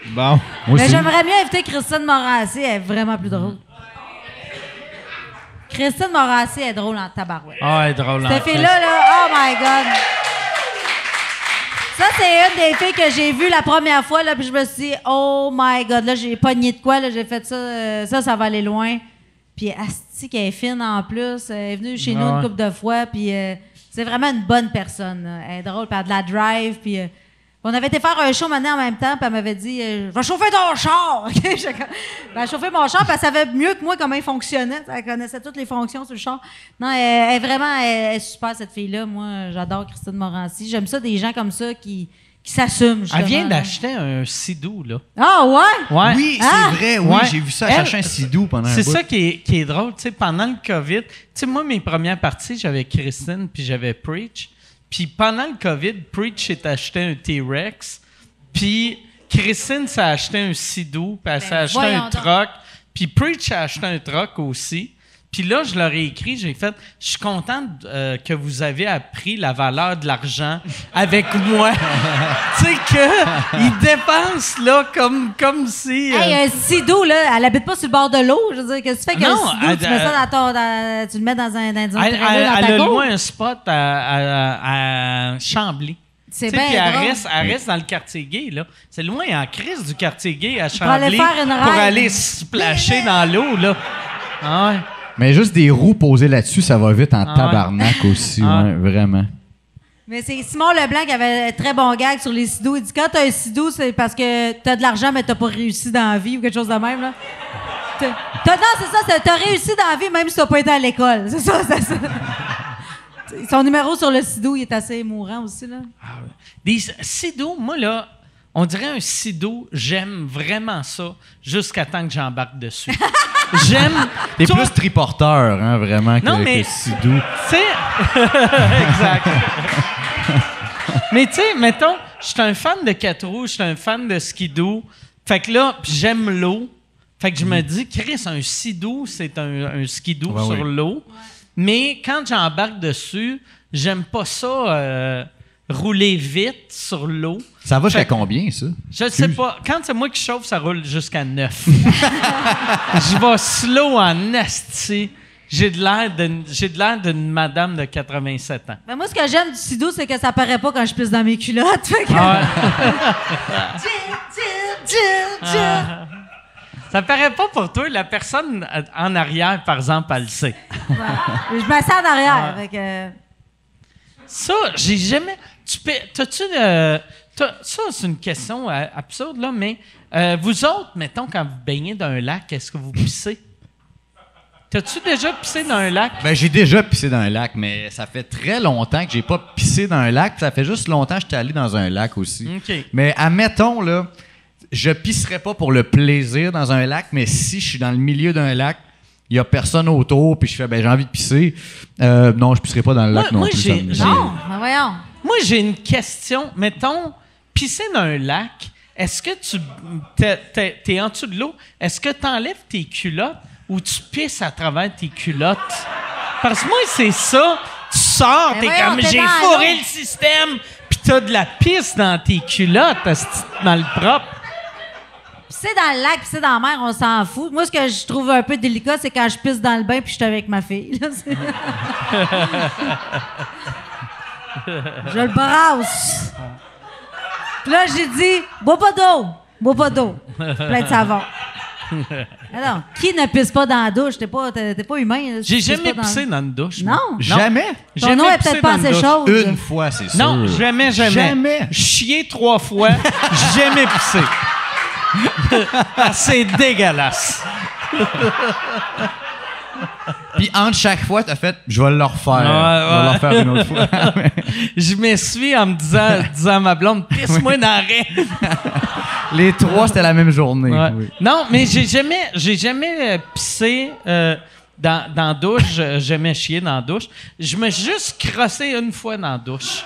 Bon. Moi Mais aussi. j'aimerais mieux inviter Christine Morancy. Elle est vraiment plus drôle. Christine Morancy est drôle en tabarouette. Ah, drôle. Cette fille-là, oh my God! Ça, c'est une des filles que j'ai vues la première fois, là, puis je me suis dit, oh my God, là, j'ai pogné de quoi, là, j'ai fait ça, ça va aller loin. Puis, asti, qu'elle est fine en plus, elle est venue chez nous une couple de fois, puis c'est vraiment une bonne personne, là. Elle est drôle, puis elle a de la drive, puis... on avait été faire un show maintenant en même temps, puis elle m'avait dit je vais chauffer ton char! Elle chauffait mon char, puis elle savait mieux que moi comment il fonctionnait. Elle connaissait toutes les fonctions sur le char. Non, elle est super, cette fille-là. Moi, j'adore Christine Morancy. J'aime ça, des gens comme ça qui s'assument. Elle justement, vient là. d'acheter un sidou, là. Ah, ouais? Ouais. Oui, Ah! c'est vrai, oui, Ouais. j'ai vu ça. Elle, Elle cherchait un sidou pendant un C'est bout. ça qui est drôle, tu sais, pendant le COVID. Tu sais, moi, mes premières parties, j'avais Christine puis j'avais Preach. Puis pendant le COVID, Preach s'est acheté un T-Rex. Puis Christine s'est acheté un sidou, puis elle s'est acheté voyons un donc. truck. Puis Preach a acheté un truck aussi. Puis là, je leur ai écrit, j'ai fait « Je suis contente que vous avez appris la valeur de l'argent avec moi. » Tu sais, qu'ils dépensent, là, comme si... Hey, un sidou, là, elle habite pas sur le bord de l'eau. Je veux dire, qu'est-ce que tu fais qu'un Non, sidou? Tu mets ça tu le mets dans un elle trailer dans ta a cour? loué un spot à Chambly. C'est Tu sais, bien puis drôle. elle reste dans le quartier gay, là. C'est loin en crise du quartier gay à Pour aller Chambly faire une pour ride. aller se splasher dans l'eau, là. Ah ouais. Mais juste des roues posées là-dessus, ça va vite en tabarnak aussi, Ah. ouais, vraiment. Mais c'est Simon Leblanc qui avait un très bon gag sur les sidous. Il dit quand t'as un sidou, c'est parce que t'as de l'argent, mais t'as pas réussi dans la vie ou quelque chose de même, là. Non, c'est ça, t'as réussi dans la vie même si t'as pas été à l'école. C'est ça, c'est ça. Son numéro sur le sidou, il est assez émouvant aussi, là. Des sidous, moi, là, on dirait un sidou, j'aime vraiment ça jusqu'à temps que j'embarque dessus. J'aime... T'es tout- plus triporteur, hein, vraiment, Non, mais- que sidou. Tu sais... exact. Mais tu sais, mettons, je suis un fan de 4 roues, je suis un fan de skidoo. Fait que là, pis j'aime l'eau. Fait que je me dis, Chris, un skidoo, c'est un skidoo Ouais, sur oui. l'eau. Mais quand j'embarque dessus, j'aime pas ça rouler vite sur l'eau. Ça va jusqu'à Fait- combien, ça? Je sais pas. Quand c'est moi qui chauffe, ça roule jusqu'à 9. Je vais slow en asti. J'ai de l'air d'une madame de 87 ans. Mais moi, ce que j'aime du sidou, c'est que ça paraît pas quand je pisse dans mes culottes. Fait que... Ça paraît pas pour toi. La personne en arrière, par exemple, elle le sait. Ouais. Je m'assieds en arrière. Fait que... Ça, j'ai jamais... T'as-tu... ça, c'est une question absurde, là, mais vous autres, mettons, quand vous baignez dans un lac, est-ce que vous pissez? T'as-tu déjà pissé dans un lac? Ben, j'ai déjà pissé dans un lac, mais ça fait très longtemps que j'ai pas pissé dans un lac. Ça fait juste longtemps que j'étais allé dans un lac aussi. OK. Mais admettons, là, je pisserais pas pour le plaisir dans un lac, mais si je suis dans le milieu d'un lac, il y a personne autour, puis je fais, ben, j'ai envie de pisser. Non, je pisserai pas dans le lac non Moi, plus. j'ai- Non, ben voyons. Moi, j'ai une question. Mettons, pisser dans un lac, est-ce que t'es en dessous de l'eau, est-ce que t'enlèves tes culottes ou tu pisses à travers tes culottes? Parce que moi, c'est ça. Tu sors, Ben t'es voyons, comme, t'es j'ai dans fourré l'eau. le système, pis t'as de la pisse dans tes culottes, c'est malpropre. Pisser dans le lac, pisser dans la mer, on s'en fout. Moi, ce que je trouve un peu délicat, c'est quand je pisse dans le bain puis je suis avec ma fille. Là, je le brasse. Puis là, j'ai dit, bois pas d'eau. Bois pas d'eau. Plein de savon. Alors, qui ne pisse pas dans la douche? T'es pas humain. Là, J'ai tu pisses jamais pas pissé dans une douche. Non. Jamais? Ton Jamais eau est pissé peut-être pas dans une assez douche. chaude. Une fois, c'est sûr. Non, jamais. Jamais. Chier 3 fois, jamais pissé. C'est dégueulasse. Puis entre chaque fois, t'as fait, je vais le refaire. Ouais, Je vais le refaire une autre fois. Je m'essuie en me disant à ma blonde, pisse-moi dans la raie. Les 3, c'était la même journée. Ouais. Oui. Non, mais j'ai jamais pissé dans la douche. J'aimais chier dans la douche. Je me suis juste crossé une fois dans la douche.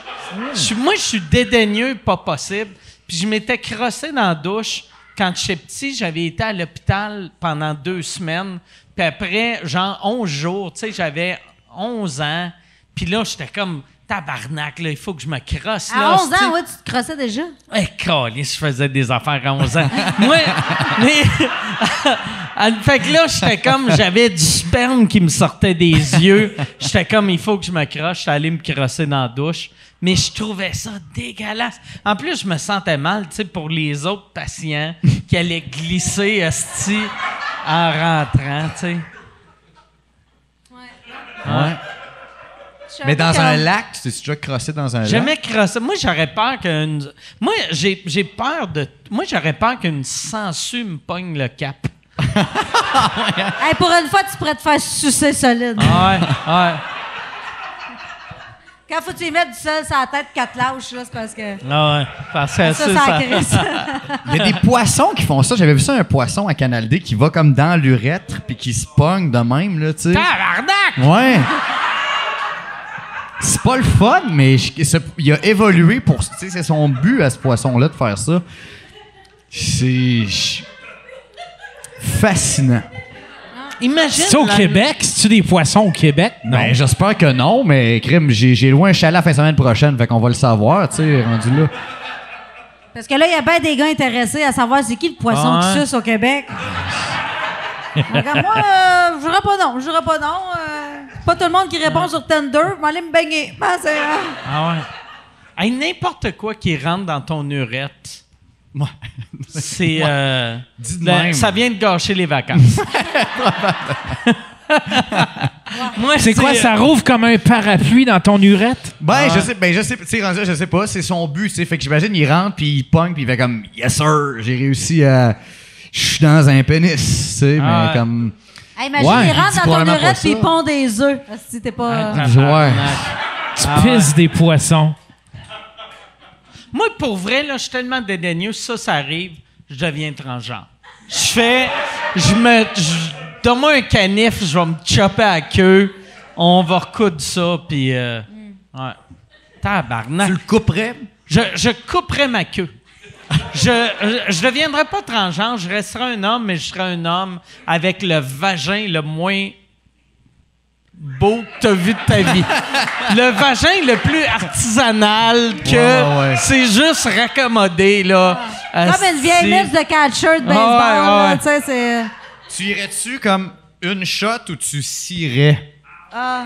Moi, je suis dédaigneux, pas possible. Puis je m'étais crossé dans la douche. Quand j'étais petit, j'avais été à l'hôpital pendant 2 semaines. Puis après, genre 11 jours, tu sais, j'avais 11 ans. Puis là, j'étais comme, tabarnak, là, il faut que je me crosse. Là, À 11 c'ti. ans, ouais, tu te crossais déjà? Câlisse, je faisais des affaires à 11 ans. Moi, mais... fait que là, j'étais comme... J'avais du sperme qui me sortait des yeux. J'étais comme, il faut que je me crosse. J'étais allé me crosser dans la douche. Mais je trouvais ça dégueulasse. En plus, je me sentais mal, tu sais, pour les autres patients qui allaient glisser, esti, en rentrant, tu sais. Ouais. Mais dans un lac, tu t'es déjà crossé dans un lac? Jamais crossé. Moi, j'aurais peur qu'une... Moi, j'ai peur de... Moi, j'aurais peur qu'une sangsue me pogne le cap. Hey, pour une fois, tu pourrais te faire sucer solide. Ouais. Quand faut que tu y mettes du sel sur la tête 4 lâches, là, c'est parce que... Ah ouais. Parce que Ça crisse. Il y a des poissons qui font ça. J'avais vu ça, un poisson à Canal D qui va comme dans l'urètre puis qui se pogne de même, là, tu sais. Tabarnak! Ouais. C'est pas le fun, mais il a évolué pour... Tu sais, c'est son but à ce poisson-là de faire ça. C'est... fascinant. Imagine... C'est au Québec? C'est-tu des poissons au Québec? Non. Ben, j'espère que non, mais crime, j'ai loué un chalet la fin de semaine prochaine, fait qu'on va le savoir, tu sais, rendu là. Parce que là, il y a bien des gars intéressés à savoir c'est qui le poisson qui suce au Québec. Donc, moi, je dirais pas non. Pas tout le monde qui répond sur Tinder. Je vais aller me baigner. Ben, c'est... Ah ouais. Hey, n'importe quoi qui rentre dans ton urètre, c'est... Dis de même. ça vient de gâcher les vacances. Moi, C'est quoi, ça rouvre comme un parapluie dans ton urètre? Je sais, tu sais, rendu là, je sais pas, c'est son but, tu sais, fait que j'imagine, il rentre, puis il pogne, puis il fait comme, yes sir, j'ai réussi à... Je suis dans un pénis, tu sais, mais comme... Hey, imagine, Ouais, il rentre dis dans ton probablement pas urètre ça. et il pond des œufs. Si t'es pas... Ouais. Tu pisses des poissons. Moi, pour vrai, là, je suis tellement dédaigneux, ça arrive, je deviens transgenre. Donne-moi un canif, je vais me chopper à la queue, on va recoudre ça, puis... ouais. Tabarnak. Tu le couperais? Je couperais ma queue. Je deviendrai pas transgenre, je resterai un homme, mais je serai un homme avec le vagin le moins beau que tu as vu de ta vie. Le vagin le plus artisanal que Ouais. c'est juste raccommodé, là. Comme une vieille liste de catcheurs de baseball. Ouais. là, tu sais, c'est... Tu irais-tu comme une shot ou tu cirais? Ah,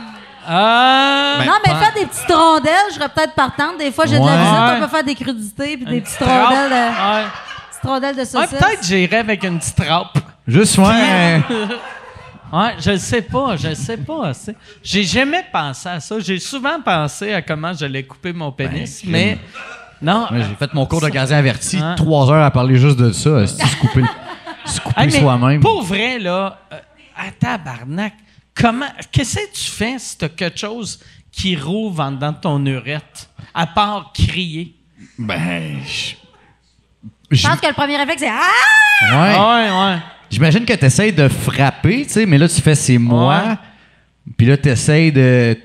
Non, mais faire des petites rondelles, je serais peut-être partante. Des fois, j'ai de la Ouais. visite, Ouais. on peut faire des crudités puis des petites trappe. rondelles de, Ouais. petites rondelles de Ouais, saucisses. peut-être j'irais avec une petite trappe. Juste, ouais. Ouais, je sais pas. J'ai jamais pensé à ça. J'ai souvent pensé à comment j'allais couper mon pénis, mais non. Ouais, j'ai fait mon cours de gardien averti, Hein? 3 heures à parler juste de ça, se couper Hey, mais soi-même. pour vrai, là, à tabarnak, qu'est-ce que tu fais si t'as quelque chose qui rouvre en dedans de ton urètre, à part crier? Ben, Je pense que le premier réflexe, c'est « Ah! ouais. Ouais. J'imagine que tu essaies de frapper, tu sais, mais là, tu fais c'est moi. Ouais. Puis là, tu essaies de.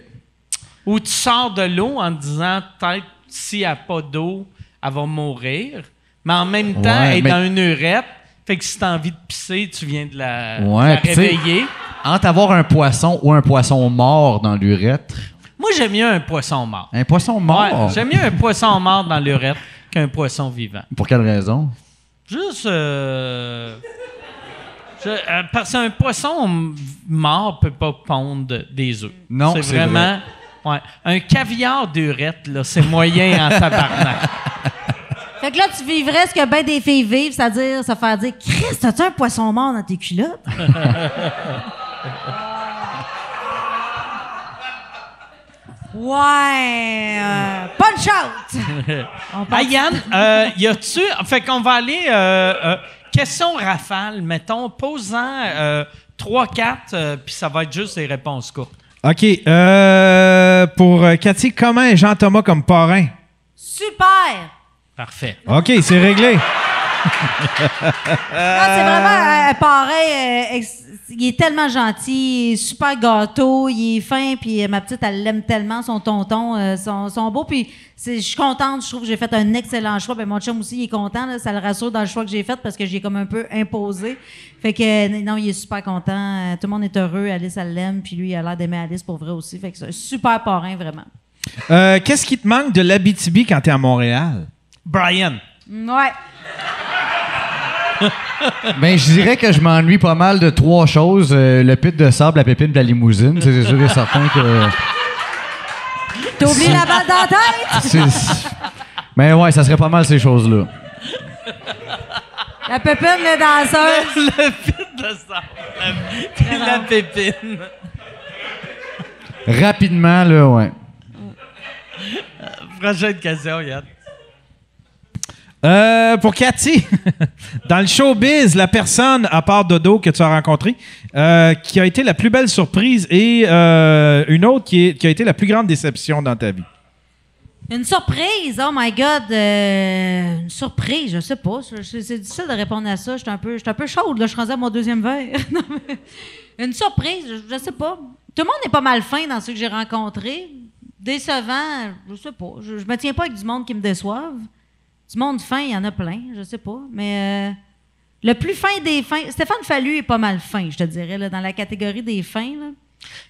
Ou tu sors de l'eau en te disant, peut-être, s'il n'y a pas d'eau, elle va mourir. Mais en même temps, Ouais, elle est mais- dans une urètre. Fait que si t'as envie de pisser, tu viens de la Puis tu sais, réveiller. entre avoir un poisson ou un poisson mort dans l'urètre. Moi, j'aime mieux un poisson mort. Un poisson mort? Ouais, j'aime mieux un poisson mort dans l'urètre qu'un poisson vivant. Pour quelle raison? Juste... parce qu'un poisson mort peut pas pondre des œufs. Non, c'est c'est vraiment... Ouais. Un caviar d'urètre, là, c'est moyen en tabarnak. Fait Fait que là, tu vivrais ce que ben des filles vivent, c'est-à-dire se faire dire « Christ, as-tu un poisson mort dans tes culottes? » Ouais, punch out! On passe- Yann, y a-tu. Fait qu'on va aller. Question rafale, mettons. Pose-en 3-4, puis ça va être juste des réponses courtes. OK. Pour Cathy, comment est Jean-Thomas comme parrain? Super! Parfait. OK, c'est réglé. Non, c'est vraiment pareil. Il est tellement gentil, il est super gâteau, il est fin, puis ma petite, elle l'aime tellement, son tonton, son beau. Puis je suis contente, je trouve que j'ai fait un excellent choix. Ben, mon chum aussi, il est content, là, ça le rassure dans le choix que j'ai fait parce que j'ai comme un peu imposé. Fait que non, il est super content. Tout le monde est heureux, Alice, elle l'aime, puis lui, il a l'air d'aimer Alice pour vrai aussi. Fait que c'est un super parrain, vraiment. Qu'est-ce qui te manque de l'Abitibi quand t'es à Montréal? Brian. Ouais. Ben, je dirais que je m'ennuie pas mal de 3 choses. Le pit de sable, la pépine de la limousine. C'est sûr et certain que... T'as oublié la balle dans la tête? Mais ouais, ça serait pas mal ces choses-là. La pépine, les danseuses. Le pit de sang. La pépine. Rapidement, là, ouais. Prochaine question, Yann. Pour Cathy, dans le showbiz, la personne, à part Dodo, que tu as rencontré, qui a été la plus belle surprise et une autre qui a été la plus grande déception dans ta vie. Une surprise, oh my God, une surprise, je sais pas. C'est difficile de répondre à ça. Je suis un peu chaude, là, je suis rendue à mon 2e verre. Non, mais une surprise, je sais pas. Tout le monde est pas mal fin dans ceux que j'ai rencontrés. Décevant, je sais pas. Je me tiens pas avec du monde qui me déçoivent. Du monde fin, il y en a plein, je sais pas. Mais le plus fin des fins, Stéphane Fallu est pas mal fin, je te dirais, là, dans la catégorie des fins. Là.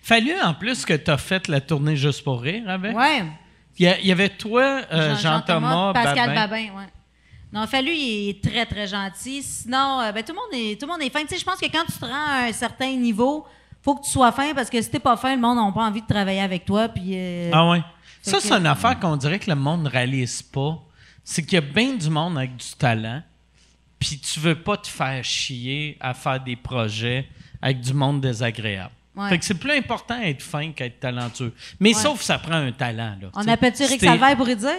Fallu en plus que tu as fait la tournée Juste pour rire avec. Ouais. Il y avait toi, Jean-Thomas, Pascal Babin. Babin, ouais. Non, Fallu, il est très, très gentil. Sinon, tout le monde est fin. Tu sais, je pense que quand tu te rends à un certain niveau, faut que tu sois fin parce que si t'es pas fin, le monde n'a pas envie de travailler avec toi. Puis, Ah ouais. Ça, que- c'est une affaire qu'on dirait que le monde ne réalise pas. C'est qu'il y a bien du monde avec du talent, puis tu veux pas te faire chier à faire des projets avec du monde désagréable. Ouais. Fait que c'est plus important d'être fin qu'être talentueux. Mais sauf que ça prend un talent. Là, On t'sais. appelle-tu Eric C'était- Salvaire pour y dire?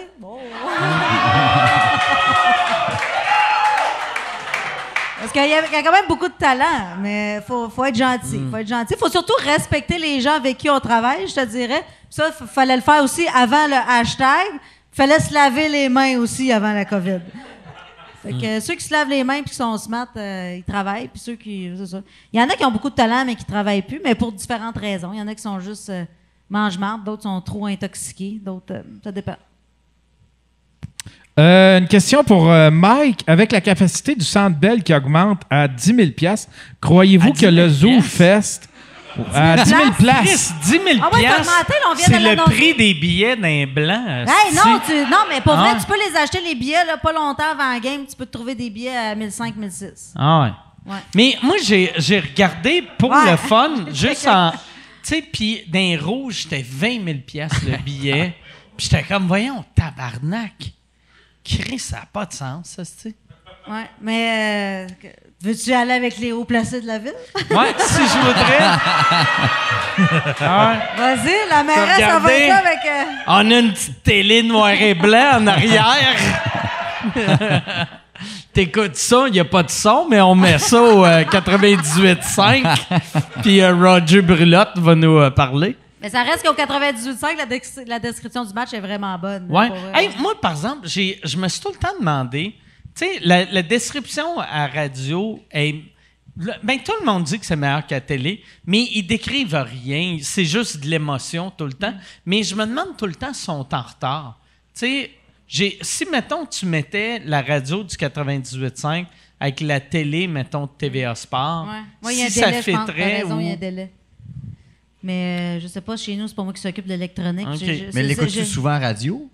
Parce qu'il y a quand même beaucoup de talent, mais faut être gentil. Faut être gentil. Faut surtout respecter les gens avec qui on travaille, je te dirais. Ça, fallait le faire aussi avant le hashtag. Fallait se laver les mains aussi avant la COVID. Fait que ceux qui se lavent les mains et qui sont smart, ils travaillent. Puis ceux qui... C'est ça. Il y en a qui ont beaucoup de talent, mais qui travaillent plus, mais pour différentes raisons. Il y en a qui sont juste mange-marde, d'autres sont trop intoxiqués, d'autres... ça dépend. Une question pour Mike. Avec la capacité du Centre Bell qui augmente à 10 000 $, croyez-vous À que 10 000 le Zoo Fest... À 10 000 Chris, places. 10 000 Ah ouais, t'as augmenté, là, on vient c'est de le l'annoncer. prix des billets d'un blanc. Hey, non, mais pour vrai, Ah. tu peux les acheter, les billets, là, pas longtemps avant la game. Tu peux te trouver des billets à 1500, 1600. Ah ouais. Ouais. Mais moi, j'ai regardé pour Ouais. le fun, juste en... Tu sais, puis dans les rouges, c'était 20 000 $ le billet. Puis j'étais comme, voyons, tabarnak. Chris, ça n'a pas de sens, ça, tu sais. Ouais, mais veux-tu aller avec les hauts placés de la ville? Ouais, si je voudrais. Ah ouais. Vas-y, la mairesse, T'as elle va être là regardé? avec... On a une petite télé noir et blanc en arrière. T'écoutes ça, il n'y a pas de son, mais on met ça au 98.5. Puis Roger Brulotte va nous parler. Mais ça reste qu'au 98.5, la description du match est vraiment bonne. Ouais. Pour, Hey, moi, par exemple, je me suis tout le temps demandé, tu sais, la description à radio est. Ben, tout le monde dit que c'est meilleur qu'à la télé, mais ils décrivent rien. C'est juste de l'émotion tout le temps. Mais je me demande tout le temps s'ils sont en retard. Tu sais, si, mettons, tu mettais la radio du 98.5 avec la télé, mettons, de TVA Sport, Ouais. Moi, il y a un si délai, ça je pense. T'as fêterait raison, il y a un ou... délai. Mais je sais pas, chez nous, c'est pas moi qui s'occupe de l'électronique. OK. J'ai- Mais c'est- l'écoutes-tu j'ai- souvent à radio?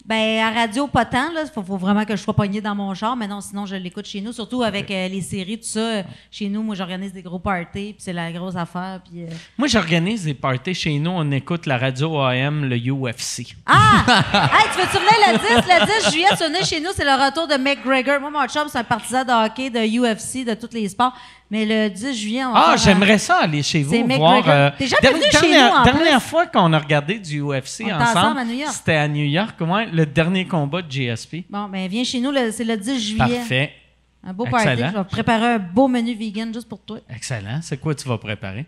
Ben, à radio, pas tant. Il faut vraiment que je sois pognée dans mon char. Mais non, sinon, je l'écoute chez nous. Surtout avec les séries, tout ça. Chez nous, moi, j'organise des gros parties. Puis c'est la grosse affaire. Puis, Moi, j'organise des parties chez nous. On écoute la radio AM, le UFC. Ah! Hey, tu veux tourner le 10? Le 10 juillet, tu venais chez nous, c'est le retour de McGregor. Moi, mon chum, c'est un partisan de hockey, de UFC, de tous les sports. Mais le 10 juillet, on va faire j'aimerais ça aller chez vous c'est voir. McGregor. T'es jamais venu chez nous, en Dernière plus. fois qu'on a regardé du UFC On était ensemble ensemble, à New York. c'était à New York. Ouais, le dernier combat de GSP. Bon, ben viens chez nous, c'est le 10 juillet. Parfait. Un beau party. Excellent. Je vais préparer un beau menu vegan juste pour toi. Excellent. C'est quoi tu vas préparer?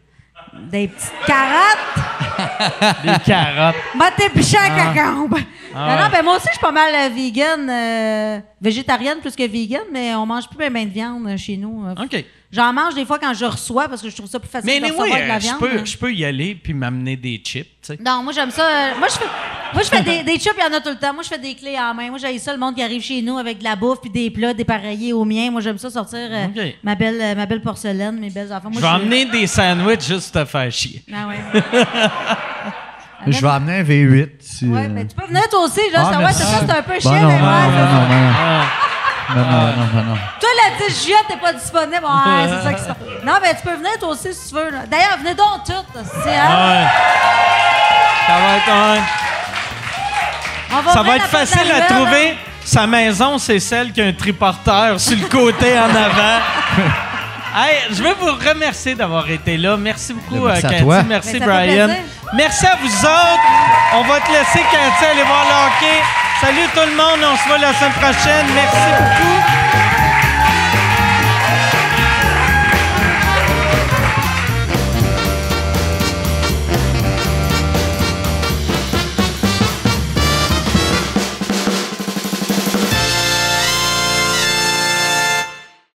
Des petites carottes. Des carottes. Bah, t'es piché à cacombe. Ah Non, ouais. ben moi aussi, je suis pas mal vegan, végétarienne plus que vegan, mais on mange plus ben de viande chez nous. OK. J'en mange des fois quand je reçois parce que je trouve ça plus facile Mais de anyway, recevoir de la viande. je peux y aller puis m'amener des chips, tu sais. Non, moi j'aime ça. Moi je fais des chips, il y en a tout le temps. Moi je fais des clés en main. Moi j'aime ça le monde qui arrive chez nous avec de la bouffe puis des plats dépareillés aux miens. Moi j'aime ça sortir OK. ma belle porcelaine, mes belles affaires. Moi, Je vais emmener des sandwichs juste pour te faire chier. Ah ouais. Je vais amener un V8. Si, Ouais, mais tu peux venir toi aussi là, Ah, ça merci. c'est un peu Ben chiant non, mais ben ouais, non, c'est ça. ben non. Toi le 10 juillet t'es pas disponible. Ouais, c'est ça qui se passe. Non, mais tu peux venir toi aussi si tu veux. Là. D'ailleurs, venez donc toutes. C'est hein? Ça va être On va Ça venir va être la porte de facile la à ruelle, trouver. hein? Sa maison, c'est celle qui a un triporteur sur le côté en avant. Hey, je veux vous remercier d'avoir été là. Merci beaucoup, Merci à Cathy. toi. Merci, Ben, ça fait Brian. plaisir. Merci à vous autres. On va te laisser, Cathy, aller voir le hockey. Salut tout le monde. On se voit la semaine prochaine. Merci beaucoup.